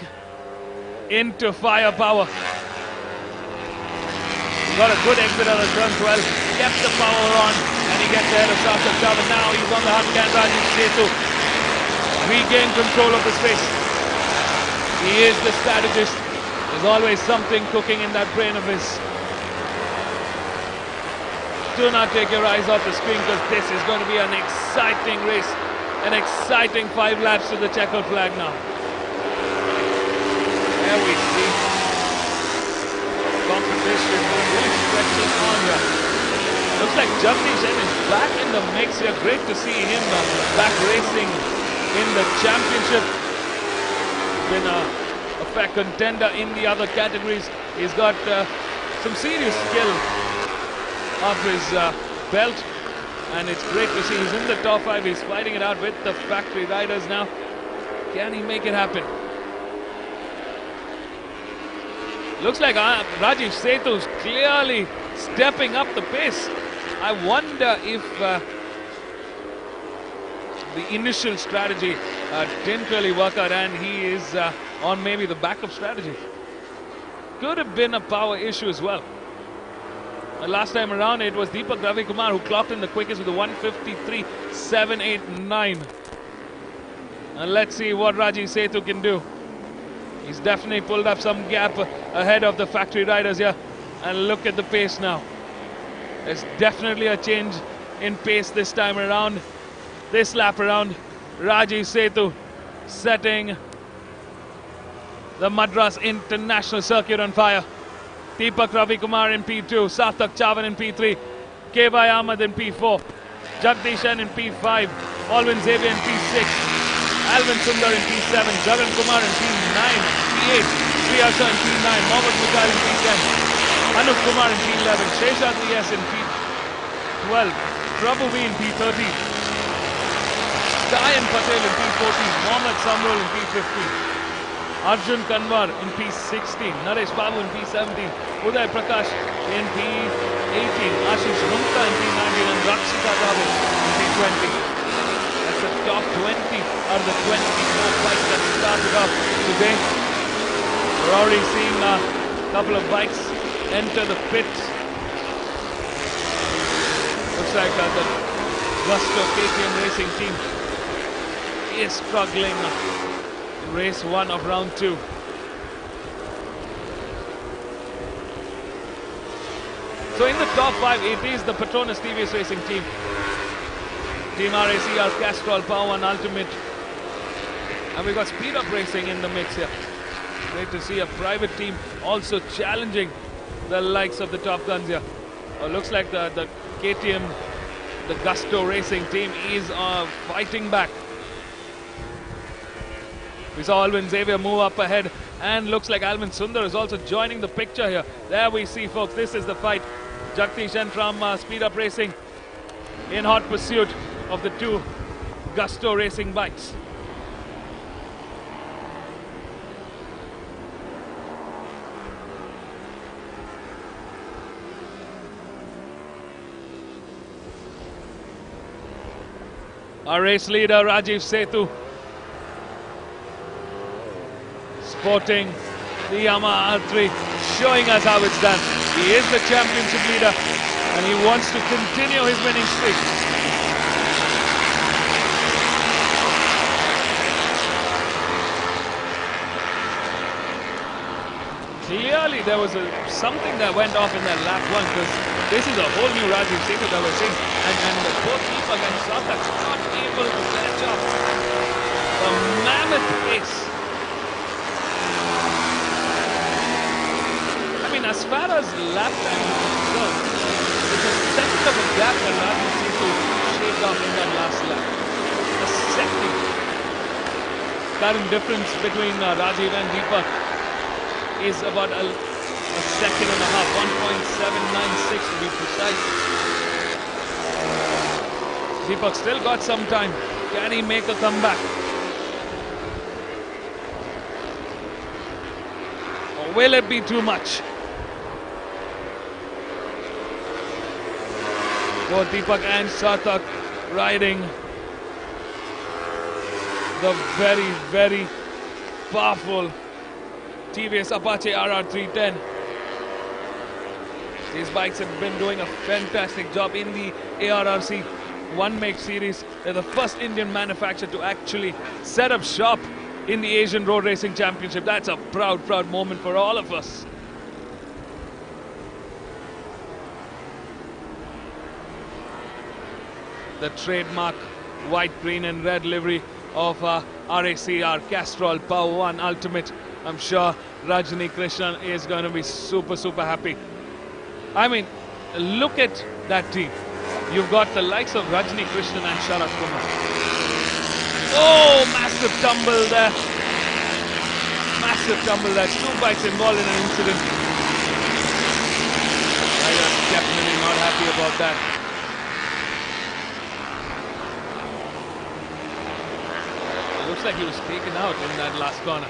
into firepower. Got a good exit out of turn 12, kept the power on, and he gets ahead of Sarthak Chavan. Now he's on the hot can. Rajiv Setu regain control of this race. He is the strategist. There's always something cooking in that brain of his. Do not take your eyes off the screen, because this is going to be an exciting race. An exciting 5 laps to the checkered flag now. There we see competition really stretching on here. Looks like Jagdish is back in the mix here. Great to see him back racing in the championship. Been a fair contender in the other categories. He's got some serious skill off his belt, and it's great to see he's in the top 5. He's fighting it out with the factory riders now. Can he make it happen? Looks like Rajiv Setu's clearly stepping up the pace. I wonder if the initial strategy didn't really work out, and he is on maybe the backup strategy. Could have been a power issue as well. Last time around it was Deepak Ravikumar who clocked in the quickest with a 153.789. And let's see what Rajiv Setu can do. He's definitely pulled up some gap ahead of the factory riders here. And look at the pace now. There's definitely a change in pace this time around. This lap around, Rajiv Setu setting the Madras International Circuit on fire. Deepak Ravikumar in P2, Sarthak Chavan in P3, K.Y. Ahmed in P4, Jagdishan in P5, Alvin Xavier in P6, Alvin Sundar in P7, Jagan Kumar in P9, P8, Priyasha in P9, Mohammad Mukhtar in P10, Anup Kumar in P11, Sheshat Yes in P12, Prabhu V in P13, Dayan Patel in P14, Mohammad Samrol in P15, Arjun Kanwar in P16, Naresh Babu in P17, Uday Prakash in P18, Ashish Gupta in P19, out of the 24 bikes that started off today. We're already seeing a couple of bikes enter the pits. Looks like the Gusto KTM racing team is struggling in race 1 of round 2. So in the top 5, it is the Petronas TVS racing team. Team RACR, Castrol, Power One Ultimate. And we've got Speed Up Racing in the mix here. Great to see a private team also challenging the likes of the top guns here. Looks like the KTM, the Gusto racing team is fighting back. We saw Alvin Xavier move up ahead, and looks like Alvin Sundar is also joining the picture here. There we see, folks, this is the fight. Jagdish and from Speed Up Racing in hot pursuit of the two Gusto racing bikes. Our race leader Rajiv Setu, sporting the Yamaha R3, showing us how it's done. He is the championship leader and he wants to continue his winning streak. Clearly there was something that went off in that lap 1, because this is a whole new Rajiv Setu that we're seeing, and both Deepak and Satak not able to catch up. A mammoth pace. I mean, as far as lap time is concerned, it's a second of a gap that Rajiv Setu shaved off in that last lap. A second. Current difference between Rajiv and Deepak is about a second and a half, 1.796 to be precise. Deepak still got some time. Can he make a comeback? Or will it be too much? Both Deepak and Satak riding the very, very powerful TVS Apache RR310. These bikes have been doing a fantastic job in the ARRC One Make series. They're the first Indian manufacturer to actually set up shop in the Asian Road Racing Championship. That's a proud, proud moment for all of us. The trademark white, green and red livery of RACR Castrol Power One Ultimate. I'm sure Rajni Krishnan is going to be super, super happy. I mean, look at that team. You've got the likes of Rajni Krishnan and Sharat Kumar. Oh, massive tumble there. Massive tumble there. Two bikes involved in an incident. Riders definitely not happy about that. It looks like he was taken out in that last corner.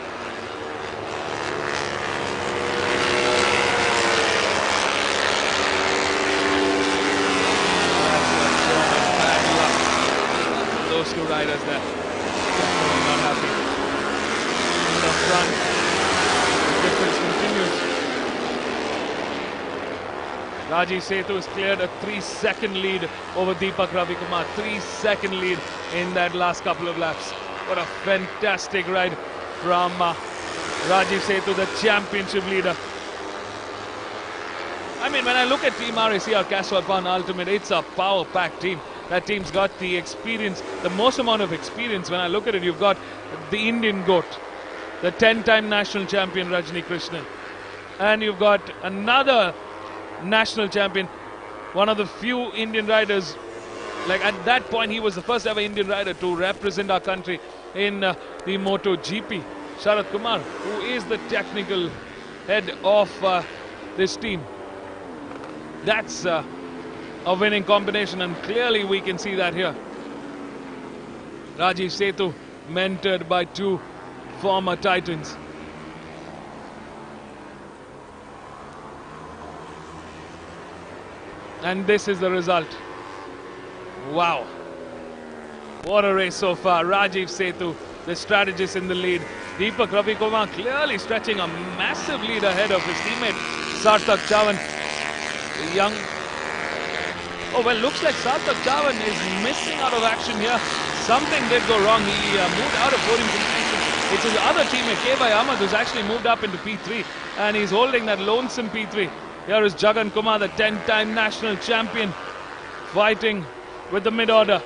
Those two riders there, definitely not happy. In the front, the difference continues. Rajiv Setu has cleared a 3-second lead over Deepak Ravikumar. 3-second lead in that last couple of laps. What a fantastic ride from Rajiv Setu, the championship leader. I mean, when I look at Team RACR Castrol Power Ultimate, it's a power-packed team. That team's got the experience, the most amount of experience. When I look at it, you've got the Indian GOAT, the 10-time national champion Rajni Krishnan. And you've got another national champion, one of the few Indian riders. Like at that point, he was the first ever Indian rider to represent our country in the MotoGP. Sharat Kumar, who is the technical head of this team. That's a winning combination, and clearly we can see that here. Rajiv Setu, mentored by two former titans. And this is the result. Wow. What a race so far. Rajiv Setu, the strategist in the lead. Deepak Ravikumar clearly stretching a massive lead ahead of his teammate Sarthak Chavan. The young... Oh, well, looks like Sarthak Chavan is missing out of action here. Something did go wrong. He moved out of podium contention. It's his other teammate, K.Y. Ahmed, who's actually moved up into P3. And he's holding that lonesome P3. Here is Jagan Kumar, the 10-time national champion, fighting with the mid-order.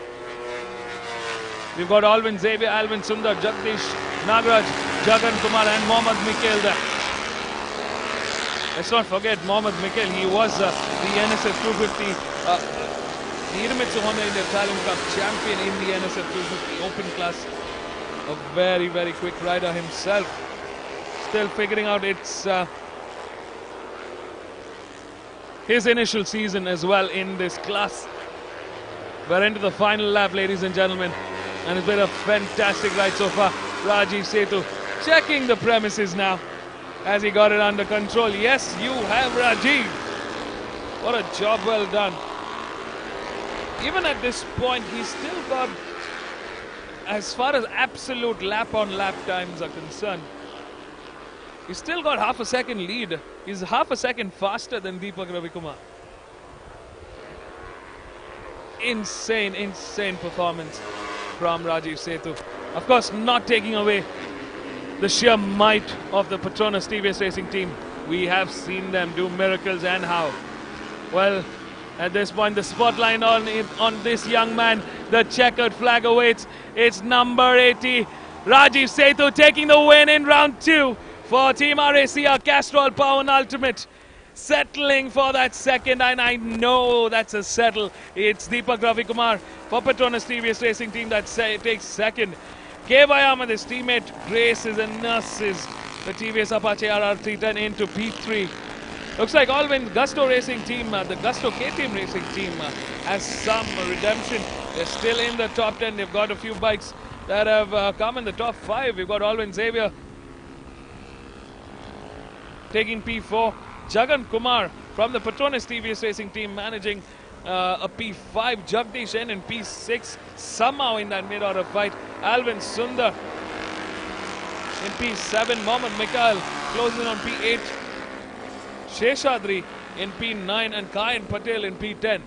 We've got Alvin Xavier, Alvin Sundar, Jagdish, Nagaraj, Jagan Kumar and Mohammad Mikhail there. Let's not forget Mohammad Mikhail. He was the NSF 250 Hiromitsu Honda India Challenge Cup champion in the NSF 250 open class. A very, very quick rider himself. Still figuring out it's his initial season as well in this class. We're into the final lap, ladies and gentlemen. And it's been a fantastic ride so far. Rajiv Setu checking the premises now as he got it under control. Yes, you have Rajiv. What a job well done. Even at this point, he's still got, as far as absolute lap-on-lap times are concerned, he's still got half a second lead. He's half a second faster than Deepak Ravikumar. Insane, insane performance from Rajiv Setu. Of course, not taking away the sheer might of the Petronas TVS Racing team. We have seen them do miracles, and how. Well, at this point, the spotlight on this young man. The checkered flag awaits. It's number 80, Rajiv Setu, taking the win in round 2 for Team RACR Castrol Power and Ultimate. Settling for that second, and I know that's a settle. It's Deepak Ravikumar for Petronas TVS Racing team that takes second. K.Y. Ahmed, his teammate, graces and nurses the TVS Apache RR310 into P3. Looks like Alvin Gusto Racing team, the Gusto K-Team Racing team has some redemption. They're still in the top 10. They've got a few bikes that have come in the top 5. We've got Alvin Xavier taking P4. Jagan Kumar from the Petronas TVS Racing team managing a P5. Jagdish N in P6, somehow in that mid-order fight. Alvin Sundar in P7. Mohammad Mikhail closing on P8. Sheshadri in P9 and Kayan Patel in P10.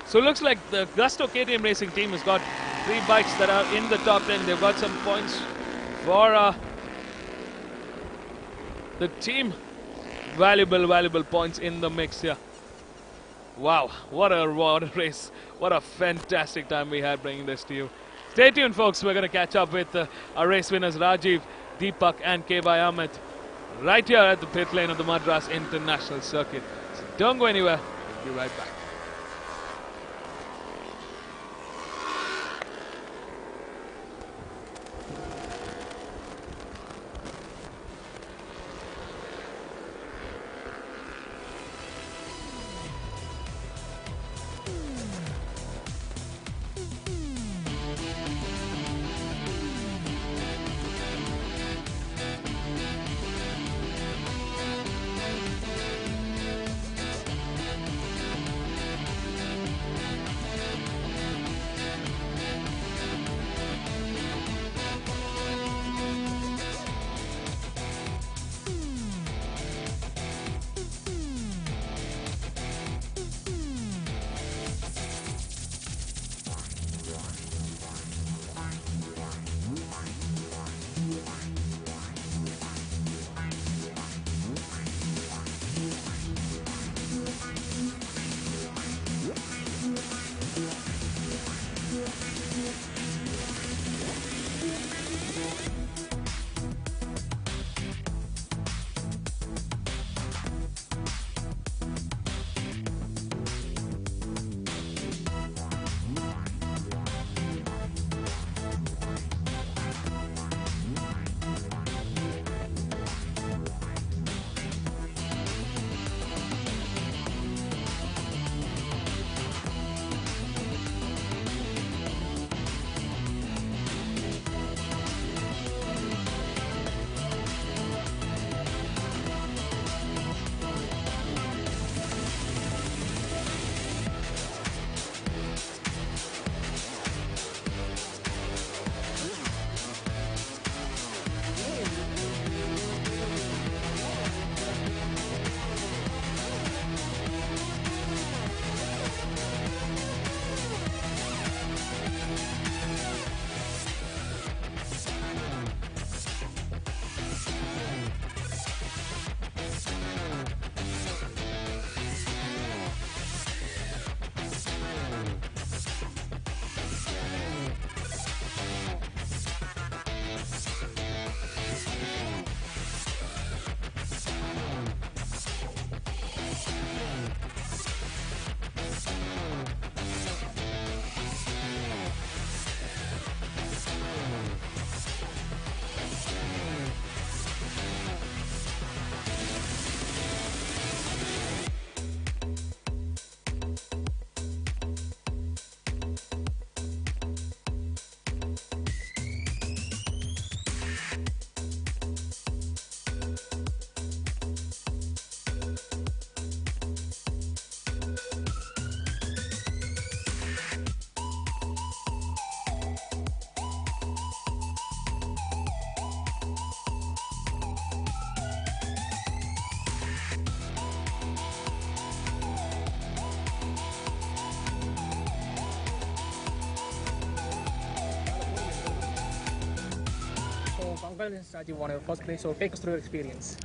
So it looks like the Gusto KTM Racing team has got 3 bikes that are in the top 10. They've got some points for the team. Valuable points in the mix here. Wow, what a race. What a fantastic time we had bringing this to you. Stay tuned, folks. We're going to catch up with our race winners Rajiv, Deepak and K.Y. Ahmed right here at the pit lane of the Madras International Circuit. So don't go anywhere. We'll be right back. congratulations, Rajiv, on your first race. So take us through your experience.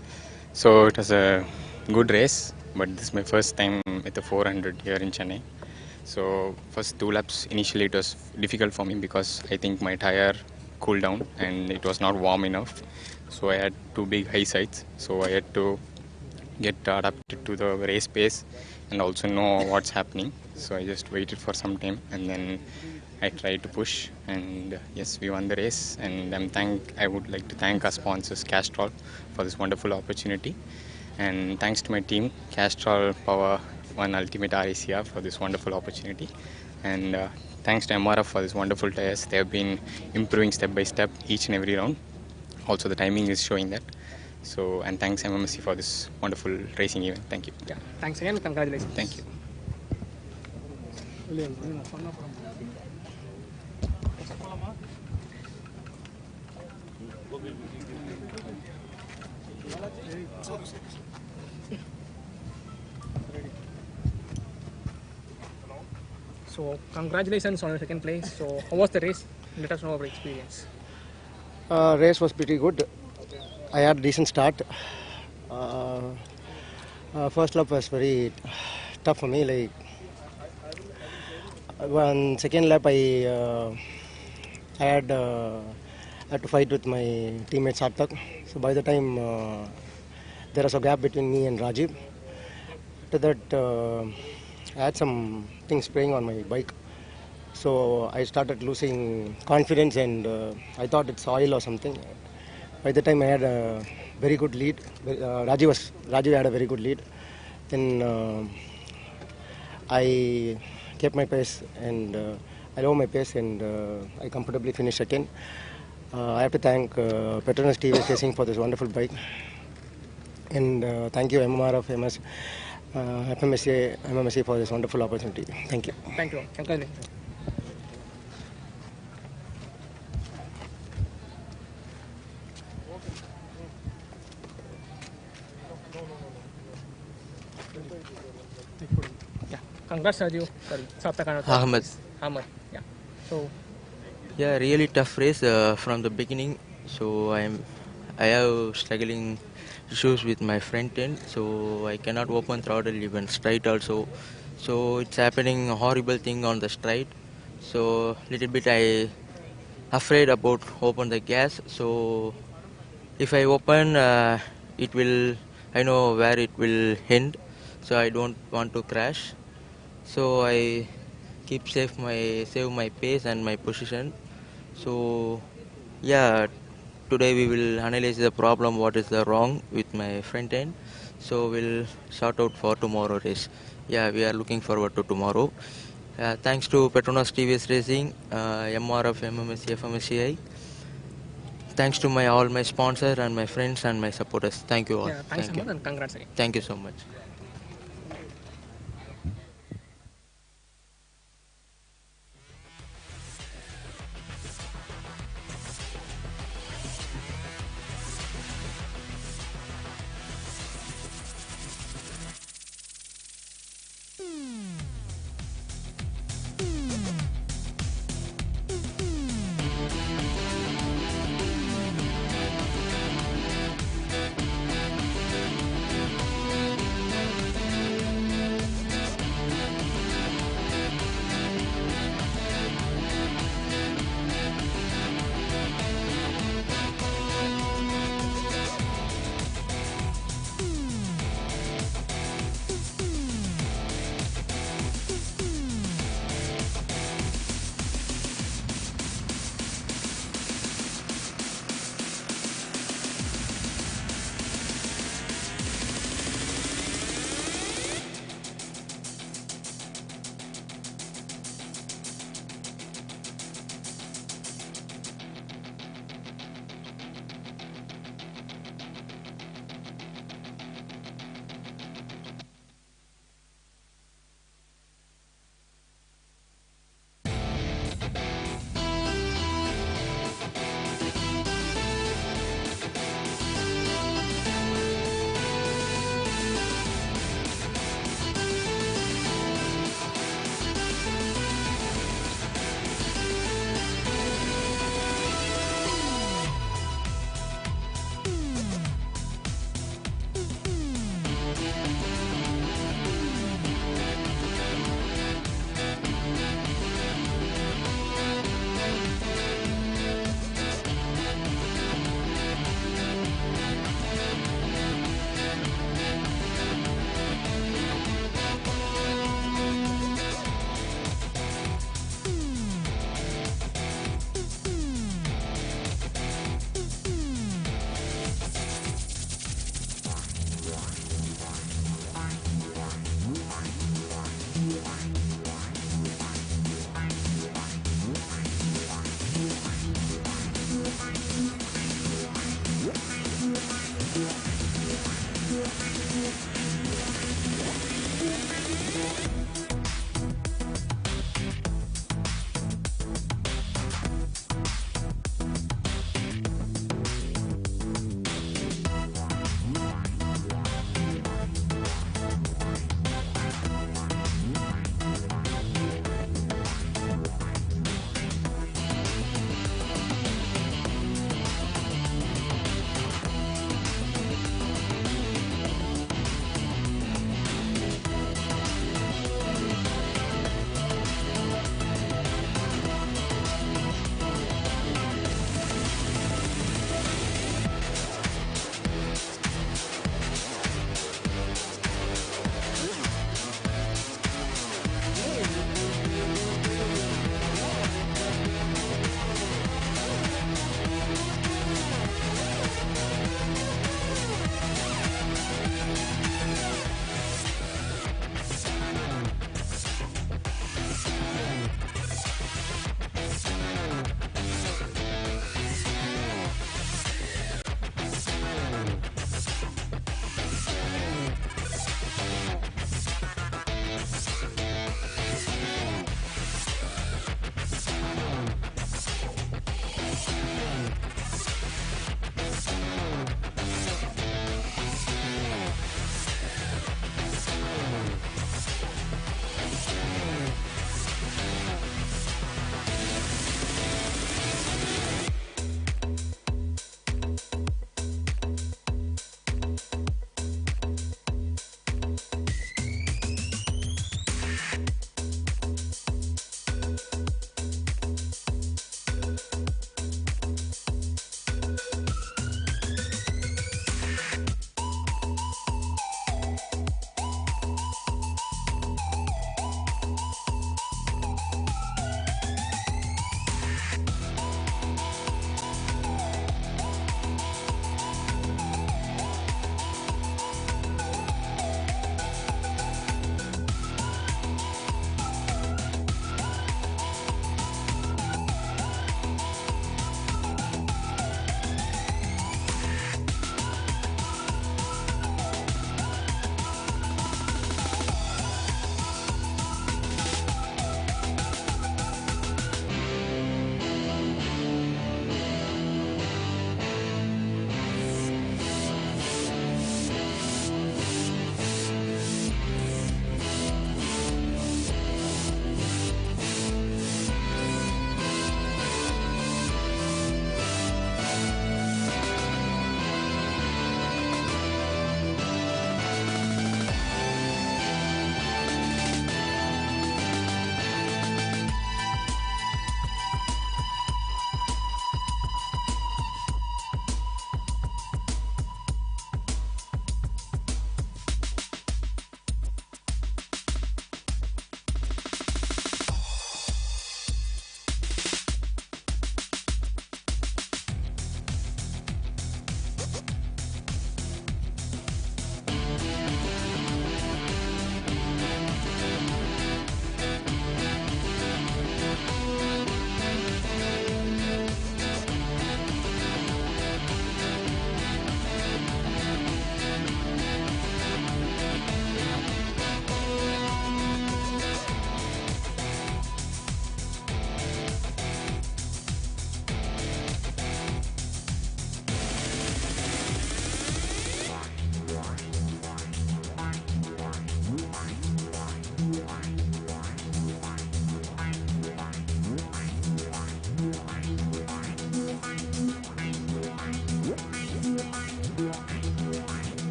So it was a good race, but this is my first time at the 400 here in Chennai. So first 2 laps initially it was difficult for me because I think my tire cooled down and it was not warm enough. So I had 2 big high sides. So I had to get adapted to the race pace and also know what's happening. So I just waited for some time and then I tried to push, and yes, we won the race. And I would like to thank our sponsors Castrol for this wonderful opportunity, and thanks to my team Castrol Power One Ultimate RACR for this wonderful opportunity, and thanks to MRF for this wonderful tires. They have been improving step by step each and every round. Also the timing is showing that. So, and thanks MMSC for this wonderful racing event. Thank you. Yeah, thanks again. Congratulations. Thank you. So congratulations on your second place. So how was the race? Let us know our experience. Race was pretty good. I had a decent start. First lap was very tough for me. Like on second lap, I had to fight with my teammate Sarthak. So by the time there was a gap between me and Rajiv. After that, I had some things spraying on my bike. So I started losing confidence, and I thought it's oil or something. By the time I had a very good lead, Rajiv had a very good lead. Then I kept my pace, and I lowered my pace, and I comfortably finished second. I have to thank Petronas TVS Racing for this wonderful bike, and thank you MRF FMSci for this wonderful opportunity. Thank you. Thank you. Congratulations. Yeah, congrats, Rajiv. Sorry, Ahmed. Ahmed. Yeah. So. Yeah, really tough race from the beginning. So I have struggling issues with my front end. So I cannot open throttle even straight also. So it's happening a horrible thing on the straight. So little bit I afraid about open the gas. So if I open, it will. I know where it will end. So I don't want to crash. So I keep save my pace and my position. So yeah, today we will analyze the problem, what is the wrong with my front end. So we'll sort out for tomorrow race. Yeah, we are looking forward to tomorrow. Thanks to Petronas TVS Racing, MRF MMSC fmsci. Thanks to all my sponsors and my friends and my supporters. Thank you all. Yeah, thanks, Ahmed, and congrats again. Thank you so much.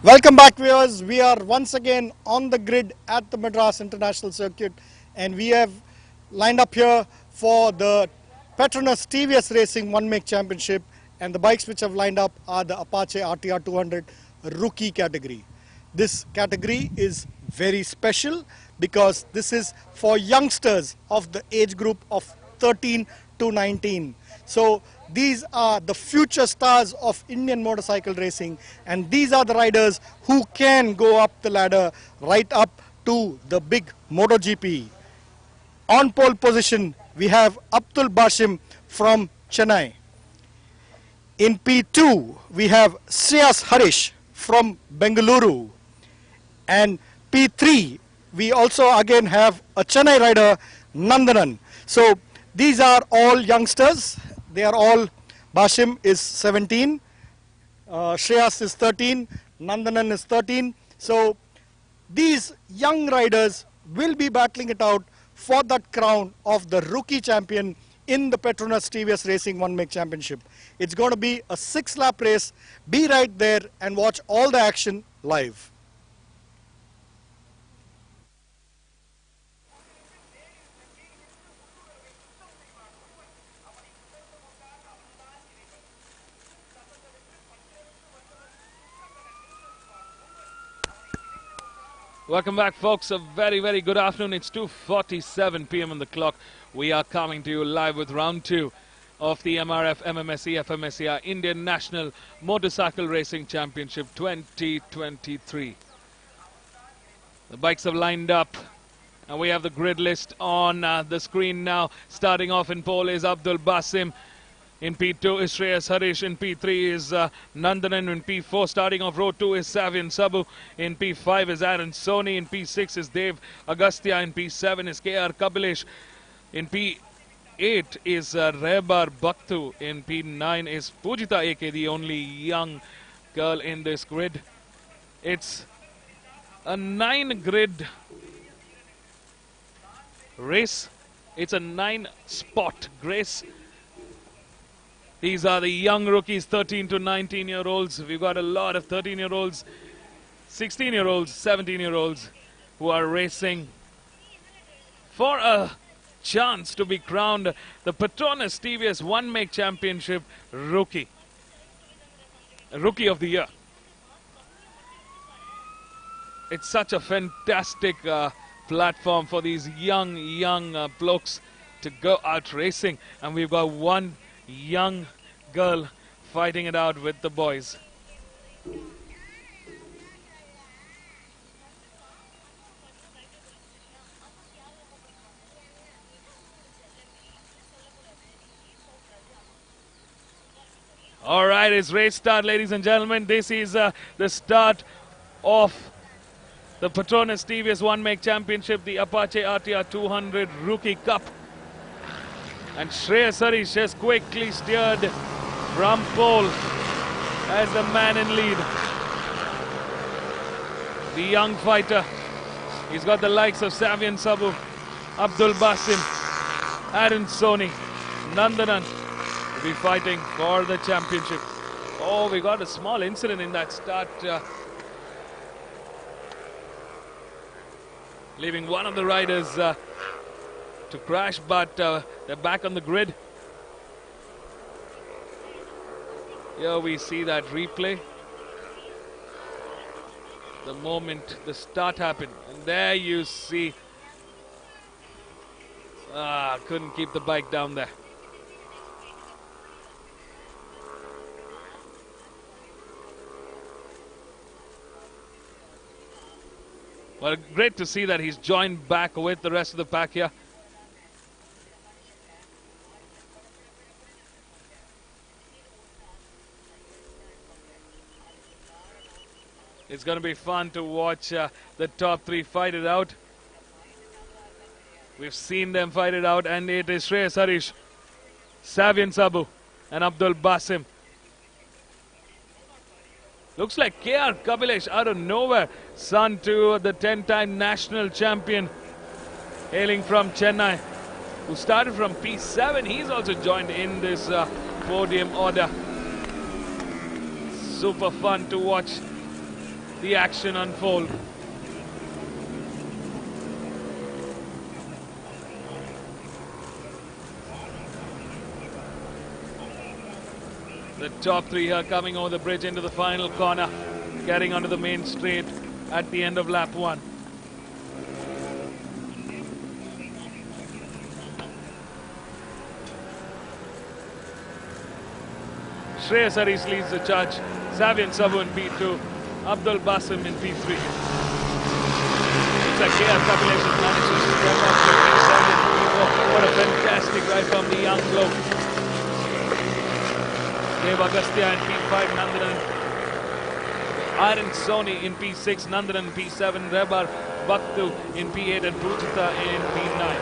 Welcome back, viewers. We are once again on the grid at the Madras International Circuit, and we have lined up here for the Petronas TVS Racing One Make Championship, and the bikes which have lined up are the Apache RTR 200 rookie category. This category is very special because this is for youngsters of the age group of 13 to 19. So these are the future stars of Indian motorcycle racing, and these are the riders who can go up the ladder right up to the big MotoGP. On pole position, we have Abdul Bashim from Chennai. In P2, we have Shreyas Harish from Bengaluru. And P3, we also again have a Chennai rider, Nandanan. So these are all youngsters. They are all, Bashim is 17, Shreyas is 13, Nandanan is 13. So these young riders will be battling it out for that crown of the rookie champion in the Petronas TVS Racing One Make Championship. It's going to be a 6-lap race. Be right there and watch all the action live. Welcome back, folks. A very, very good afternoon. It's 2:47 p.m. on the clock. We are coming to you live with round 2 of the MRF MMSC fmsci Indian National Motorcycle Racing Championship 2023. The bikes have lined up, and we have the grid list on the screen now. Starting off in pole is Abdul Basim. In P2 is Shreyas Harish. In P3 is Nandanan. In P4, starting off row 2, is Savian Sabu. In P5 is Aaron Soni. In P6 is Dev Agastya. In P7 is KR Kabilesh. In P8 is Rebar Bhaktu. In P9 is Pujita AK, the only young girl in this grid. It's a 9-grid race. It's a 9-spot race. These are the young rookies, 13 to 19-year-olds. We've got a lot of 13-year-olds, 16-year-olds, 17-year-olds who are racing for a chance to be crowned the Petronas TVS One Make Championship Rookie of the Year. It's such a fantastic platform for these young blokes to go out racing, and we've got one young girl fighting it out with the boys. All right, it's race start, ladies and gentlemen. This is the start of the Petronas TVS One Make Championship, the Apache RTR 200 Rookie Cup. And Shreyas Harish has quickly steered from pole as the man in lead. The young fighter. He's got the likes of Savian Sabu, Abdul Basim, Aaron Soni, Nandanan to be fighting for the championship. Oh, we got a small incident in that start, leaving one of the riders to crash, but they're back on the grid. Here we see that replay. The moment the start happened, and there you see, couldn't keep the bike down there. Well, great to see that he's joined back with the rest of the pack here. It's going to be fun to watch the top 3 fight it out. We've seen them fight it out, and it is Shreyas Harish, Savian Sabu, and Abdul Basim. Looks like KR Kabilesh out of nowhere, son to the 10-time national champion, hailing from Chennai, who started from P7. He's also joined in this podium order. super fun to watch the action unfold. The top three here coming over the bridge into the final corner, getting onto the main straight at the end of lap 1. Shreyas Haris leads the charge. Savian Sabu in P2, Abdul Basim in P3. It's like KR Kapilesh has managed to step up to P7 in P4. What a fantastic ride from the young bloke. Dev Agastya in P5, Nandanan. Iron Sony in P6, Nandanan in P7, Rebar Bhaktu in P8 and Pujita in P9.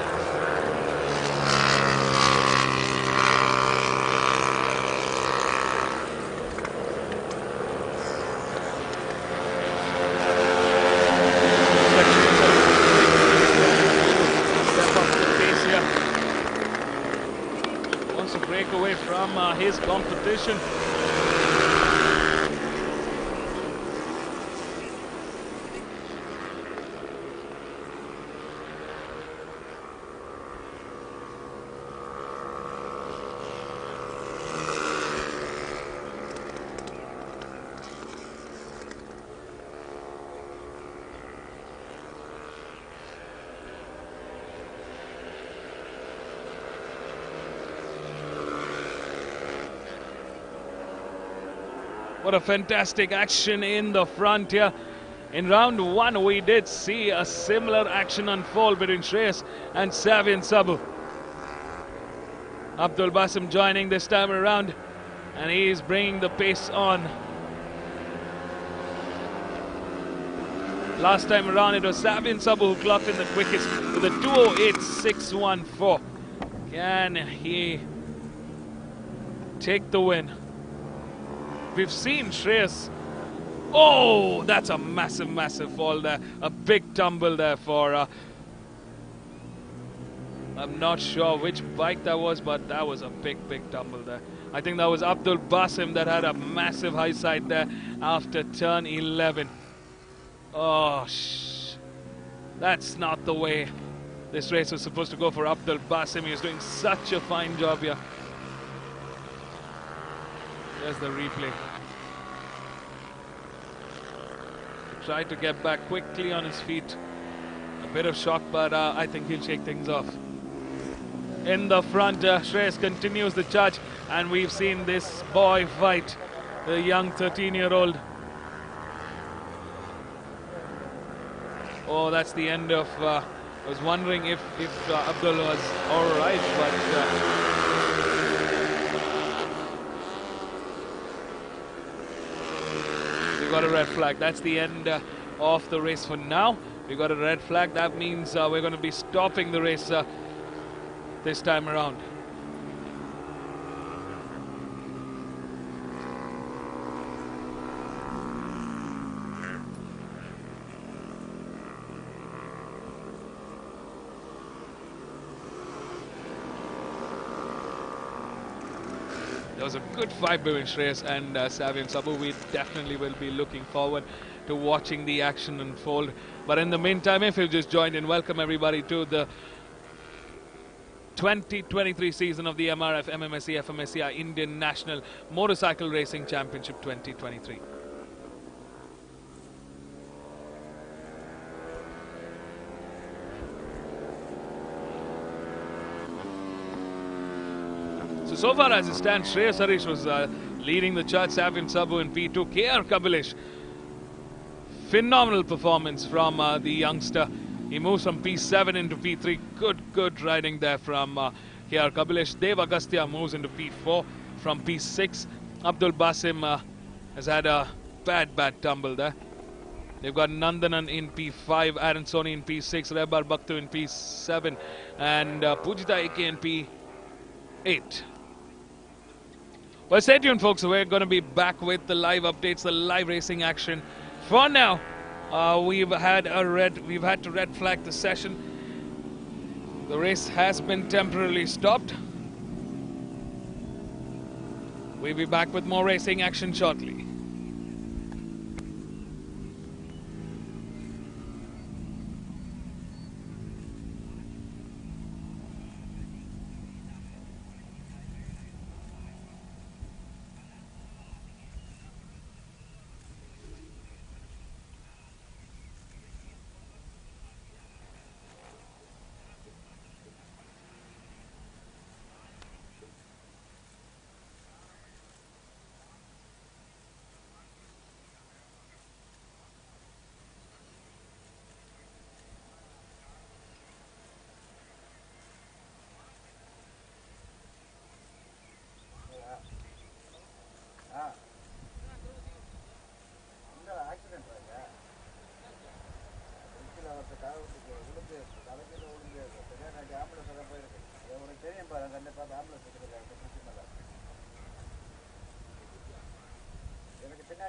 Break away from his competition. What a fantastic action in the front here. In round 1, we did see a similar action unfold between Shreyas and Savian Sabu. Abdul Basim joining this time around, and he is bringing the pace on. Last time around, it was Savian Sabu who clocked in the quickest with a 2:08.614. Can he take the win? We've seen Shreyas. Oh, that's a massive, massive fall there. A big tumble there for... I'm not sure which bike that was, but that was a big, big tumble there. I think that was Abdul Basim that had a massive high side there after turn 11. Oh, that's not the way this race was supposed to go for Abdul Basim. He was doing such a fine job here. There's the replay. He tried to get back quickly on his feet. A bit of shock, but I think he'll shake things off. In the front, Shreyas continues the charge, and we've seen this boy fight the young 13-year-old. Oh, that's the end of... I was wondering if Abdul was alright, but... we got a red flag. That's the end of the race for now. We got a red flag. That means we're going to be stopping the race this time around. There was a good fight between Shreyas and Savian Sabu. We definitely will be looking forward to watching the action unfold. But in the meantime, if you've just joined in, welcome everybody to the 2023 season of the MRF MMSC fmsci Indian National Motorcycle Racing Championship 2023. So far as it stands, Shreyas Haris was leading the charge, Savian Sabu in P2, KR Kapilesh. Phenomenal performance from the youngster. He moves from P7 into P3. Good riding there from KR Kapilesh. Dev Agastya moves into P4 from P6. Abdul Basim has had a bad tumble there. They've got Nandanan in P5, Aaron Sony in P6, Rebar Bhaktu in P7, and Pujita AK in P8. Well, stay tuned, folks. We're going to be back with the live updates, the live racing action. For now, we've had to red flag the session. The race has been temporarily stopped. We'll be back with more racing action shortly.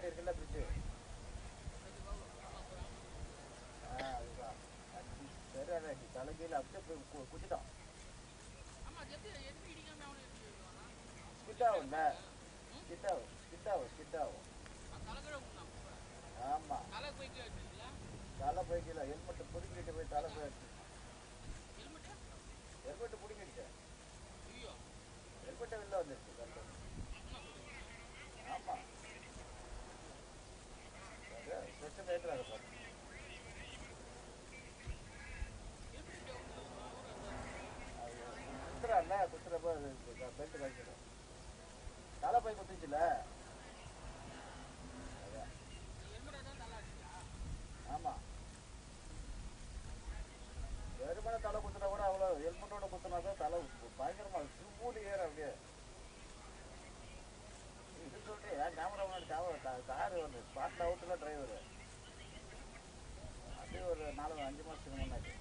இருக்குல்ல fridge அதுதான் சரி அதான் தலைகீழ அப்படியே குத்திட்டான் ஸ்கிட்டாகும்ல ஸ்கிட்டாகும் ஆமா தலை போய்க்கல helmet பிடிக்கிட்டு போய் தலை போயிடுச்சு ஹெல்மெட்டு பிடிக்கிடுச்சு ஹெல்மெட்டை வெளில வந்துருச்சு ஆமா ஸ்ட்ரெச்சர் ஏற்றுறாங்க பாரு குத்துறான்ல குத்துறப்ப பெல்ட் கழிச்சிடும் தலை போய் குத்துச்சுல ஆமா வெறுமனை தலை குத்துனா கூட அவ்வளோ ஹெல்மெட்டோட குத்துனா தான் தலை பயங்கரமா மூணு ஏற அப்படியே இது சொல்லிட்டு ஏன் கேமரா முன்னாடி காரு வந்து ஸ்பாட்ல அவுட்டுல டிரைவர் அப்படியே ஒரு 4-5 மாசத்துக்கு முன்னாடி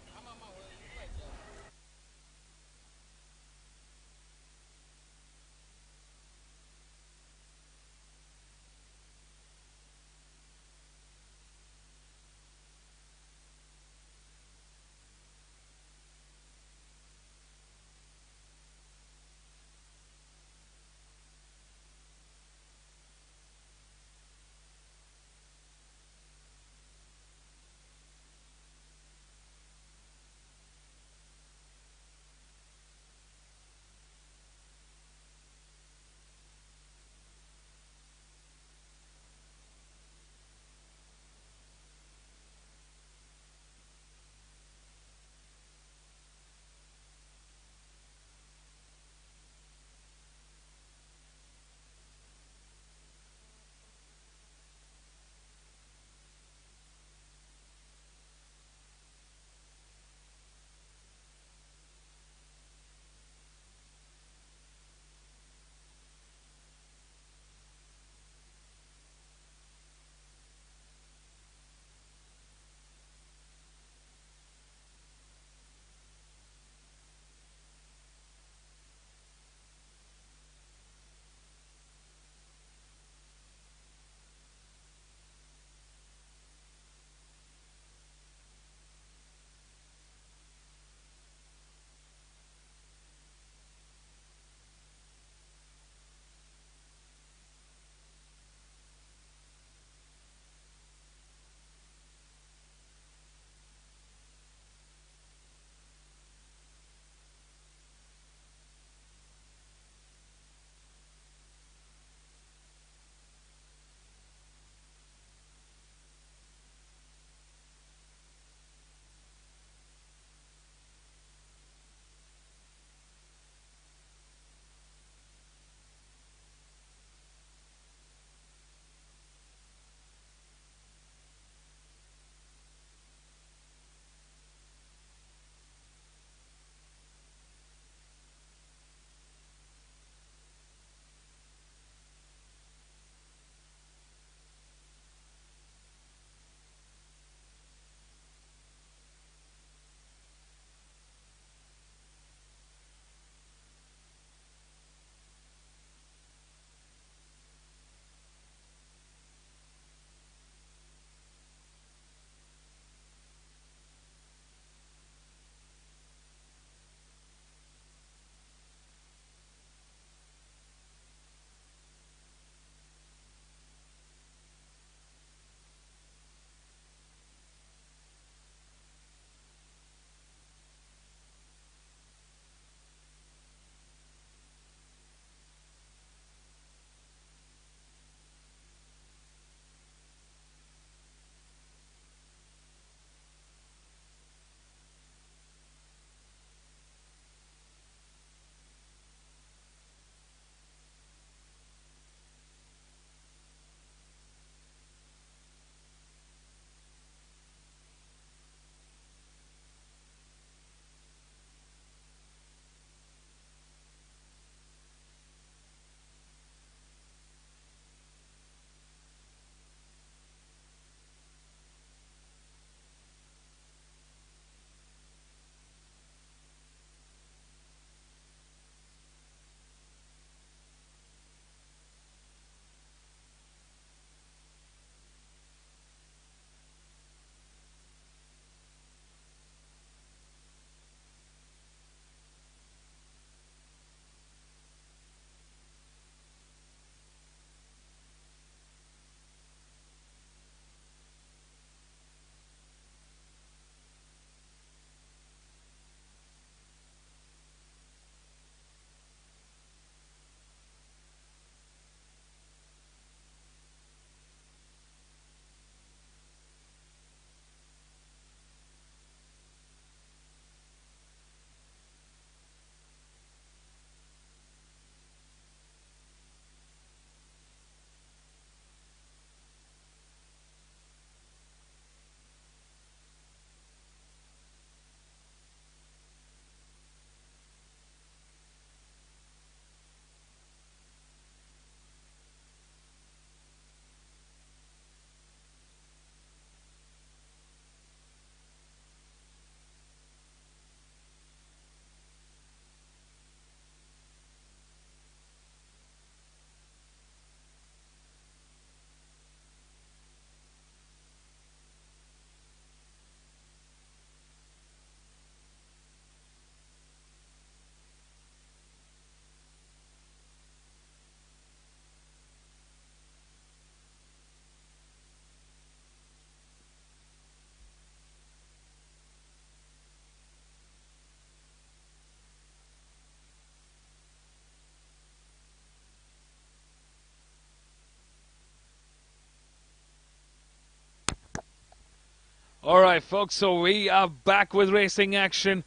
All right, folks, so we are back with racing action.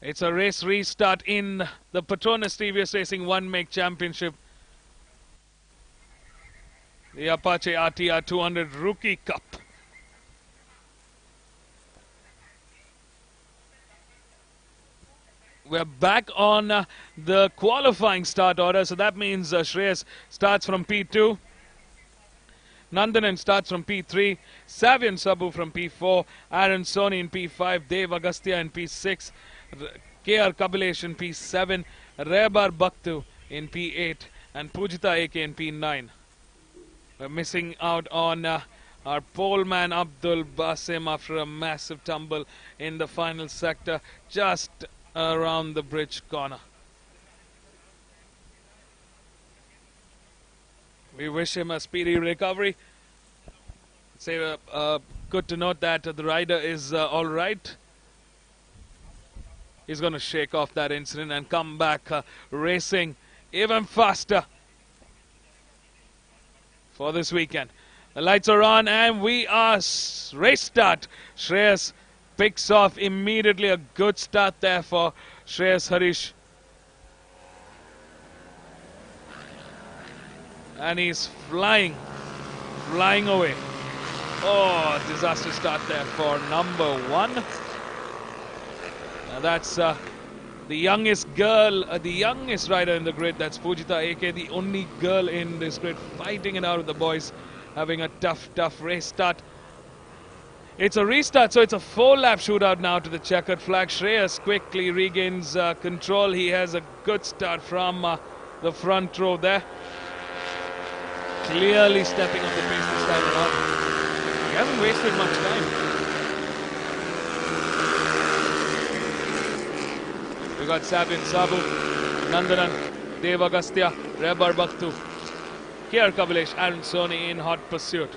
It's a race restart in the Petronas TVS Racing 1 Make Championship. The Apache RTR 200 Rookie Cup. We're back on the qualifying start order, so that means Shreyas starts from P2. Nandanan starts from P3, Savian Sabu from P4, Aaron Soni in P5, Dev Agastya in P6, KR Kabilesh in P7, Rebar Bhaktu in P8, and Pujita AK in P9. We're missing out on our poleman Abdul Basim after a massive tumble in the final sector, just around the bridge corner. We wish him a speedy recovery. Good to note that the rider is all right. He's going to shake off that incident and come back racing even faster for this weekend. The lights are on and we are race start. Shreyas picks off immediately. A good start there for Shreyas Harish. And he's flying away. Oh, disaster start there for number 1. Now that's the youngest girl, the youngest rider in the grid. That's Pujita AK, the only girl in this grid, fighting it out with the boys, having a tough race start. It's a restart, so it's a 4-lap shootout now to the checkered flag. Shreyas quickly regains control. He has a good start from the front row there. Clearly stepping up the pace this time around. He hasn't wasted much time. We got Savian Sabu, Nandanan, Dev Agastya, Rebar Bhaktu, KR Kabilesh, Aaron Soni in hot pursuit.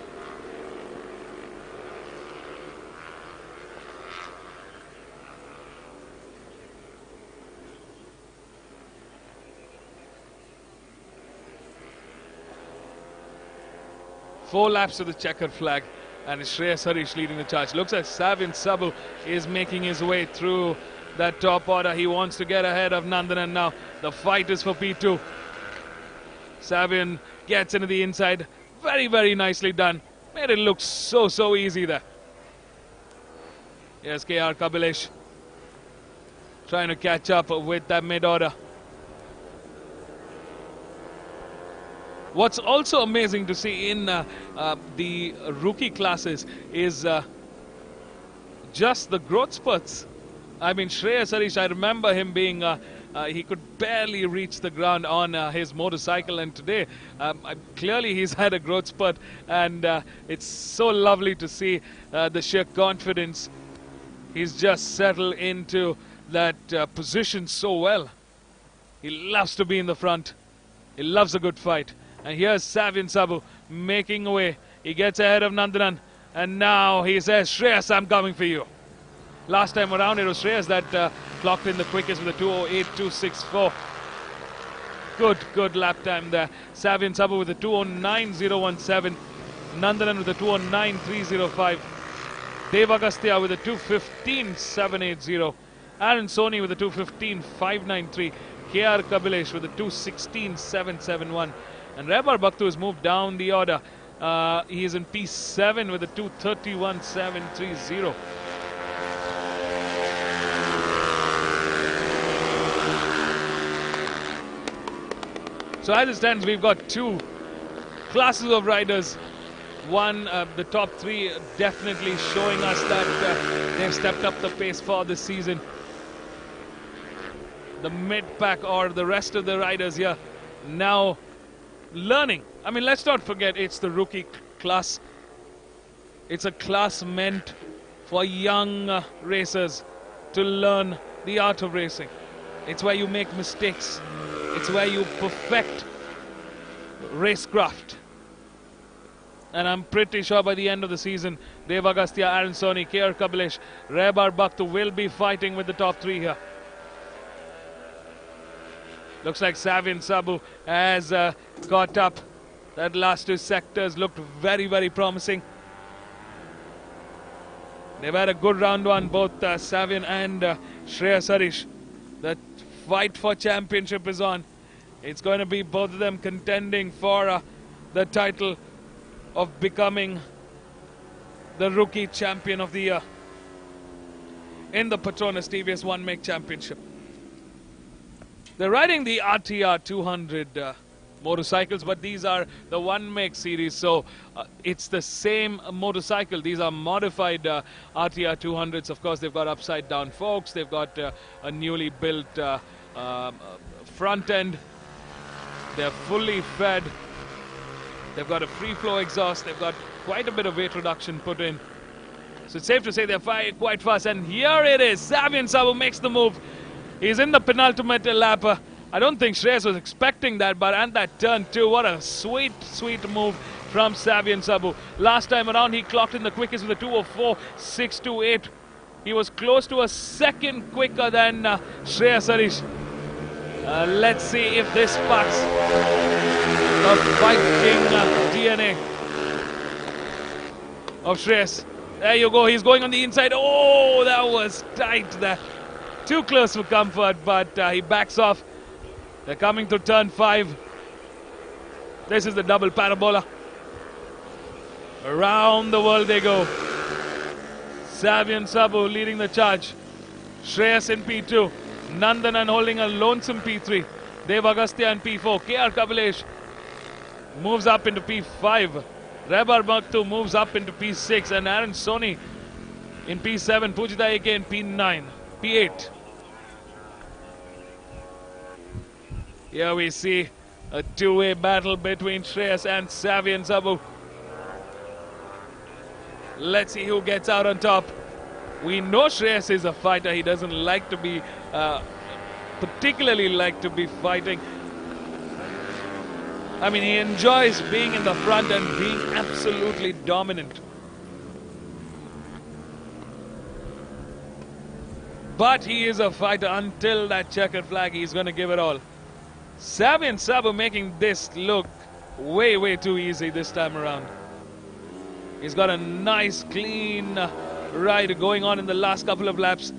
Four laps to the checkered flag, and it's Shreyas Harish leading the charge. Looks like Savian Sabu is making his way through that top order. He wants to get ahead of Nandanan now. The fight is for P2. Savian gets into the inside. Very, very nicely done. Made it look so easy there. Yes, KR Kabilesh trying to catch up with that mid-order. What's also amazing to see in the rookie classes is just the growth spurts. I mean, Shreyas Harish, I remember him being, he could barely reach the ground on his motorcycle, and today clearly he's had a growth spurt, and it's so lovely to see the sheer confidence. He's just settled into that position so well. He loves to be in the front. He loves a good fight. And here's Savian Sabu making away. He gets ahead of Nandanan. And now he says, Shreyas, I'm coming for you. Last time around, it was Shreyas that clocked in the quickest with a 2:08.264. Good lap time there. Savian Sabu with a 2:09.017. Nandanan with a 2:09.305. Dev Agastya with a 2:15.780. Aaron Soni with a 2:15.593. KR Kabilesh with a 2:16.771. And Rebar Bhaktu has moved down the order. He is in P7 with a 2:31.730. So as it stands, we've got two classes of riders. One, the top three, definitely showing us that they've stepped up the pace for this season. The mid-pack or the rest of the riders here now learning. I mean, let's not forget, it's the rookie class. It's a class meant for young racers to learn the art of racing. It's where you make mistakes. It's where you perfect racecraft. And I'm pretty sure by the end of the season, Dev Agastya, Aaron Soni, KR Kabilesh, Rebar Bhaktu will be fighting with the top three here. Looks like Savian Sabu has caught up. That last two sectors looked very, very promising. They've had a good round one, both Savian and Shreyas Harish. The fight for championship is on. It's going to be both of them contending for the title of becoming the rookie champion of the year in the Petronas TVS One Make Championship. They're riding the RTR 200 motorcycles, but these are the One Make series, so it's the same motorcycle. These are modified RTR 200s. Of course, they've got upside down forks, they've got a newly built front end, they're fully fed, they've got a free flow exhaust, they've got quite a bit of weight reduction put in. So it's safe to say they're quite fast, and here it is. Savian Sabu makes the move. He's in the penultimate lap. I don't think Shreyas was expecting that, but and that turn too, what a sweet, sweet move from Savian Sabu. Last time around, he clocked in the quickest with a 2:04.628. He was close to a second quicker than Shreyas Harish. Let's see if this sparks the fighting DNA of Shreyas. There you go, he's going on the inside. Oh, that was tight there. Too close for comfort, but he backs off. They're coming to turn 5. This is the double parabola. Around the world they go. Savian Sabu leading the charge. Shreyas in P2. Nandanan holding a lonesome P3. Dev Agastya in P4. KR Kabilesh moves up into P5. Rebar Maktu moves up into P6. And Aaron Soni in P7. Pujita AK in P9. P8. Here we see a two-way battle between Shreyas and Savian Sabu. Let's see who gets out on top. We know Shreyas is a fighter. He doesn't like to be, particularly like to be fighting. I mean, he enjoys being in the front and being absolutely dominant. But he is a fighter. Until that checkered flag, he's going to give it all. Savian Sabu making this look way, way too easy this time around. He's got a nice, clean ride going on in the last couple of laps.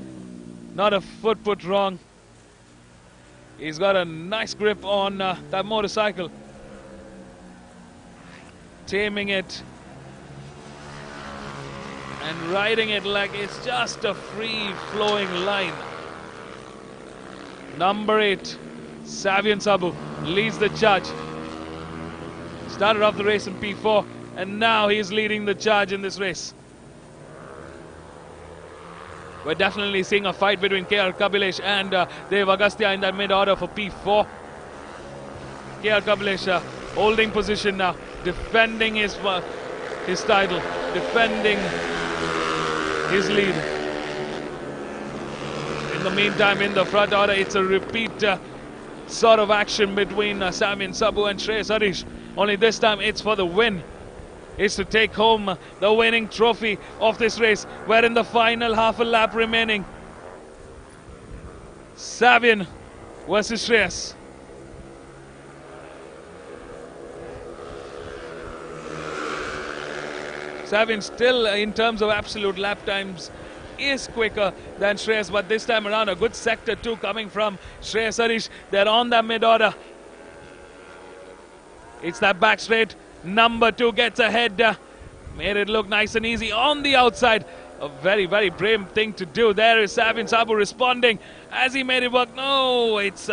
Not a foot put wrong. He's got a nice grip on that motorcycle. Taming it and riding it like it's just a free-flowing line. Number 8. Savian Sabu leads the charge. Started off the race in P4 and now he's leading the charge in this race. We're definitely seeing a fight between KR Kabilesh and Dev Agastya in that mid-order for P4. KR Kabilesh holding position now, defending his title, defending his lead. In the meantime, in the front order, it's a repeat sort of action between Savian Sabu and Shreyas Harish. Only this time it's for the win. It's to take home the winning trophy of this race. We're in the final half a lap remaining. Savian versus Shreyas. Savian still, in terms of absolute lap times, is quicker than Shreyas, but this time around a good sector 2 coming from Shreyas Harish. They're on that mid-order. It's that back straight. Number 2 gets ahead. Made it look nice and easy on the outside. A very, very brave thing to do. There is Savian Sabu responding as he made it work. No, it's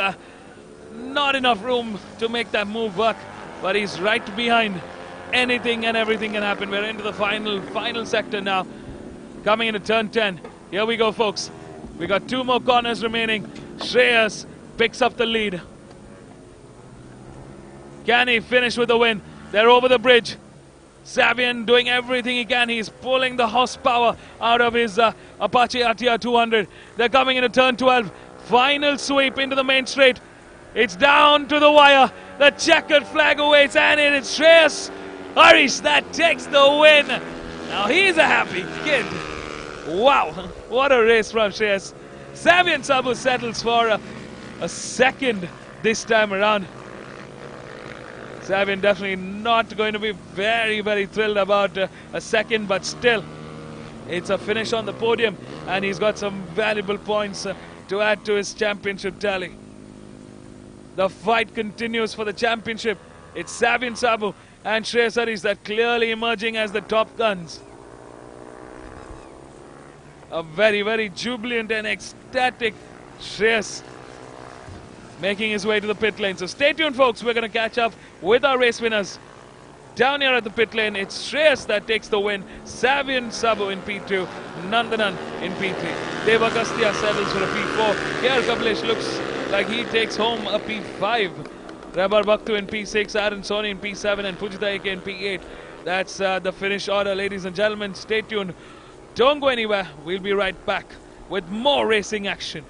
not enough room to make that move work, but he's right behind. Anything and everything can happen. We're into the final sector now. Coming into turn 10. Here we go, folks. We got 2 more corners remaining. Shreyas picks up the lead. Can he finish with the win? They're over the bridge. Savian doing everything he can. He's pulling the horsepower out of his Apache RTR 200. They're coming into turn 12. Final sweep into the main straight. It's down to the wire. The checkered flag awaits, and it is Shreyas Harish that takes the win. Now he's a happy kid. Wow, what a race from Shreyas. Savian Sabu settles for a second this time around. Savian definitely not going to be very, very thrilled about a second, but still, It's a finish on the podium, and he's got some valuable points to add to his championship tally. The fight continues for the championship. It's Savian Sabu and Shreyas Haris that clearly emerging as the top guns. A very, very jubilant and ecstatic Shreyas making his way to the pit lane. So stay tuned, folks. We're going to catch up with our race winners. Down here at the pit lane, it's Shreyas that takes the win. Savian Sabu in P2, Nandanan in P3. Deva Kastia settles for a P4. Here Kamlesh looks like he takes home a P5. Rabar Bhaktu in P6, Aaron Soni in P7, and Pujita Eke in P8. That's the finish order, ladies and gentlemen. Stay tuned. Don't go anywhere. We'll be right back with more racing action.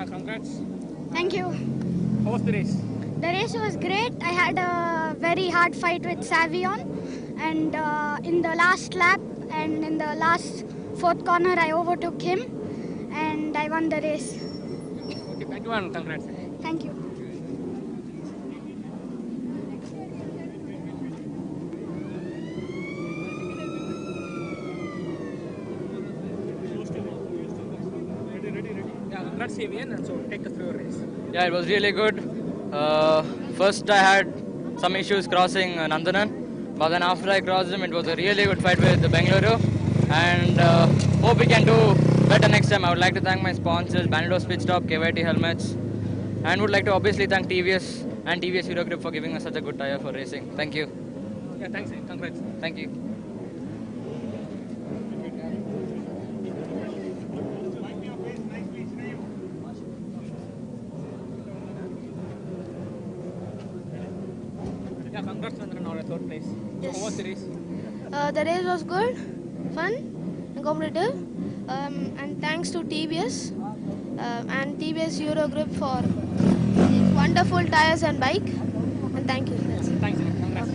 Congrats. Thank you. How was the race? The race was great. I had a very hard fight with Savion, and in the last lap and in the last fourth corner I overtook him and I won the race. Okay, thank you and congrats. Thank you. Yeah, congrats Savian, and so take us through your race. Yeah, it was really good. First I had some issues crossing Nandanan, but then after I crossed him, it was a really good fight with the Bengaluru, and hope we can do better next time. I would like to thank my sponsors, Banidos Pit Stop, KYT Helmets, and would like to obviously thank TVS and TVS Eurogrip for giving us such a good tire for racing. Thank you. Yeah, thanks. Congrats. Thank you. Yeah, congrats Chandran on a third place. So how was the race? The race was good, fun, and competitive. And thanks to TVS and TVS Eurogrip for these wonderful tires and bike. And thank you. That's it. Thanks. Congrats.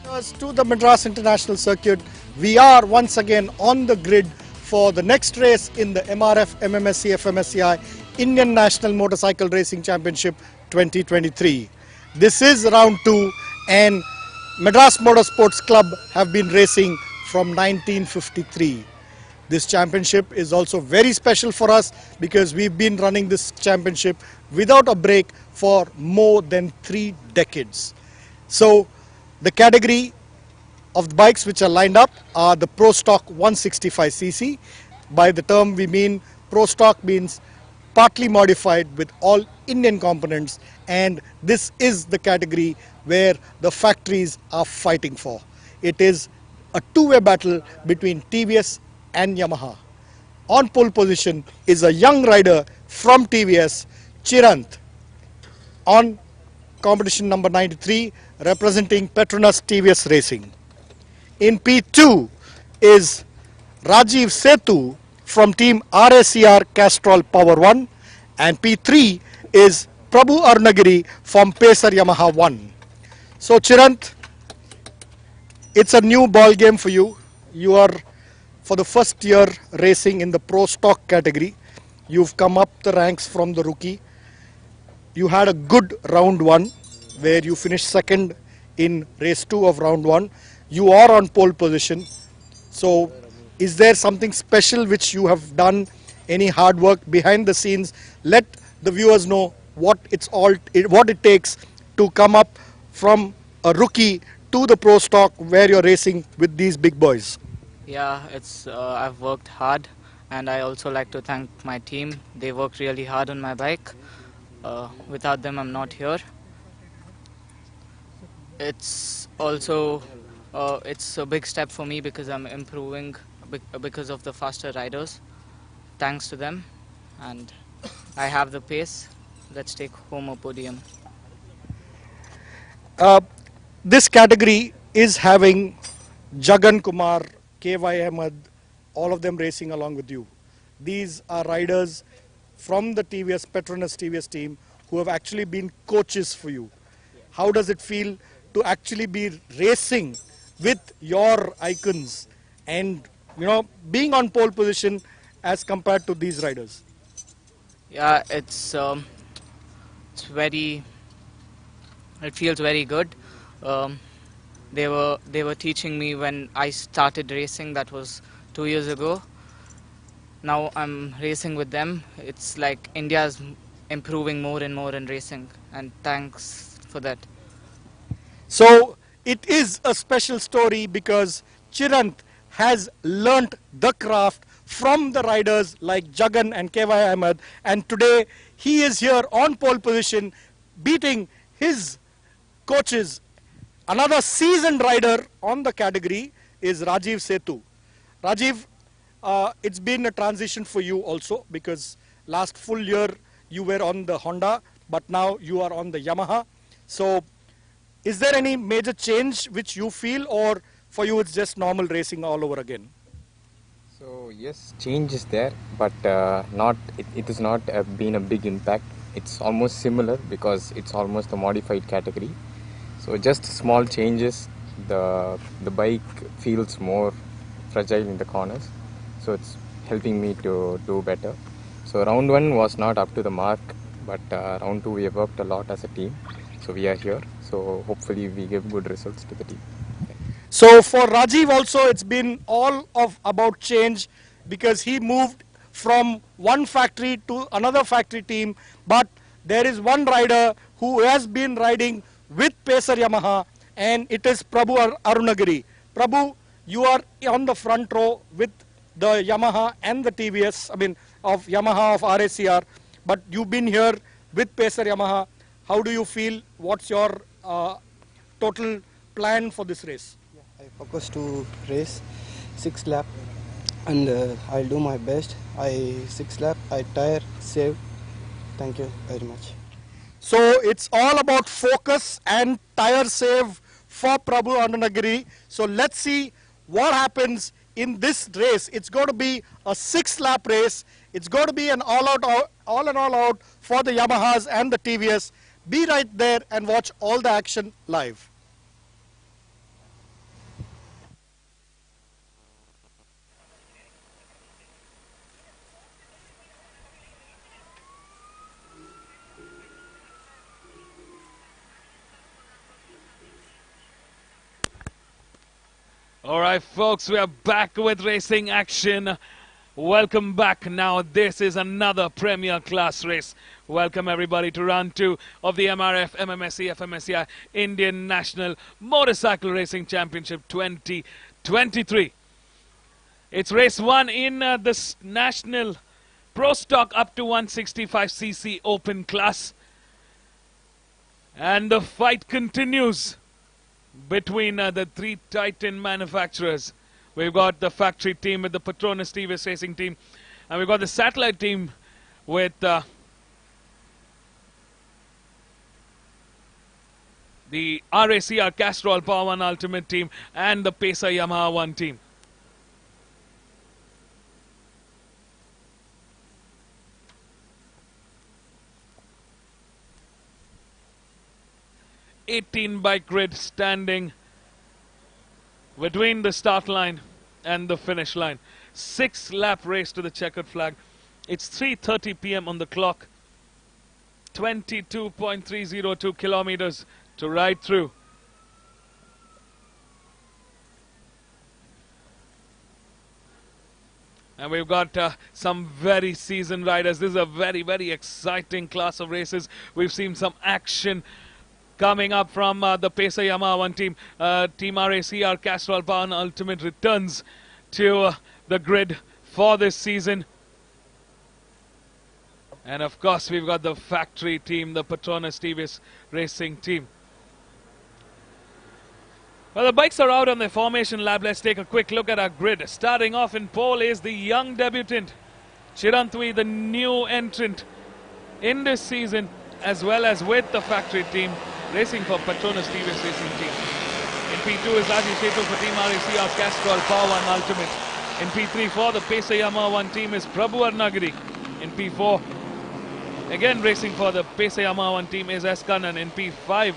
To the Madras International Circuit, we are once again on the grid for the next race in the MRF MMSC fmsci Indian National Motorcycle Racing Championship 2023. This is round 2 and Madras Motorsports Club have been racing from 1953. This championship is also very special for us because we've been running this championship without a break for more than 3 decades. So the category of the bikes which are lined up are the Pro Stock 165cc. By the term we mean Pro Stock means partly modified with all Indian components, and this is the category where the factories are fighting for. It is a two-way battle between TVS and Yamaha. On pole position is a young rider from TVS, Chirant, on competition number 93, representing Petronas TVS Racing. In P2 is Rajiv Setu from team RACR Castrol Power 1, and P3 is Prabhu Arunagiri from Pacer Yamaha 1. So Chirant, it's a new ball game for you. You are for the first year racing in the Pro Stock category. You've come up the ranks from the rookie. You had a good round 1 where you finished second in race 2 of round 1. You are on pole position. So is there something special which you have done, any hard work behind the scenes? Let the viewers know what it takes to come up from a rookie to the Pro Stock where you're racing with these big boys. Yeah, I've worked hard, and I also like to thank my team. They worked really hard on my bike. Without them, I'm not here. It's also it's a big step for me because I'm improving because of the faster riders. Thanks to them, and I have the pace. Let's take home a podium. This category is having Jagan Kumar, KY Ahmed, all of them racing along with you. These are riders from the TVS, Petronas TVS team who have actually been coaches for you. How does it feel to actually be racing with your icons and being on pole position as compared to these riders? Yeah, it feels very good. They were teaching me when I started racing. That was 2 years ago. Now I'm racing with them. It's like India's improving more and more in racing, and thanks for that. So it is a special story because Chirant has learnt the craft from the riders like Jagan and KY Ahmed, and today he is here on pole position beating his coaches. Another seasoned rider on the category is Rajiv Setu. Rajiv, it's been a transition for you also because last full year you were on the Honda, but now you are on the Yamaha. So is there any major change which you feel, or for you it's just normal racing all over again? So yes, change is there, but it has not been a big impact. It's almost similar because it's almost a modified category. So just small changes. The bike feels more fragile in the corners, so it's helping me to do better. So round 1 was not up to the mark, but round 2 we have worked a lot as a team. So we are here. So hopefully we give good results to the team. So for Rajiv also it's been all about change because he moved from one factory to another factory team, but there is one rider who has been riding with Pacer Yamaha, and it is Prabhu Arunagiri. Prabhu, you are on the front row with the Yamaha and the TVS, of Yamaha, of RACR, but you've been here with Pacer Yamaha. How do you feel? What's your total plan for this race? I focus to race 6 lap, and I'll do my best. 6 lap, I tire, save. Thank you very much. So it's all about focus and tire save for Prabhu Arunagiri. So let's see what happens in this race. It's going to be a 6 lap race. It's going to be an all out for the Yamahas and the TVS. Be right there and watch all the action live. All right, folks, we are back with racing action. Welcome back. Now, this is another premier class race. Welcome, everybody, to round 2 of the MRF MMSC fmsci Indian National Motorcycle Racing Championship 2023. It's race 1 in the National Pro Stock up to 165cc open class. And the fight continues between the 3 Titan manufacturers. We've got the factory team with the Petronas TVS Racing team, and we've got the satellite team with the RACR Castrol Power One Ultimate team and the Pesa Yamaha One team. '18 bike grid standing between the start line and the finish line. 6-lap race to the checkered flag. It's 3:30 p.m. on the clock. 22.302 kilometers to ride through. And we've got some very seasoned riders. This is a very, very exciting class of races. We've seen some action coming up from the Pesa Yamaha One team. Team RACR Castrol Power Ultimate returns to the grid for this season. And of course, we've got the factory team, the Petronas TVS Racing team. Well, the bikes are out on their formation lap. Let's take a quick look at our grid. Starting off in pole is the young debutant, Chiranthui, the new entrant in this season, as well as with the factory team, racing for Petronas TVS Racing team. In P2 is Rajesh Setu for Team RACR Castrol Power One Ultimate. In P3 for the Pesa Yamaha One team is Prabhu Arnagiri. In P4, again racing for the Pesa Yamaha One team is S. Kannan. In P5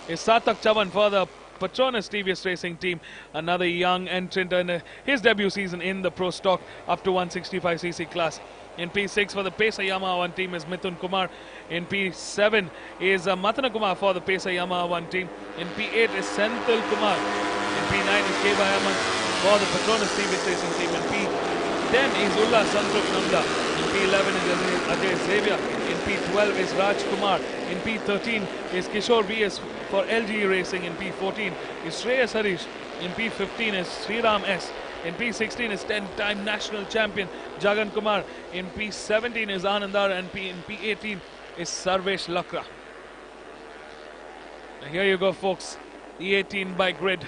is Sarthak Chavan for the Petronas TVS Racing team, another young entrant in his debut season in the Pro Stock up to 165cc class. In P6 for the Pesa Yamaha One team is Mithun Kumar. In P7 is Matana Kumar for the Pesa Yamaha One team. In P8 is Senthil Kumar. In P9 is Keba Ahmed for the Petronas TVS Racing team. In P10 is Ullah Santruk Namda. In P11 is Ajay Xavier. In P12 is Raj Kumar. In P13 is Kishore BS for LG Racing. In P14 is Shreyas Harish. In P15 is Sriram S. In P16 is 10-time national champion Jagan Kumar. In P17 is Anandar, and in P18 is Sarvesh Lakra. Now here you go, folks. The 18 bike grid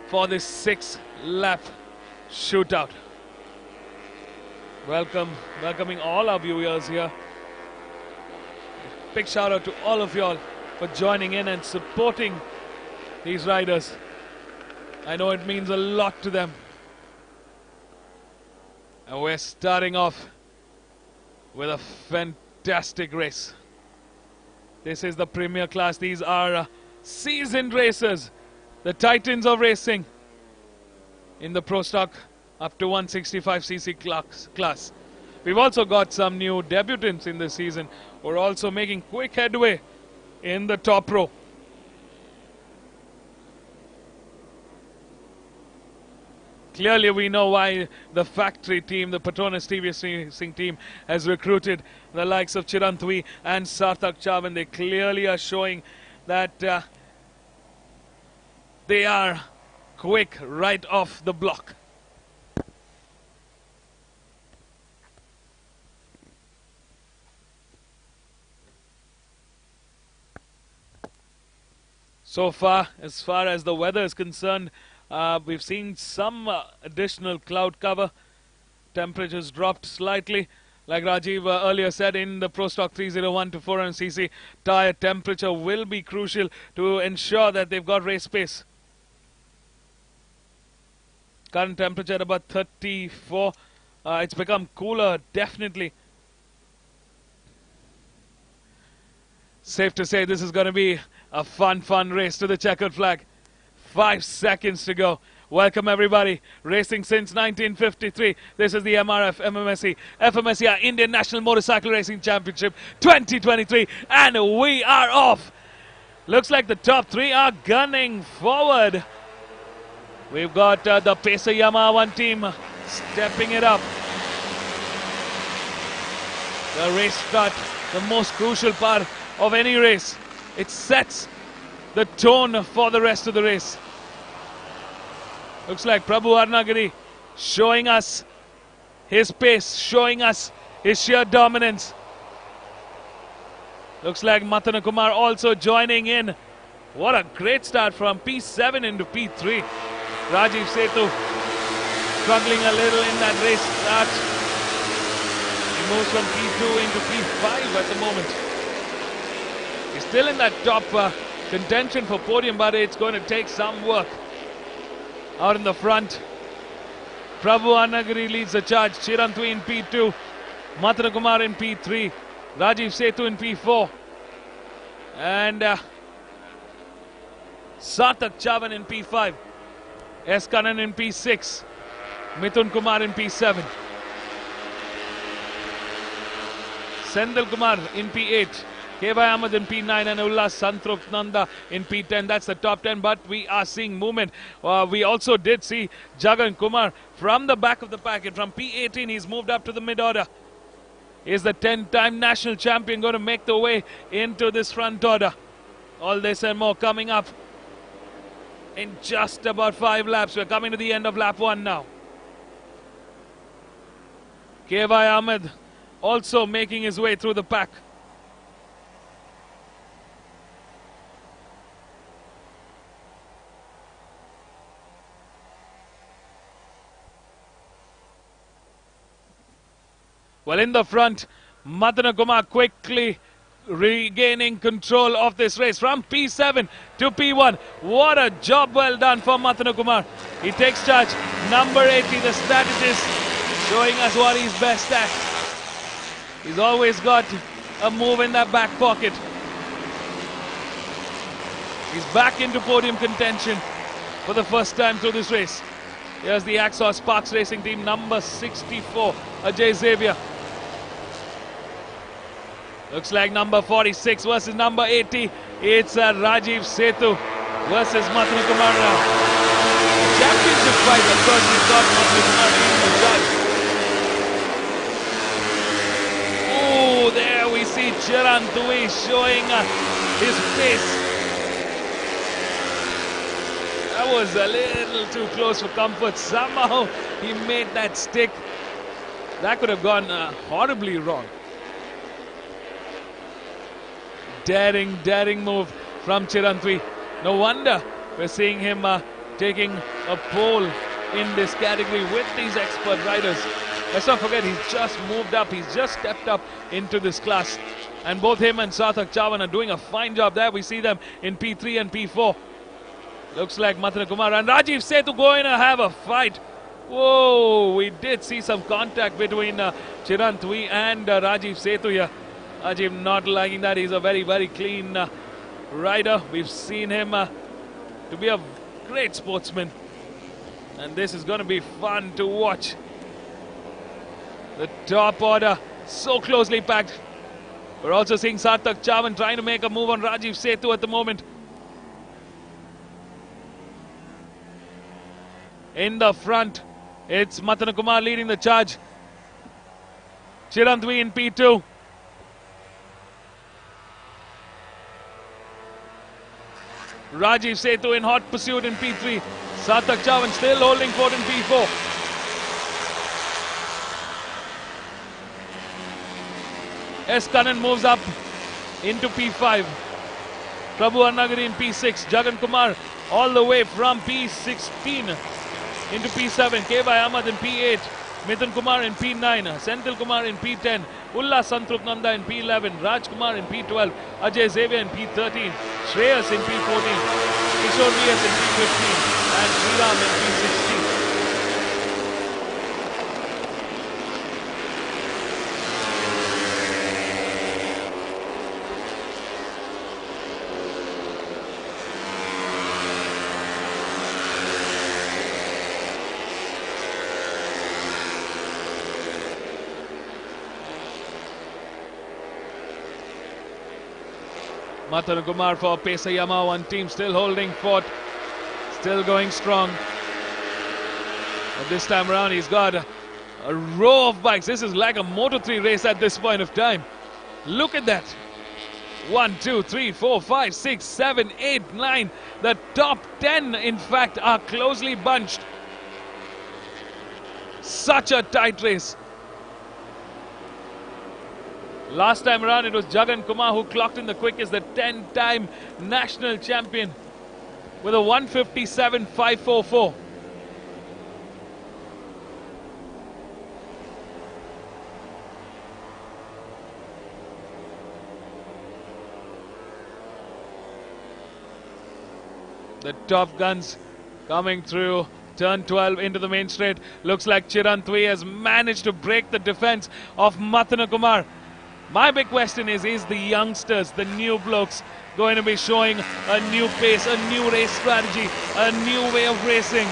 for this 6-lap shootout. Welcoming all our viewers here. Big shout out to all of y'all for joining in and supporting these riders. I know it means a lot to them. And we're starting off with a fantastic race. This is the premier class. These are seasoned racers, the titans of racing in the Pro Stock up to 165cc class. We've also got some new debutants in this season. We're also making quick headway in the top row. Clearly, we know why the factory team, the Petronas TVS Racing team, has recruited the likes of Chiranthui and Sarthak Chavan. They clearly are showing that they are quick right off the block. So far as the weather is concerned, we've seen some additional cloud cover. Temperatures dropped slightly. Like Rajiv earlier said, in the Pro Stock 301 to 400cc, tire temperature will be crucial to ensure that they've got race pace. Current temperature at about 34. It's become cooler, definitely. Safe to say this is going to be a fun race to the checkered flag. 5 seconds to go. Welcome everybody. Racing since 1953. This is the MRF MMSC fmsci Indian National Motorcycle Racing Championship 2023. And we are off. Looks like the top 3 are gunning forward. We've got the Pacer Yamaha 1 team stepping it up. The race start, the most crucial part of any race. It sets the tone for the rest of the race. Looks like Prabhu Arnagiri showing us his pace, showing us his sheer dominance. Looks like Matana Kumar also joining in. What a great start from P7 into P3. Rajiv Setu struggling a little in that race start. He moves from P2 into P5 at the moment. He's still in that top contention for podium, but it's going to take some work. Out in the front, Prabhu Arnagiri leads the charge. Chirantwi in P2, Matana Kumar in P3, Rajiv Setu in P4, and Sarthak Chavan in P5, S. Kannan in P6, Mithun Kumar in P7, Sendil Kumar in P8, Kevai Ahmed in P9 and Ullas Santruk Nanda in P10. That's the top 10, but we are seeing movement. We also did see Jagan Kumar from the back of the packet. From P18, he's moved up to the mid-order. Is the 10-time national champion going to make the way into this front order? All this and more coming up in just about 5 laps. We're coming to the end of lap 1 now. Kevai Ahmed also making his way through the pack. Well, in the front, Matana Kumar quickly regaining control of this race from P7 to P1. What a job well done for Matana Kumar. He takes charge. Number 80, the strategist, showing us what he's best at. He's always got a move in that back pocket. He's back into podium contention for the first time through this race. Here's the Axos Sparks Racing Team, number 64, Ajay Xavier. Looks like number 46 versus number 80. It's Rajiv Setu versus Matana Kumar now. Championship fight, of course, we've got Matana Kumar leading the judge. Oh, there we see Chirantui showing his face. That was a little too close for comfort. Somehow he made that stick. That could have gone horribly wrong. Daring move from Chirantui. No wonder we're seeing him taking a pole in this category with these expert riders. Let's not forget, he's just moved up. He's just stepped up into this class. And both him and Sarthak Chavan are doing a fine job there. We see them in P3 and P4. Looks like Matana Kumar and Rajiv Setu going to have a fight. Whoa, we did see some contact between Chirantui and Rajiv Setu here. Rajiv not liking that. He's a very clean rider. We've seen him to be a great sportsman. And this is going to be fun to watch. The top order so closely packed. We're also seeing Sarthak Chavan trying to make a move on Rajiv Setu at the moment. In the front, it's Matana Kumar leading the charge. Chirantui in P2. Rajiv Setu in hot pursuit in P3. Sarthak Chavan still holding fort in P4. S. Kannan moves up into P5. Prabhu Arnagiri in P6. Jagan Kumar all the way from P16 into P7. Kevai Ahmed in P8. Mithun Kumar in P9. Senthil Kumar in P10. Ullas Santruk Nanda in P11. Raj Kumar in P12. Ajay Xavier in P13. Shreyas in P14. Kishore VS in P15. And Sriram in P16. Matana Kumar for Pacer Yamaha 1 team still holding fort, still going strong. But this time around, he's got a row of bikes. This is like a Moto3 race at this point of time. Look at that. 1, 2, 3, 4, 5, 6, 7, 8, 9. The top 10, in fact, are closely bunched. Such a tight race. Last time around, it was Jagan Kumar who clocked in the quickest, the 10-time national champion, with a 1:57.544. The top guns coming through turn 12 into the main straight. Looks like Chiranthui has managed to break the defense of Mathana Kumar. My big question is the youngsters, the new blokes, going to be showing a new pace, a new race strategy, a new way of racing?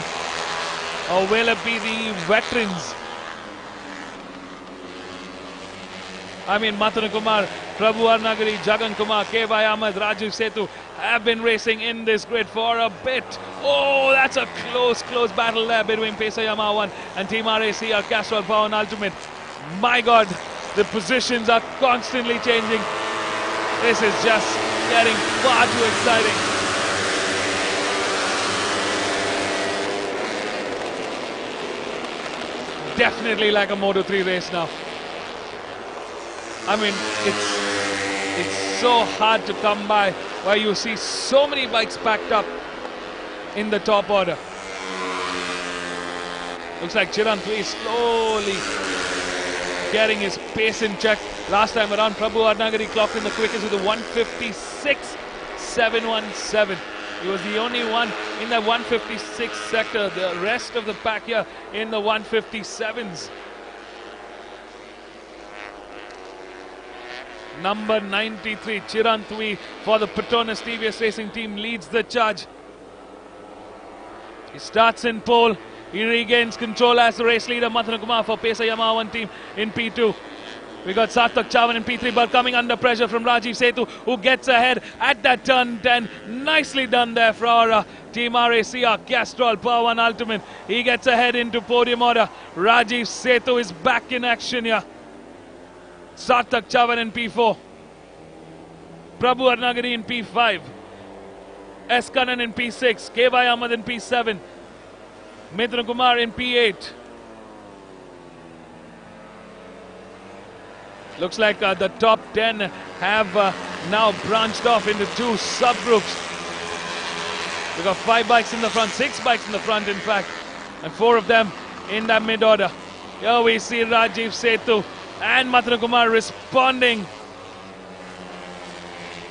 Or will it be the veterans? I mean, Mathana Kumar, Prabhu Arnagari, Jagan Kumar, K.Y. Ahmed, Rajiv Setu have been racing in this grid for a bit. Oh, that's a close battle there between Pesa Yamaha 1 and Team RAC, Castrol Power and Ultimate. My God, the positions are constantly changing. This is just getting far too exciting. Definitely like a Moto3 race now. I mean, it's so hard to come by where you see so many bikes packed up in the top order. Looks like Chiranthui is slowly getting his pace in check. Last time around, Prabhu Arnagari clocked in the quickest with a 1:56.717. He was the only one in the 1:56 sector. The rest of the pack here in the 1:57s. Number 93, Chiranthui for the Petronas TVS Racing team leads the charge. He starts in pole. He regains control as the race leader. Mathana Kumar for Pesa Yamaha 1 team in P2. We got Sarthak Chavan in P3, but coming under pressure from Rajiv Setu, who gets ahead at that turn 10. Nicely done there for Team RAC, Castrol Power 1 Ultimate. He gets ahead into podium order. Rajiv Setu is back in action here. Sarthak Chavan in P4. Prabhu Arnagari in P5. S. Kannan in P6. K.Y. Ahmed in P7. Mithun Kumar in P8. Looks like the top 10 have now branched off into two subgroups. We've got 5 bikes in the front, 6 bikes in the front in fact, and 4 of them in that mid-order. Here we see Rajiv Setu and Mathana Kumar responding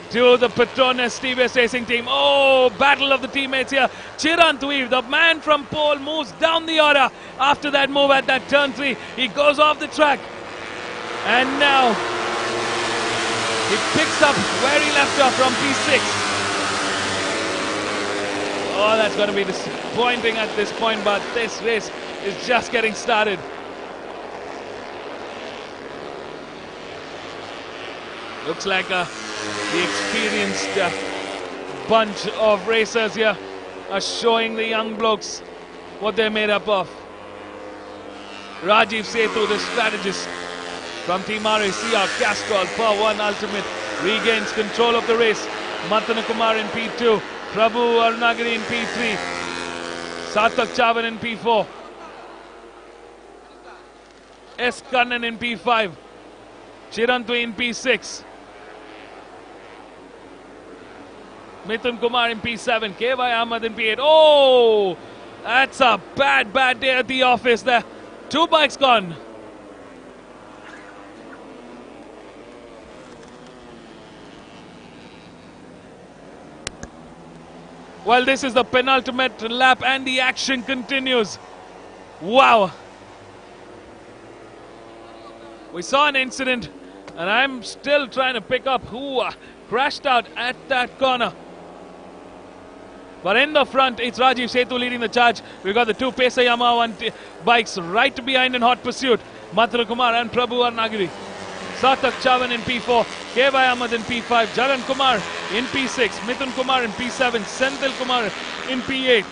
to the Petronas TVS Racing team. Oh, battle of the teammates here. Chiranthui, the man from pole, moves down the order. After that move at that turn 3, he goes off the track. And now, he picks up where he left off from P6. Oh, that's going to be disappointing at this point, but this race is just getting started. Looks like the experienced bunch of racers here are showing the young blokes what they're made up of. Rajiv Setu, the strategist from Team RAC, Castrol Power 1 Ultimate, regains control of the race. Mathana Kumar in P2, Prabhu Arnagari in P3, Sarthak Chavan in P4, S. Kannan in P5, Chiranthui in P6, Mithun Kumar in P7, K.Y. Ahmed in P8. Oh, that's a bad day at the office there. 2 bikes gone. Well, this is the penultimate lap and the action continues. Wow. We saw an incident and I'm still trying to pick up who crashed out at that corner. But in the front, it's Rajiv Setu leading the charge. We've got the 2 Pesa Yamaha 1 bikes right behind in hot pursuit. Mathana Kumar and Prabhu Arnagari. Sarthak Chavan in P4, K.Y. Ahmed in P5, Jagan Kumar in P6, Mithun Kumar in P7, Senthil Kumar in P8.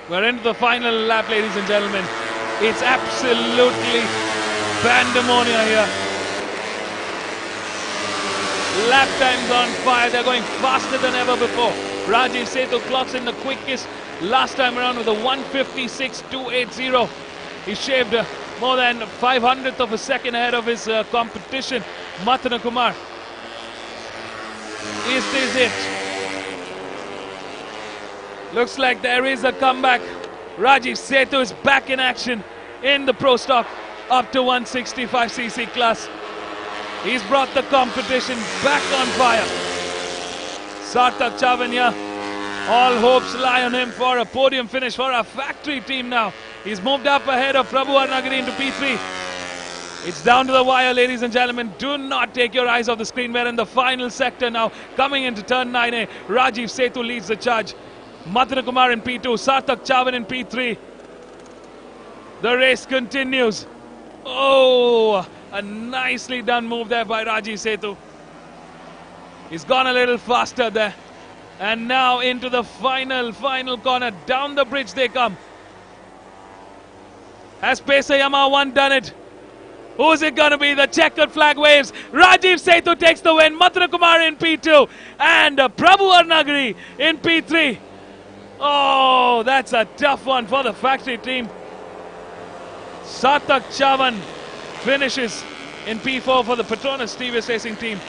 We're into the final lap, ladies and gentlemen. It's absolutely pandemonium here. Lap times on fire. They're going faster than ever before. Rajiv Setu clocks in the quickest last time around with a 1:56.280. He shaved more than 500th of a second ahead of his competition, Mathana Kumar. Is this it? Looks like there is a comeback. Rajiv Setu is back in action in the Pro Stock up to 165cc class. He's brought the competition back on fire. Sarthak Chavanya, all hopes lie on him for a podium finish for our factory team now. He's moved up ahead of Prabhu Arnagiri into P3. It's down to the wire, ladies and gentlemen. Do not take your eyes off the screen. We're in the final sector now. Coming into turn 9A, Rajiv Setu leads the charge. Mathana Kumar in P2, Sarthak Chavan in P3. The race continues. Oh, a nicely done move there by Rajiv Setu. He's gone a little faster there. And now into the final corner. Down the bridge they come. Has Pesa Yamaha 1 done it? Who's it going to be? The checkered flag waves. Rajiv Setu takes the win. Mathana Kumar in P2. And Prabhu Arnagiri in P3. Oh, that's a tough one for the factory team. Sarthak Chavan finishes in P4 for the Petronas TVS Racing team.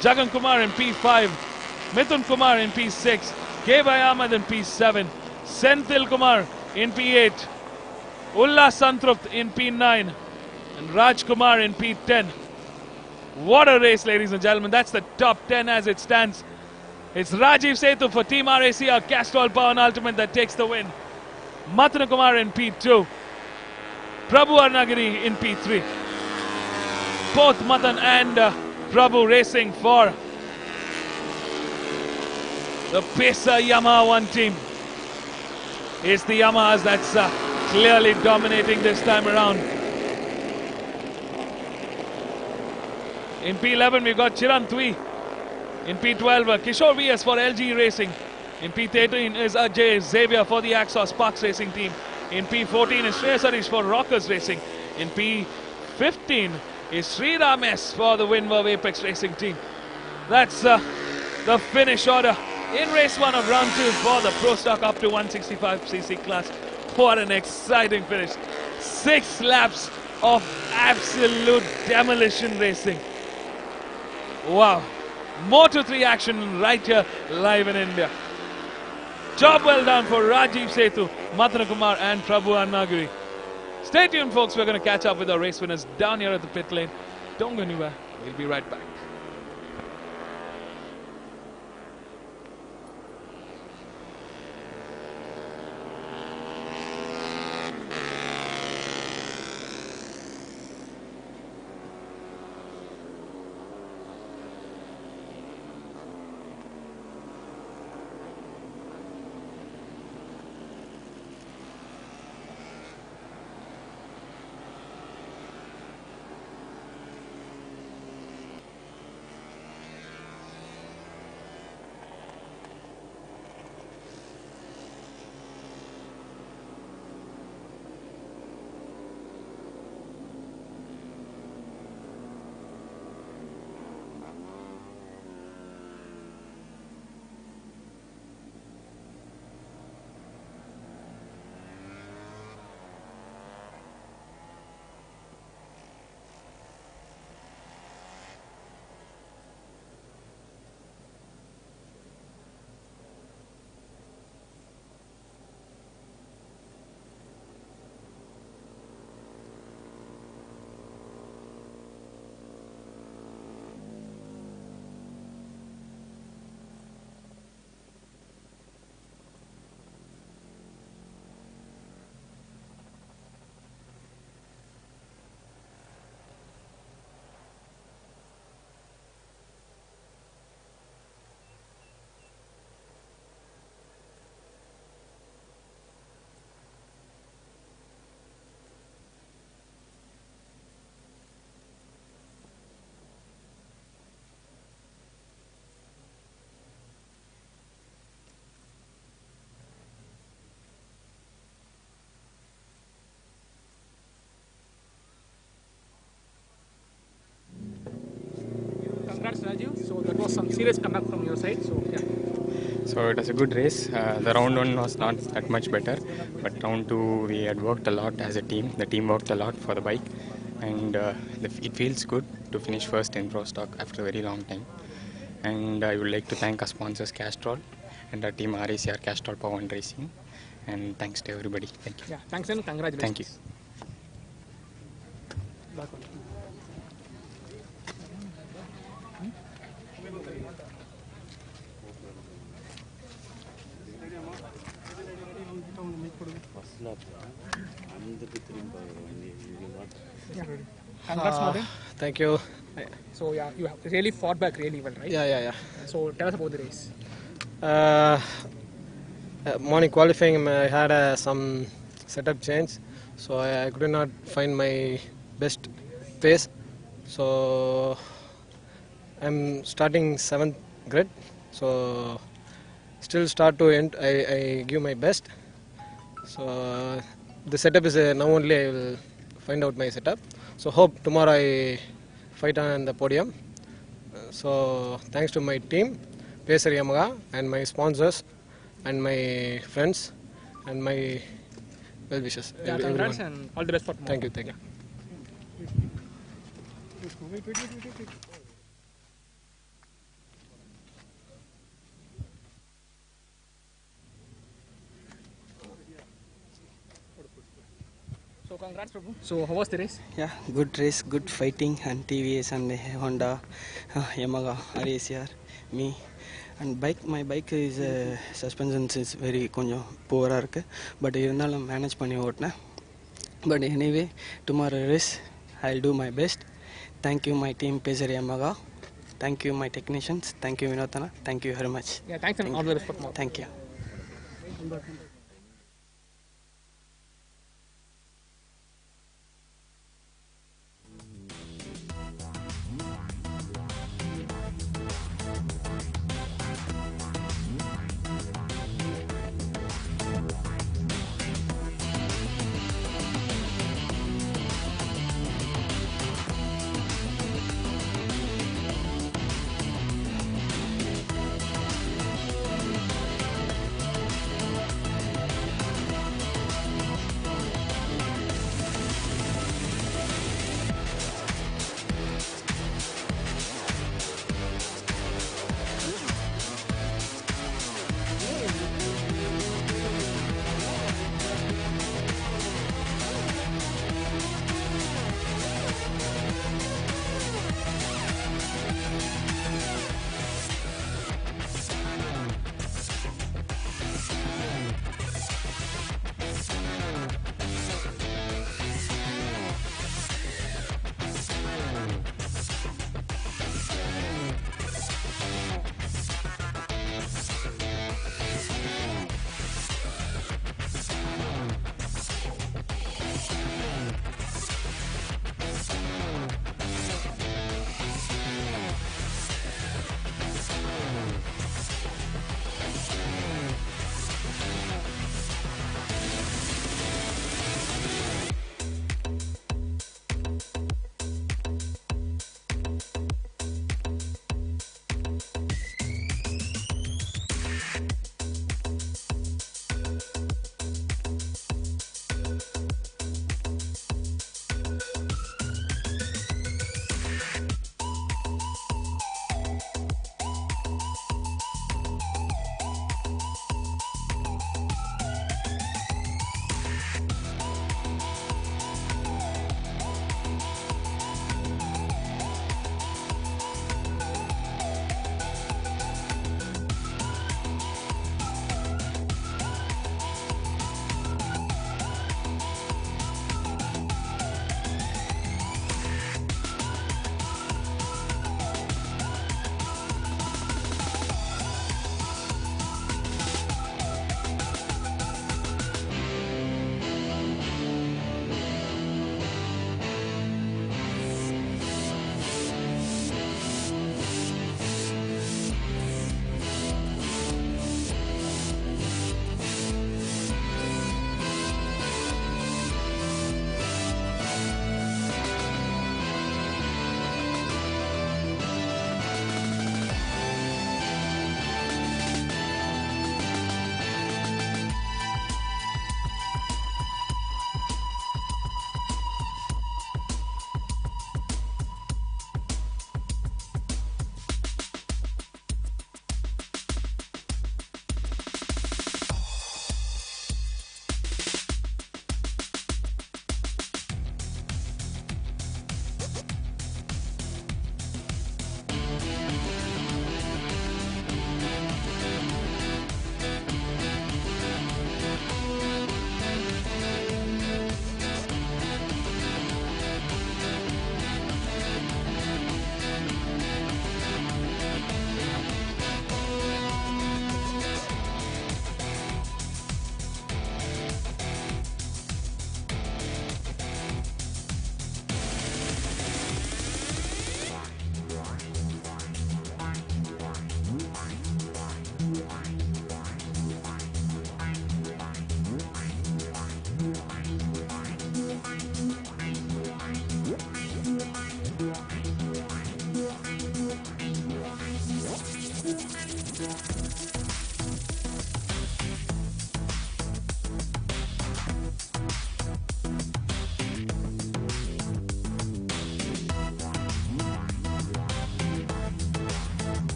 Jagan Kumar in P5. Mithun Kumar in P6. Kevai Ahmed in P7. Senthil Kumar in P8. Ullas Santrupt in P9. And Raj Kumar in P10. What a race, ladies and gentlemen. That's the top 10 as it stands. It's Rajiv Setu for Team RACR Castrol Power and Ultimate that takes the win. Mathana Kumar in P2. Prabhu Arnagiri in P3. Both Mathan and Prabhu racing for the Pesa Yamaha 1 team. It's the Yamahas that's clearly dominating this time around. In P11 we've got Chiran Tui. In P12 Kishore VS for LG Racing. In P13 is Ajay Xavier for the Axos Sparks Racing team. In P14 is Shreyas Harish for Rockers Racing. In P15 is Sriram S for the Winverve Apex Racing team. That's the finish order in race 1 of round 2 for the Pro Stock up to 165cc class. What an exciting finish. 6 laps of absolute demolition racing. Wow. Moto 3 action right here live in India. Job well done for Rajiv Setu, Mathana Kumar and Prabhu Arnagiri. Stay tuned, folks. We're going to catch up with our race winners down here at the pit lane. Don't go anywhere. We'll be right back. some serious comeback from your side. So yeah. So it was a good race. The round 1 was not that much better, but round 2 we had worked a lot as a team. The team worked a lot for the bike, and it feels good to finish first in Pro Stock after a very long time. And I would like to thank our sponsors Castrol and our team RACR Castrol Power and Racing. And thanks to everybody. Thank you. Yeah, thanks and congratulations. Thank you. Congrats, Martin. Thank you. So yeah, you have really fought back really well, right? Yeah. So tell us about the race. Morning qualifying, I had some setup change, so I could not find my best pace. So I'm starting 7th grid, so still start to end I give my best. So the setup is now only I will find out my setup. So hope tomorrow I fight on the podium. So thanks to my team, Pacer Yamaha, and my sponsors, and my friends, and my well wishes. Yeah, congrats and all the best for tomorrow. Thank you. So congrats, Prabhu. So how was the race? Yeah, good race, good fighting, and TVS and Honda, Yamaha, RACR, me. And my bike is suspension is very கொஞ்சம் poor-ஆ இருக்கு, but இருந்தாலும் manage பண்ணி ஓட்டினேன். But anyway, tomorrow race I'll do my best. Thank you my team Pacer Yamaha. Thank you my technicians. Thank you Vinodana. Thank you very much. Yeah, thanks and all the best for tomorrow. Thank you.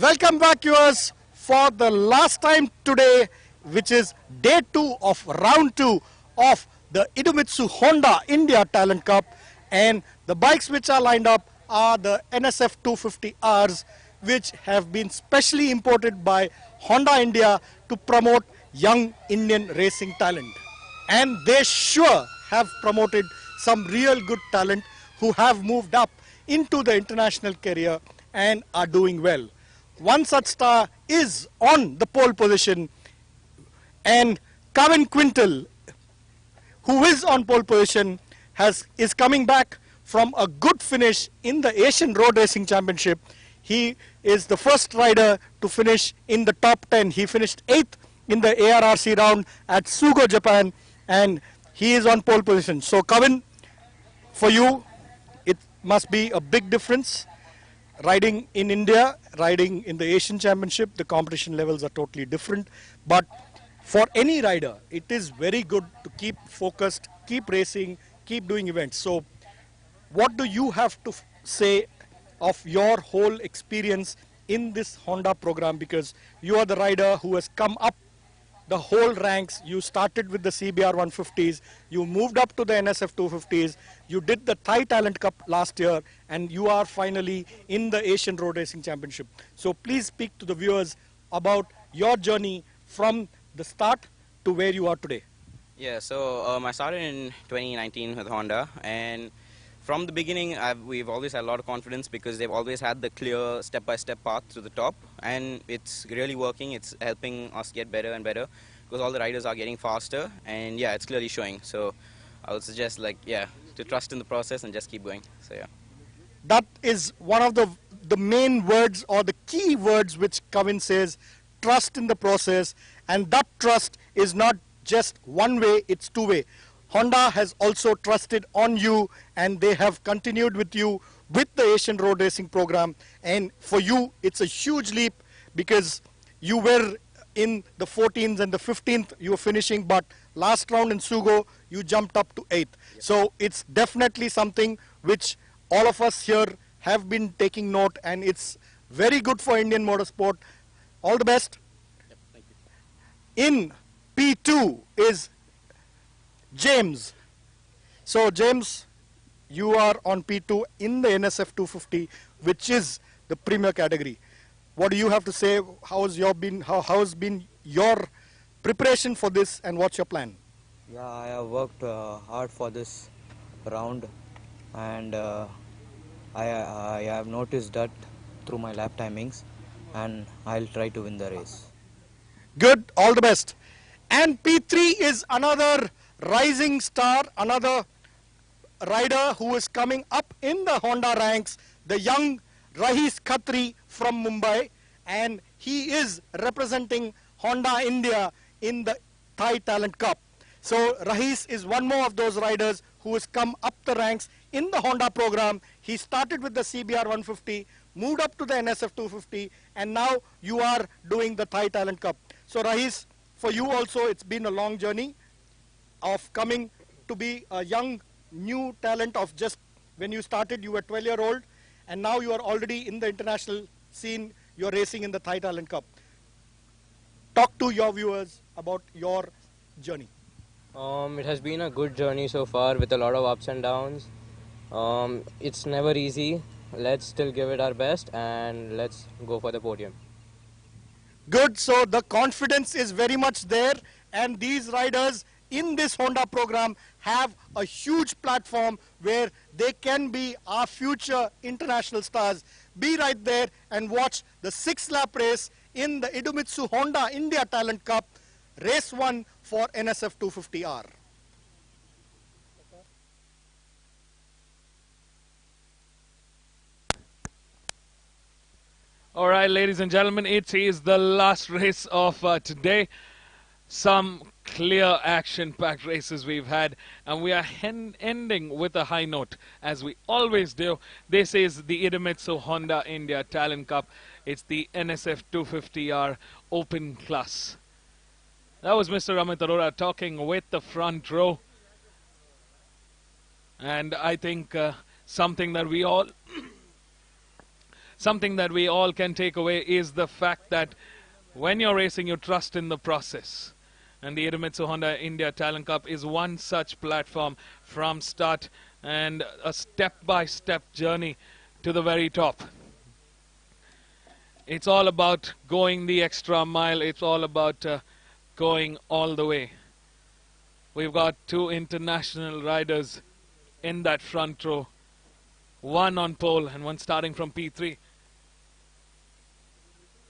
Welcome back, viewers, for the last time today, which is day 2 of round 2 of the Idemitsu Honda India Talent Cup. And the bikes which are lined up are the NSF 250Rs, which have been specially imported by Honda India to promote young Indian racing talent. And they sure have promoted some real good talent who have moved up into the international career and are doing well. One such star is on the pole position, and Kevin Quintal, who is on pole position, is coming back from a good finish in the Asian Road Racing Championship. He is the first rider to finish in the top 10. He finished 8th in the ARRC round at Sugo, Japan, and he is on pole position. So Kevin, for you, it must be a big difference. Riding in India, riding in the Asian Championship, the competition levels are totally different. But for any rider, it is very good to keep focused, keep racing, keep doing events. So what do you have to say of your whole experience in this Honda program? Because you are the rider who has come up the whole ranks. You started with the CBR 150s, you moved up to the NSF 250s, you did the Thai Talent Cup last year, and you are finally in the Asian Road Racing Championship. So please speak to the viewers about your journey from the start to where you are today. Yeah, so I started in 2019 with Honda, and from the beginning we've always had a lot of confidence because they've always had the clear step-by-step path to the top, and it's really working. It's helping us get better and better because all the riders are getting faster, and yeah, it's clearly showing. So I would suggest, like, yeah, to trust in the process and just keep going. So yeah. That is one of the main words or the key words which Kevin says, trust in the process, and that trust is not just one way, it's two way. Honda has also trusted on you, and they have continued with you with the Asian Road Racing program. And for you, it's a huge leap because you were in the 14th and the 15th, you were finishing, but last round in Sugo, you jumped up to 8th. So it's definitely something which all of us here have been taking note, and it's very good for Indian motorsport. All the best. Yep, thank you. In P2 is James. So James, you are on P2 in the NSF 250, which is the premier category. What do you have to say? How has been your preparation for this, and what's your plan? Yeah, I have worked hard for this round, and I have noticed that through my lap timings, and I'll try to win the race. Good, all the best. And P3 is another rising star, another rider who is coming up in the Honda ranks, the young Rahis Khatri from Mumbai, and he is representing Honda India in the Thai Talent Cup. So Rahis is one more of those riders who has come up the ranks in the Honda program. He started with the CBR 150, moved up to the NSF 250, and now you are doing the Thai Talent Cup. So Rahis, for you also, it's been a long journey of coming to be a young, new talent of just when you started, you were 12-year-old, and now you are already in the international scene, you're racing in the Thai Talent Cup. Talk to your viewers about your journey. It has been a good journey so far with a lot of ups and downs. It's never easy. Let's still give it our best and let's go for the podium. Good, so the confidence is very much there, and these riders in this Honda program have a huge platform where they can be our future international stars. Be right there and watch the 6-lap race in the Idemitsu Honda India Talent Cup, race 1 for NSF 250R. All right, ladies and gentlemen, it is the last race of today. Some clear action-packed races we've had, and we are ending with a high note, as we always do. This is the Idemitsu Honda India Talent Cup. It's the NSF 250R Open Class. That was Mr. Amit Arora talking with the front row. And I think something that we all something that we all can take away is the fact that when you're racing, you trust in the process. And the Idemitsu Honda India Talent Cup is one such platform from start and a step-by-step journey to the very top. It's all about going the extra mile. It's all about going all the way. We've got two international riders in that front row. One on pole and one starting from P3.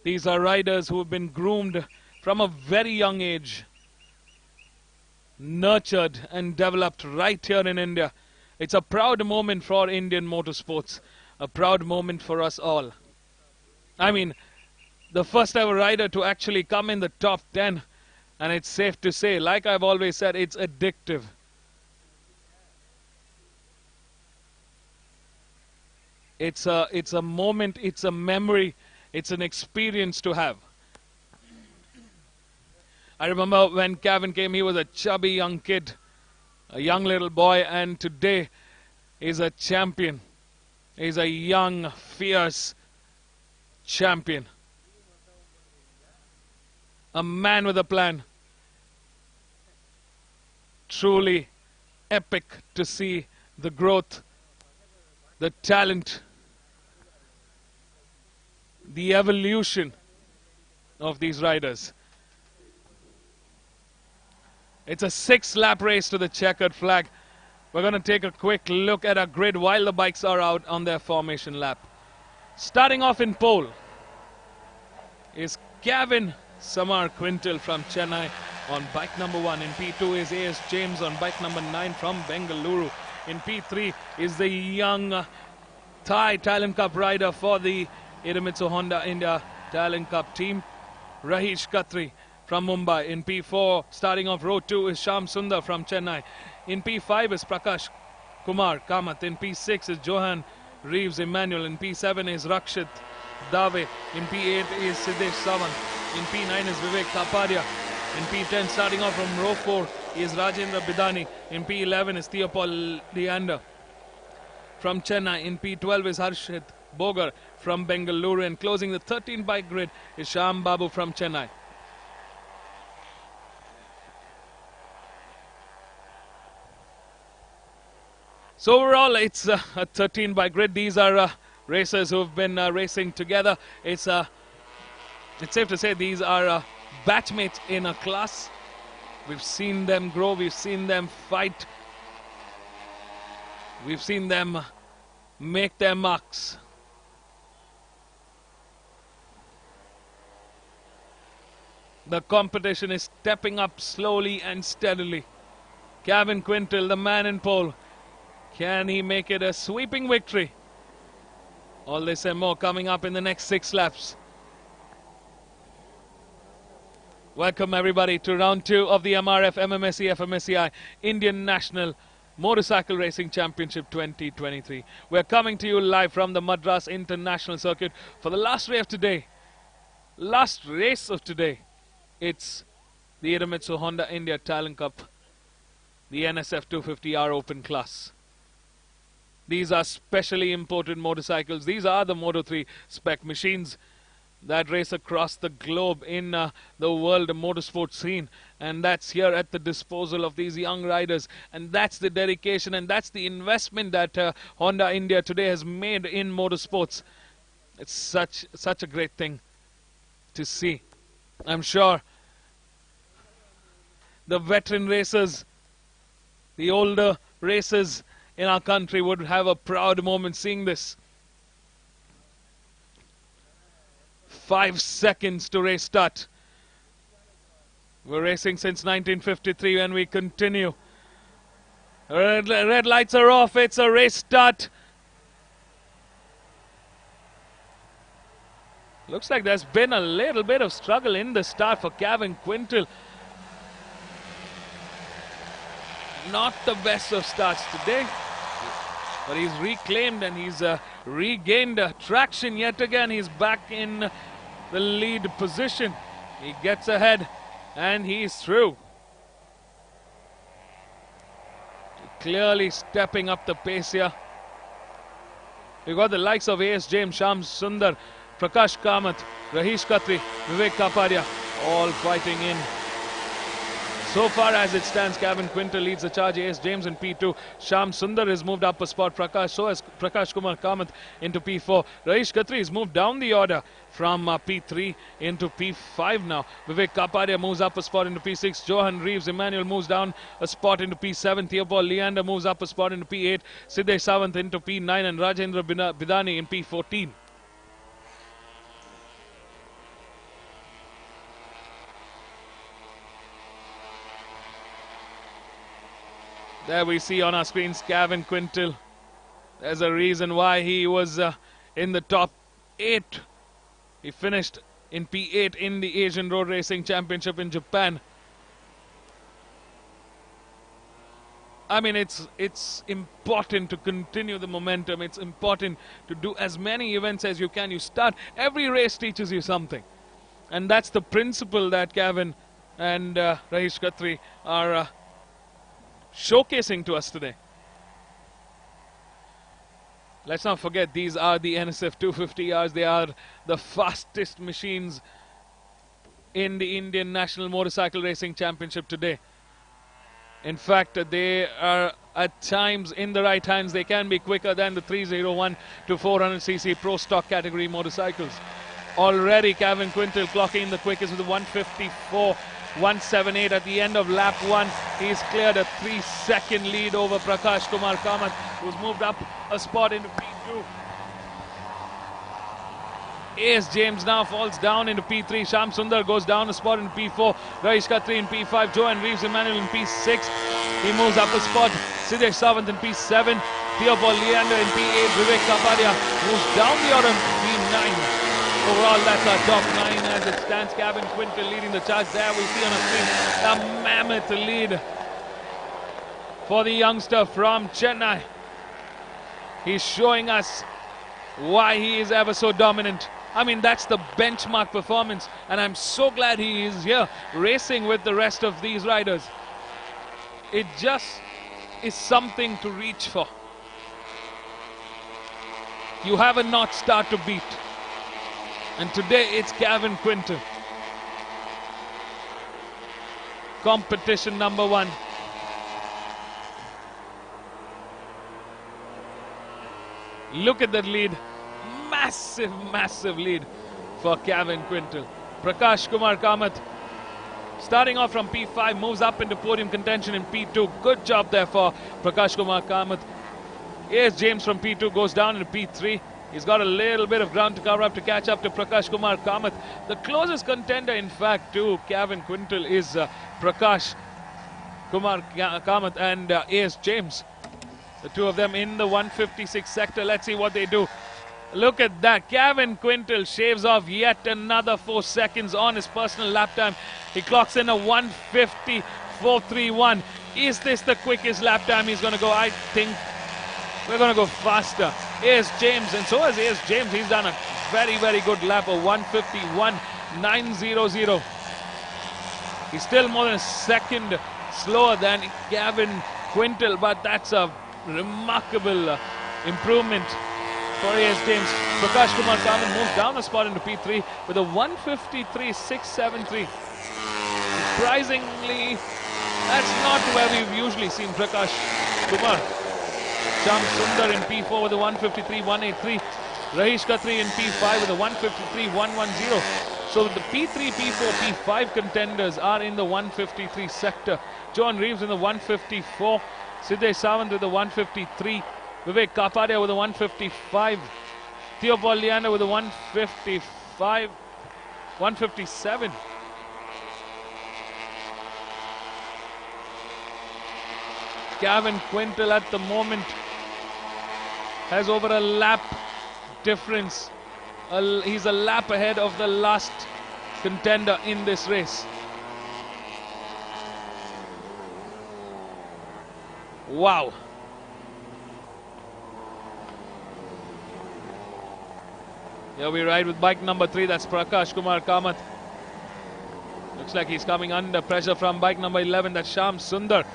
These are riders who have been groomed from a very young age, nurtured and developed right here in India. It's a proud moment for Indian motorsports, a proud moment for us all. I mean, the first ever rider to actually come in the top 10, and it's safe to say, like I've always said, it's addictive. It's a moment, it's a memory, it's an experience to have. I remember when Kevin came, he was a chubby young kid, a young little boy, and today he's a champion. He's a young, fierce champion. A man with a plan. Truly epic to see the growth, the talent, the evolution of these riders. It's a 6-lap race to the checkered flag. We're going to take a quick look at our grid while the bikes are out on their formation lap. Starting off in pole is Gavin Samar Quintal from Chennai on bike number 1. In P2 is A.S. James on bike number 9 from Bengaluru. In P3 is the young Thai Talent Cup rider for the Idemitsu Honda India Talent Cup team, Rahish Khatri from Mumbai. In P4, starting off row 2 is Sham Sundar from Chennai. In P5 is Prakash Kumar Kamath. In P6 is Johan Reeves Emmanuel. In P7 is Rakshit Dave. In P8 is Siddesh Sawant. In P9 is Vivek Kapadia. In P10, starting off from row 4 is Rajendra Bidani. In P11 is Theopal Leander from Chennai. In P12 is Harshit Bogar from Bengaluru. And closing the 13-bike grid is Shyam Babu from Chennai. So overall, it's a 13-bike grid. These are racers who've been racing together. It's safe to say these are batchmates in a class. We've seen them grow. We've seen them fight. We've seen them make their marks. The competition is stepping up slowly and steadily. Gavin Quintal, the man in pole. Can he make it a sweeping victory? All this and more coming up in the next 6 laps. Welcome everybody to round 2 of the MRF MMSC fmsci Indian National Motorcycle Racing Championship 2023. We're coming to you live from the Madras International Circuit for the last race of today. Last race of today. It's the Idemitsu Honda India Talent Cup, the NSF 250R Open class. These are specially imported motorcycles. These are the Moto3 spec machines that race across the globe in the world motorsport scene. And that's here at the disposal of these young riders. And that's the dedication and that's the investment that Honda India today has made in motorsports. It's such a great thing to see. I'm sure the veteran racers, the older racers in our country would have a proud moment seeing this. 5 seconds to race start. We're racing since 1953 and we continue. Red lights are off. It's a race start. Looks like there's been a little bit of struggle in the start for Gavin Quintal. Not the best of starts today, but he's reclaimed and he's regained traction yet again. He's back in the lead position. He gets ahead and he's through. Clearly stepping up the pace here. We've got the likes of A.S. James, Sham Sundar, Prakash Kamath, Rahish Khatri, Vivek Kapadia, all fighting in. So far as it stands, Kevin Quintal leads the charge. A.S. James in P2. Sham Sundar has moved up a spot. So has Prakash Kumar Kamath into P4. Rahish Khatri has moved down the order from P3 into P5 now. Vivek Kapadia moves up a spot into P6. Johan Reeves Emmanuel moves down a spot into P7. Theopal Leander moves up a spot into P8. Siddesh Sawant into P9 and Rajendra Bidani in P14. There we see on our screens Kevin Quintal. There's a reason why he was in the top 8. He finished in P8 in the Asian Road Racing Championship in Japan. I mean, it's important to continue the momentum. It's important to do as many events as you can. You start, every race teaches you something. And that's the principle that Kevin and Rahish Khatri are showcasing to us today. Let's not forget, these are the NSF 250Rs. They are the fastest machines in the Indian National Motorcycle Racing Championship today. In fact, they are at times in the right hands. They can be quicker than the 301 to 400cc Pro Stock category motorcycles. Already Kevin Quintal clocking the quickest with a 154.178 at the end of lap 1. He's cleared a 3-second lead over Prakash Kumar Kamath, who's moved up a spot into P2. A.S. James now falls down into P3. Sham Sundar goes down a spot in P4. Rahish Khatri in P5. Johan Reeves Emmanuel in P6. He moves up a spot. Siddesh Sawant in P7. Theopal Leander in P8. Vivek Kapadia moves down the order in P9. Overall, that's our top 9 as it stands. Kevin Quintal leading the charge. There we see on a screen a mammoth lead for the youngster from Chennai. He's showing us why he is ever so dominant. I mean, that's the benchmark performance, and I'm so glad he is here racing with the rest of these riders. It just is something to reach for. You have a North Star to beat, and today it's Kevin Quintal. Competition number 1. Look at that lead. Massive, massive lead for Kevin Quintal. Prakash Kumar Kamath, starting off from P5, moves up into podium contention in P2. Good job there for Prakash Kumar Kamath. A.S. James from P2 goes down into P3. He's got a little bit of ground to cover up to catch up to Prakash Kumar Kamath. The closest contender, in fact, to Kevin Quintal is Prakash Kumar Kamath and A.S. James. The two of them in the 156 sector. Let's see what they do. Look at that. Kevin Quintal shaves off yet another 4 seconds on his personal lap time. He clocks in a 1:54.31. Is this the quickest lap time he's going to go? I think we're going to go faster. A.S. James, and so has A.S. James. He's done a very, very good lap of 1:51.900. He's still more than a second slower than Kevin Quintal, but that's a remarkable improvement for A.S. James. Prakash Kumar Kamath moves down a spot into P3 with a 1:53.673. Surprisingly, that's not where we've usually seen Prakash Kumar. Sham Sundar in P4 with a 1:53.183. Rahish Khatri in P5 with a 1:53.110. So the P3, P4, P5 contenders are in the 1:53 sector. Johan Reeves in the 1:54. Siddesh Sawant with a 1:53. Vivek Kapadia with a 1:55. Theopal Leander with a 1:55. 1:57. Kevin Quintal at the moment has over a lap difference. He's a lap ahead of the last contender in this race. Wow. Here we ride with bike number 3. That's Prakash Kumar Kamath. Looks like he's coming under pressure from bike number 11. That's Sham Sundar.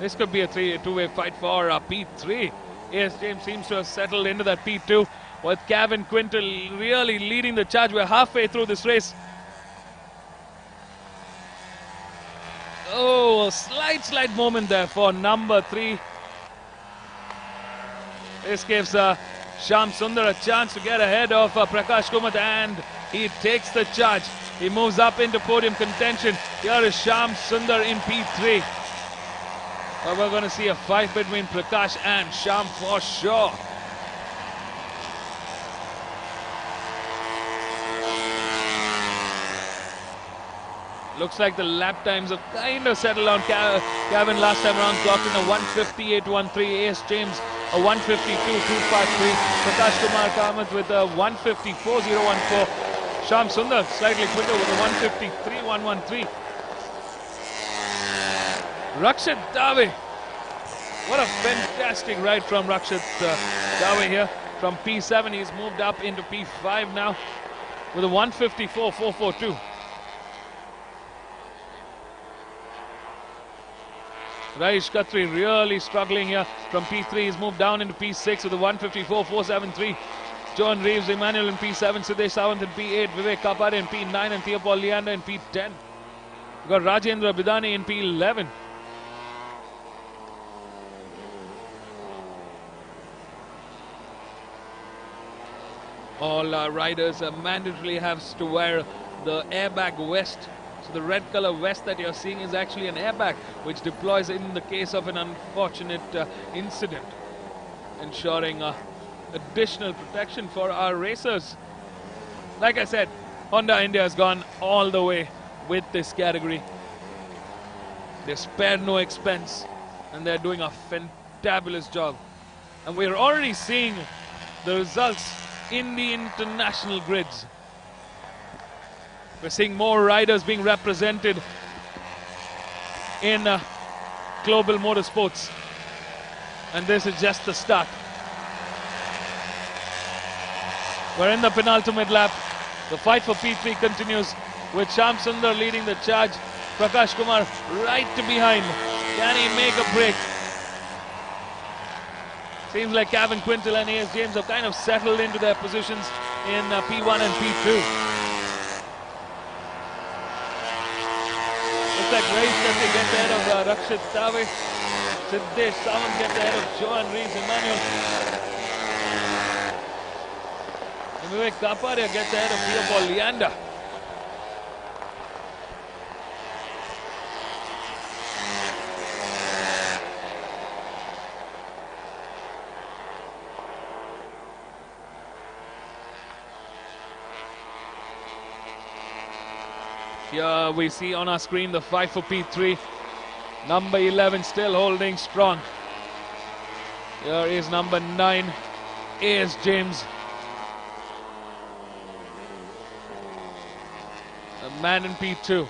This could be a two-way fight for P3. AS James seems to have settled into that P2 with Kevin Quintal really leading the charge. We're halfway through this race. Oh, a slight moment there for number 3. This gives Shyam Sundar a chance to get ahead of Prakash Kumat, and he takes the charge. He moves up into podium contention. Here is Shyam Sundar in P3. But we're going to see a fight between Prakash and Shyam for sure. Looks like the lap times have kind of settled on. Kevin last time around clocked in a 158.13. AS James a 152.253. Prakash Kumar Kamath with a 154.014. Shyam Sundar slightly quicker with a 153.113. Rakshit Dave. What a fantastic ride from Rakshit Dave here. From P7 he's moved up into P5 now with a 154.442. Rajesh Khatri really struggling here. From P3 he's moved down into P6 with a 154.473. John Reeves, Emmanuel in P7, Siddesh Sawant in P8, Vivek Kapare in P9 and Theopal Leander in P10. We've got Rajendra Bidani in P11. All riders mandatorily have to wear the airbag vest. So the red color vest that you're seeing is actually an airbag which deploys in the case of an unfortunate incident, ensuring additional protection for our racers. Like I said, Honda India has gone all the way with this category. They spared no expense and they're doing a fantabulous job. And we're already seeing the results in the international grids. We're seeing more riders being represented in global motorsports. And this is just the start. We're in the penultimate lap. The fight for P3 continues with Shyam Sundar leading the charge. Prakash Kumar right behind. Can he make a break? Seems like Kevin Quintal and AS James have kind of settled into their positions in P1 and P2. Looks like Rajesh Khatri gets ahead of Rakshit Dave. Siddesh Sawant gets ahead of Johan Reeves, Emmanuel. And Vivek Kaparia gets ahead of Theopal Leander. Here we see on our screen the fight for P3. Number 11 still holding strong. Here is number 9, AS James. A man in P2.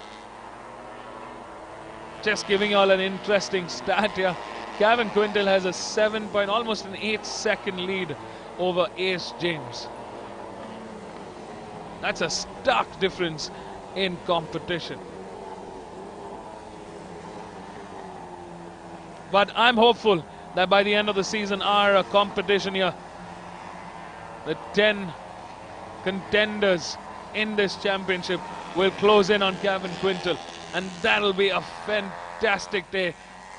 Just giving you all an interesting stat here. Kevin Quintal has a almost an 8-second lead over AS James. That's a stark difference in competition. But I'm hopeful that by the end of the season our competition here, the 10 contenders in this championship, will close in on Kevin Quintal, and that'll be a fantastic day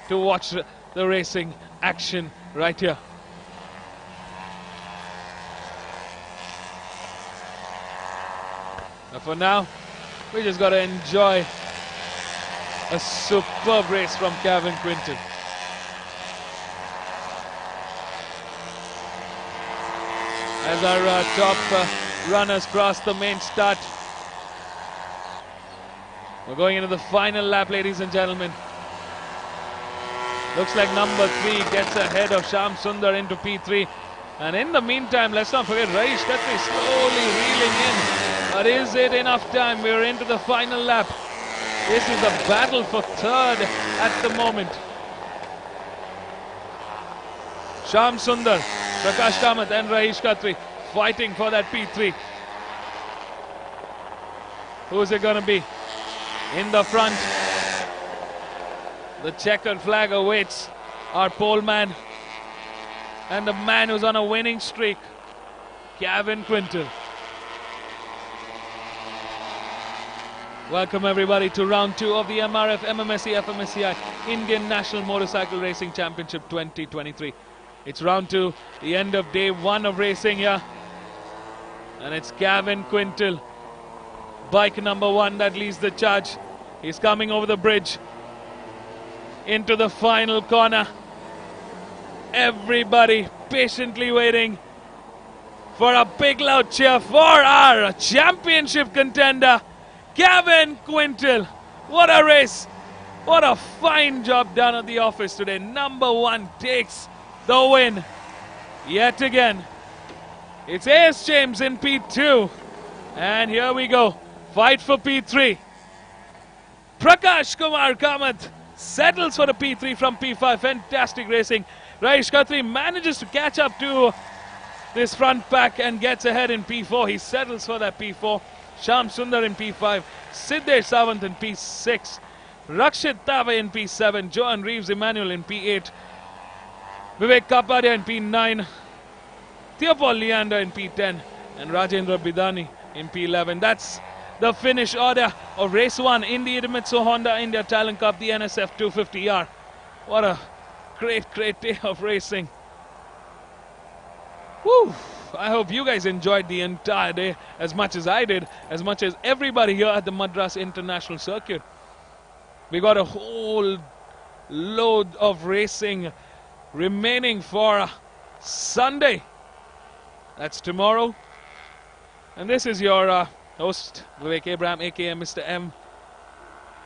to watch the racing action right here. But for now, we just got to enjoy a superb race from Kevin Quintal. As our top runners cross the main start, we're going into the final lap, ladies and gentlemen. Looks like number 3 gets ahead of Shyam Sundar into P3. And in the meantime, let's not forget Rajesh Khatri slowly reeling in. But is it enough time? We're into the final lap. This is a battle for third at the moment. Shyam Sundar, Prakash Kamath and Rajesh Khatri fighting for that P3. Who's it going to be? In the front, The checkered flag awaits our pole man and the man who's on a winning streak, Gavin Quintal. Welcome everybody to round 2 of the MRF MMSC fmsci Indian National Motorcycle Racing Championship 2023. It's round 2, the end of day 1 of racing here. And it's Gavin Quintal, bike number 1, that leads the charge. He's coming over the bridge into the final corner. Everybody patiently waiting for a big loud cheer for our championship contender, Gavin Quintal. What a race. What a fine job done at the office today. Number 1 takes the win. Yet again, it's AS James in P2. And here we go. Fight for P3. Prakash Kumar Kamath settles for the P3 from P5. Fantastic racing. Rajesh Khatri manages to catch up to this front pack and gets ahead in P4. He settles for that P4. Shyam Sundar in P5, Siddesh Sawant in P6, Rakshit Tave in P7, Johan Reeves Emmanuel in P8, Vivek Kapadia in P9, Theopol Leander in P10, and Rajendra Bidani in P11. That's the finish order of Race 1 in the Idemitsu Honda India Talent Cup, the NSF 250R. What a great day of racing. Woo! I hope you guys enjoyed the entire day as much as I did, as much as everybody here at the Madras International Circuit. We got a whole load of racing remaining for Sunday. That's tomorrow. And this is your host, Vivek Abraham, aka Mr. M,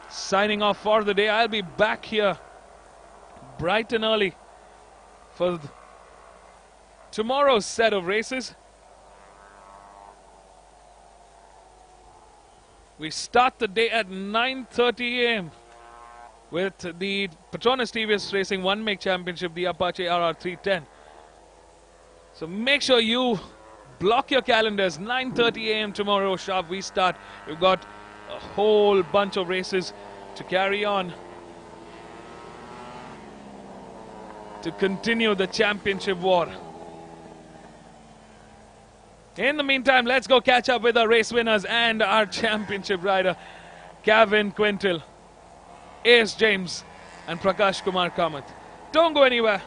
signing off for the day. I'll be back here bright and early for tomorrow's set of races. We start the day at 9:30 a.m. with the Petronas TVS Racing 1-Make Championship, the Apache RR310. So make sure you block your calendars. 9:30 a.m. tomorrow sharp we start. We've got a whole bunch of races to carry on to continue the championship war. In the meantime, let's go catch up with our race winners and our championship rider, Gavin Quintal, AS James, and Prakash Kumar Kamath. Don't go anywhere.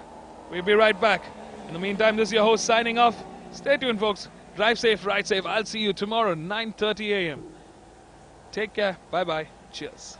We'll be right back. In the meantime, this is your host signing off. Stay tuned, folks. Drive safe, ride safe. I'll see you tomorrow, 9:30 a.m. Take care. Bye-bye. Cheers.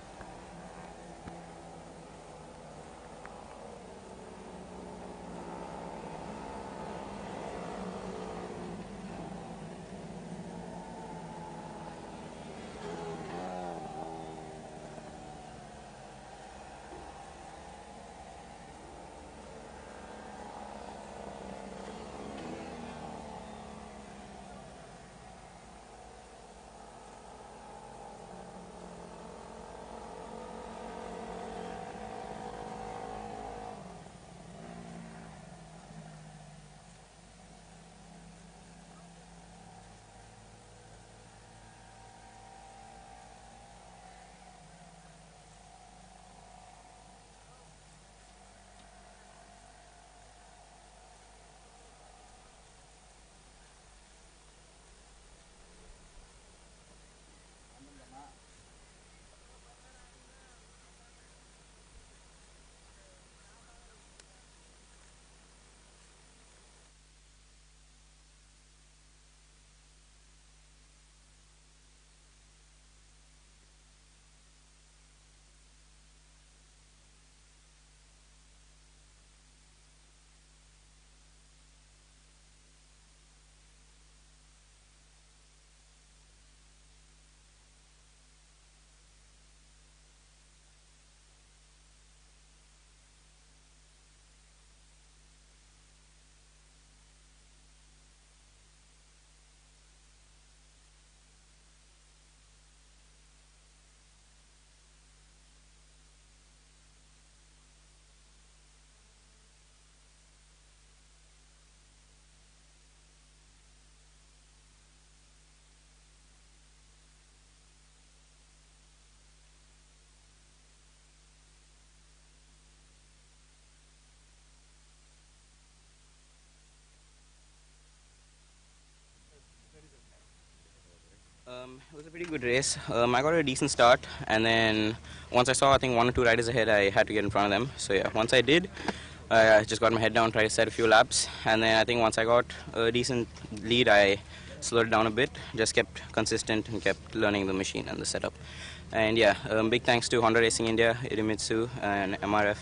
It was a pretty good race. I got a decent start, and then once I saw, I think, one or two riders ahead, I had to get in front of them. So yeah, once I did, I just got my head down, tried to set a few laps, and then I think once I got a decent lead, I slowed it down a bit, just kept consistent and kept learning the machine and the setup. And yeah, big thanks to Honda Racing India, Idemitsu, and MRF.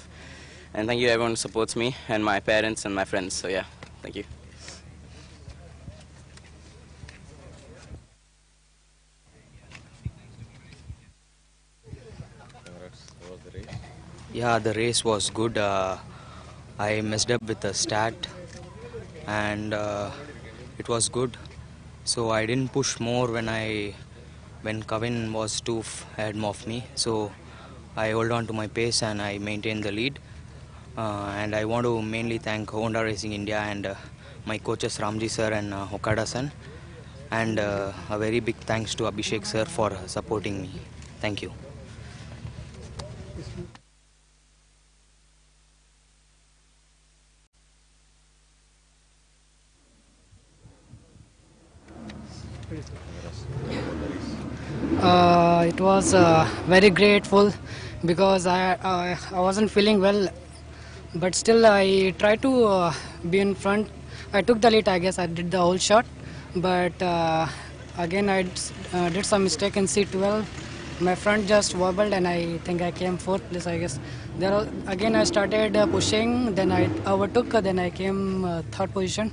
And thank you everyone who supports me, and my parents and my friends. So yeah, thank you. Yeah, the race was good. I messed up with the start, and it was good. So I didn't push more when Kevin was too ahead of me. So I hold on to my pace and I maintained the lead. And I want to mainly thank Honda Racing India and my coaches Ramji sir and Okada san. And a very big thanks to Abhishek sir for supporting me. Thank you. It was very grateful because I wasn't feeling well, but still I tried to be in front. I took the lead. I guess I did the whole shot, but again I did some mistake in C12. My front just wobbled and I think I came fourth place. I guess again I started pushing. Then I overtook. Then I came third position.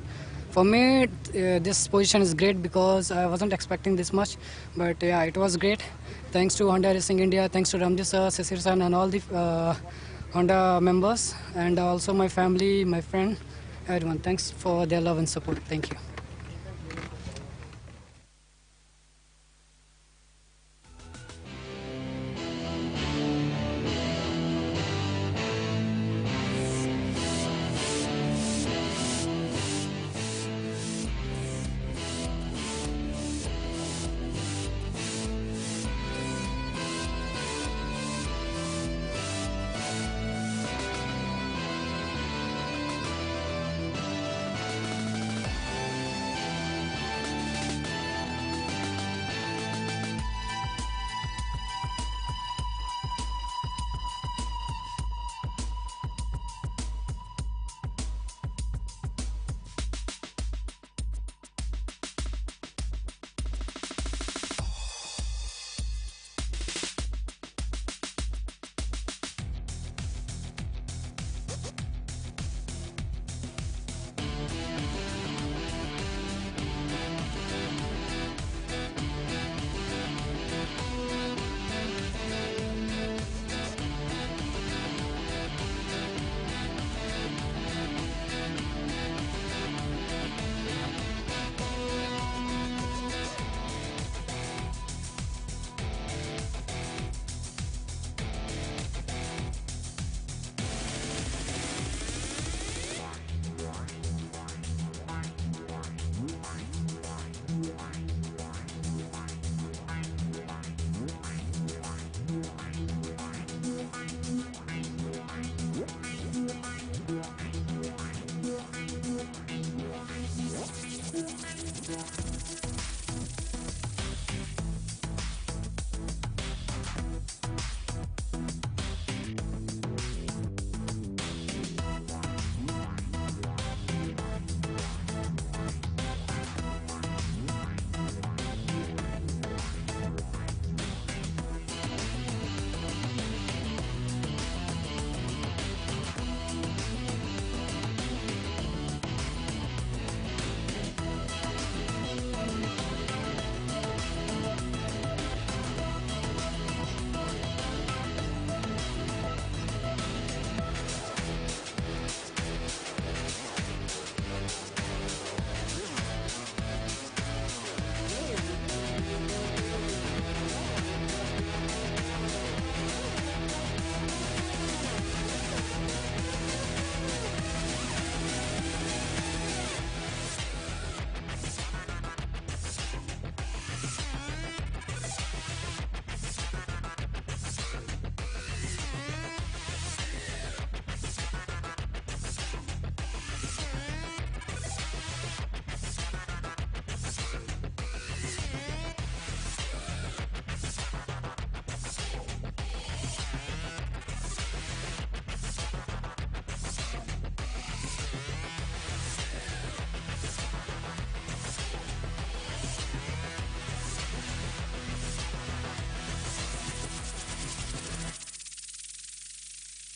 For me, this position is great because I wasn't expecting this much, but yeah, it was great. Thanks to Honda Racing India, thanks to Ramji sir, Sisir san, and all the Honda members, and also my family, my friend, everyone. Thanks for their love and support. Thank you.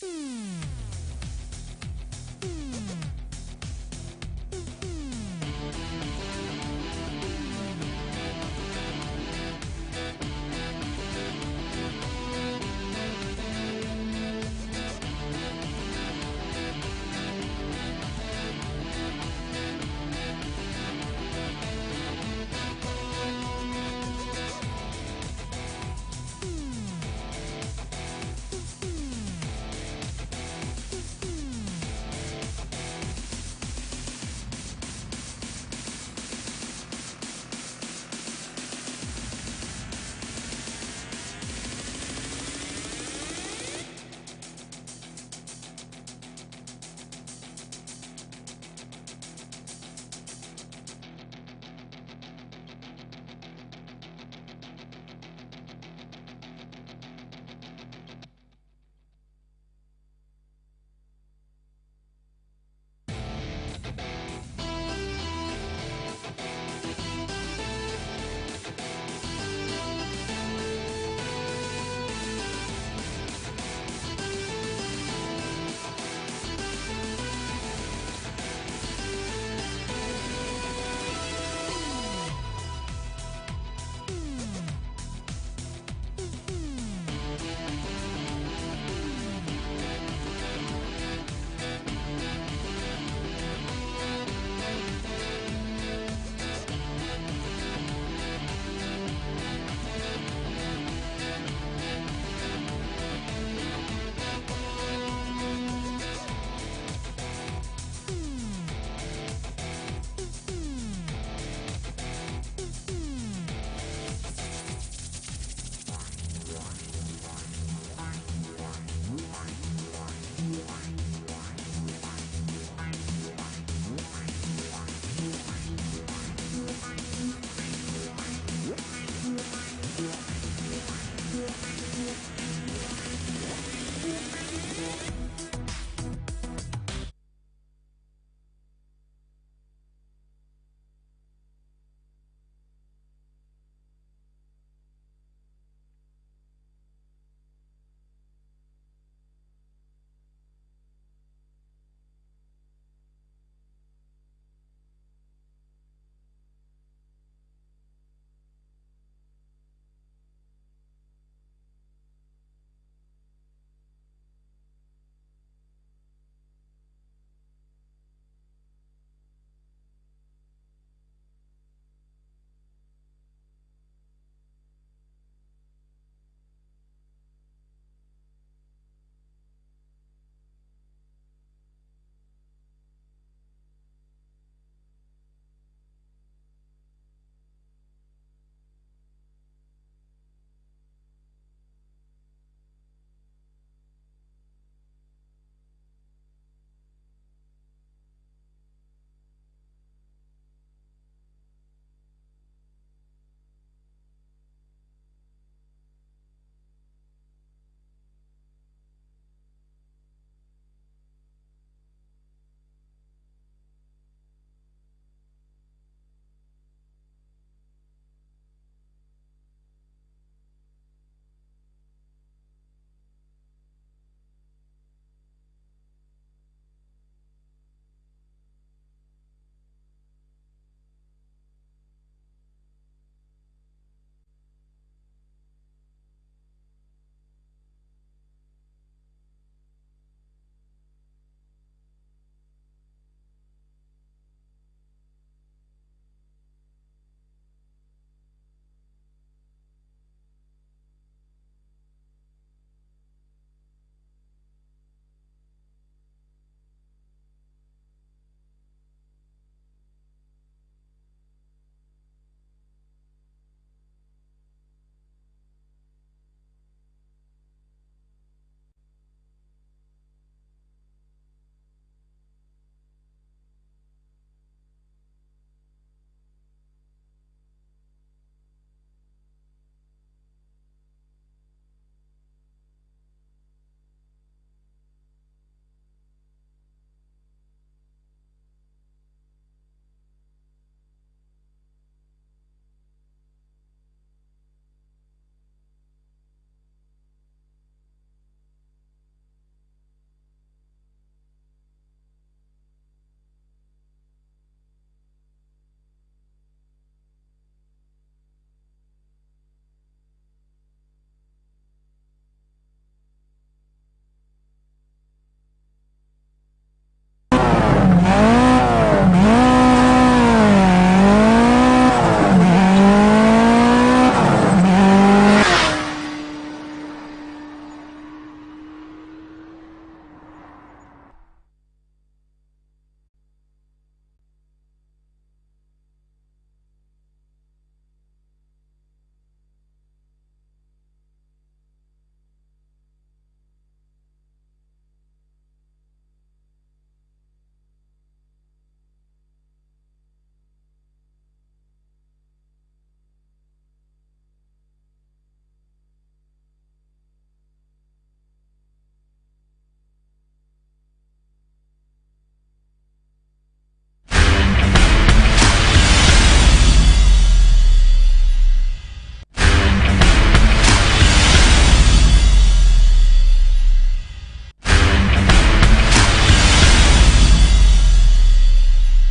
you.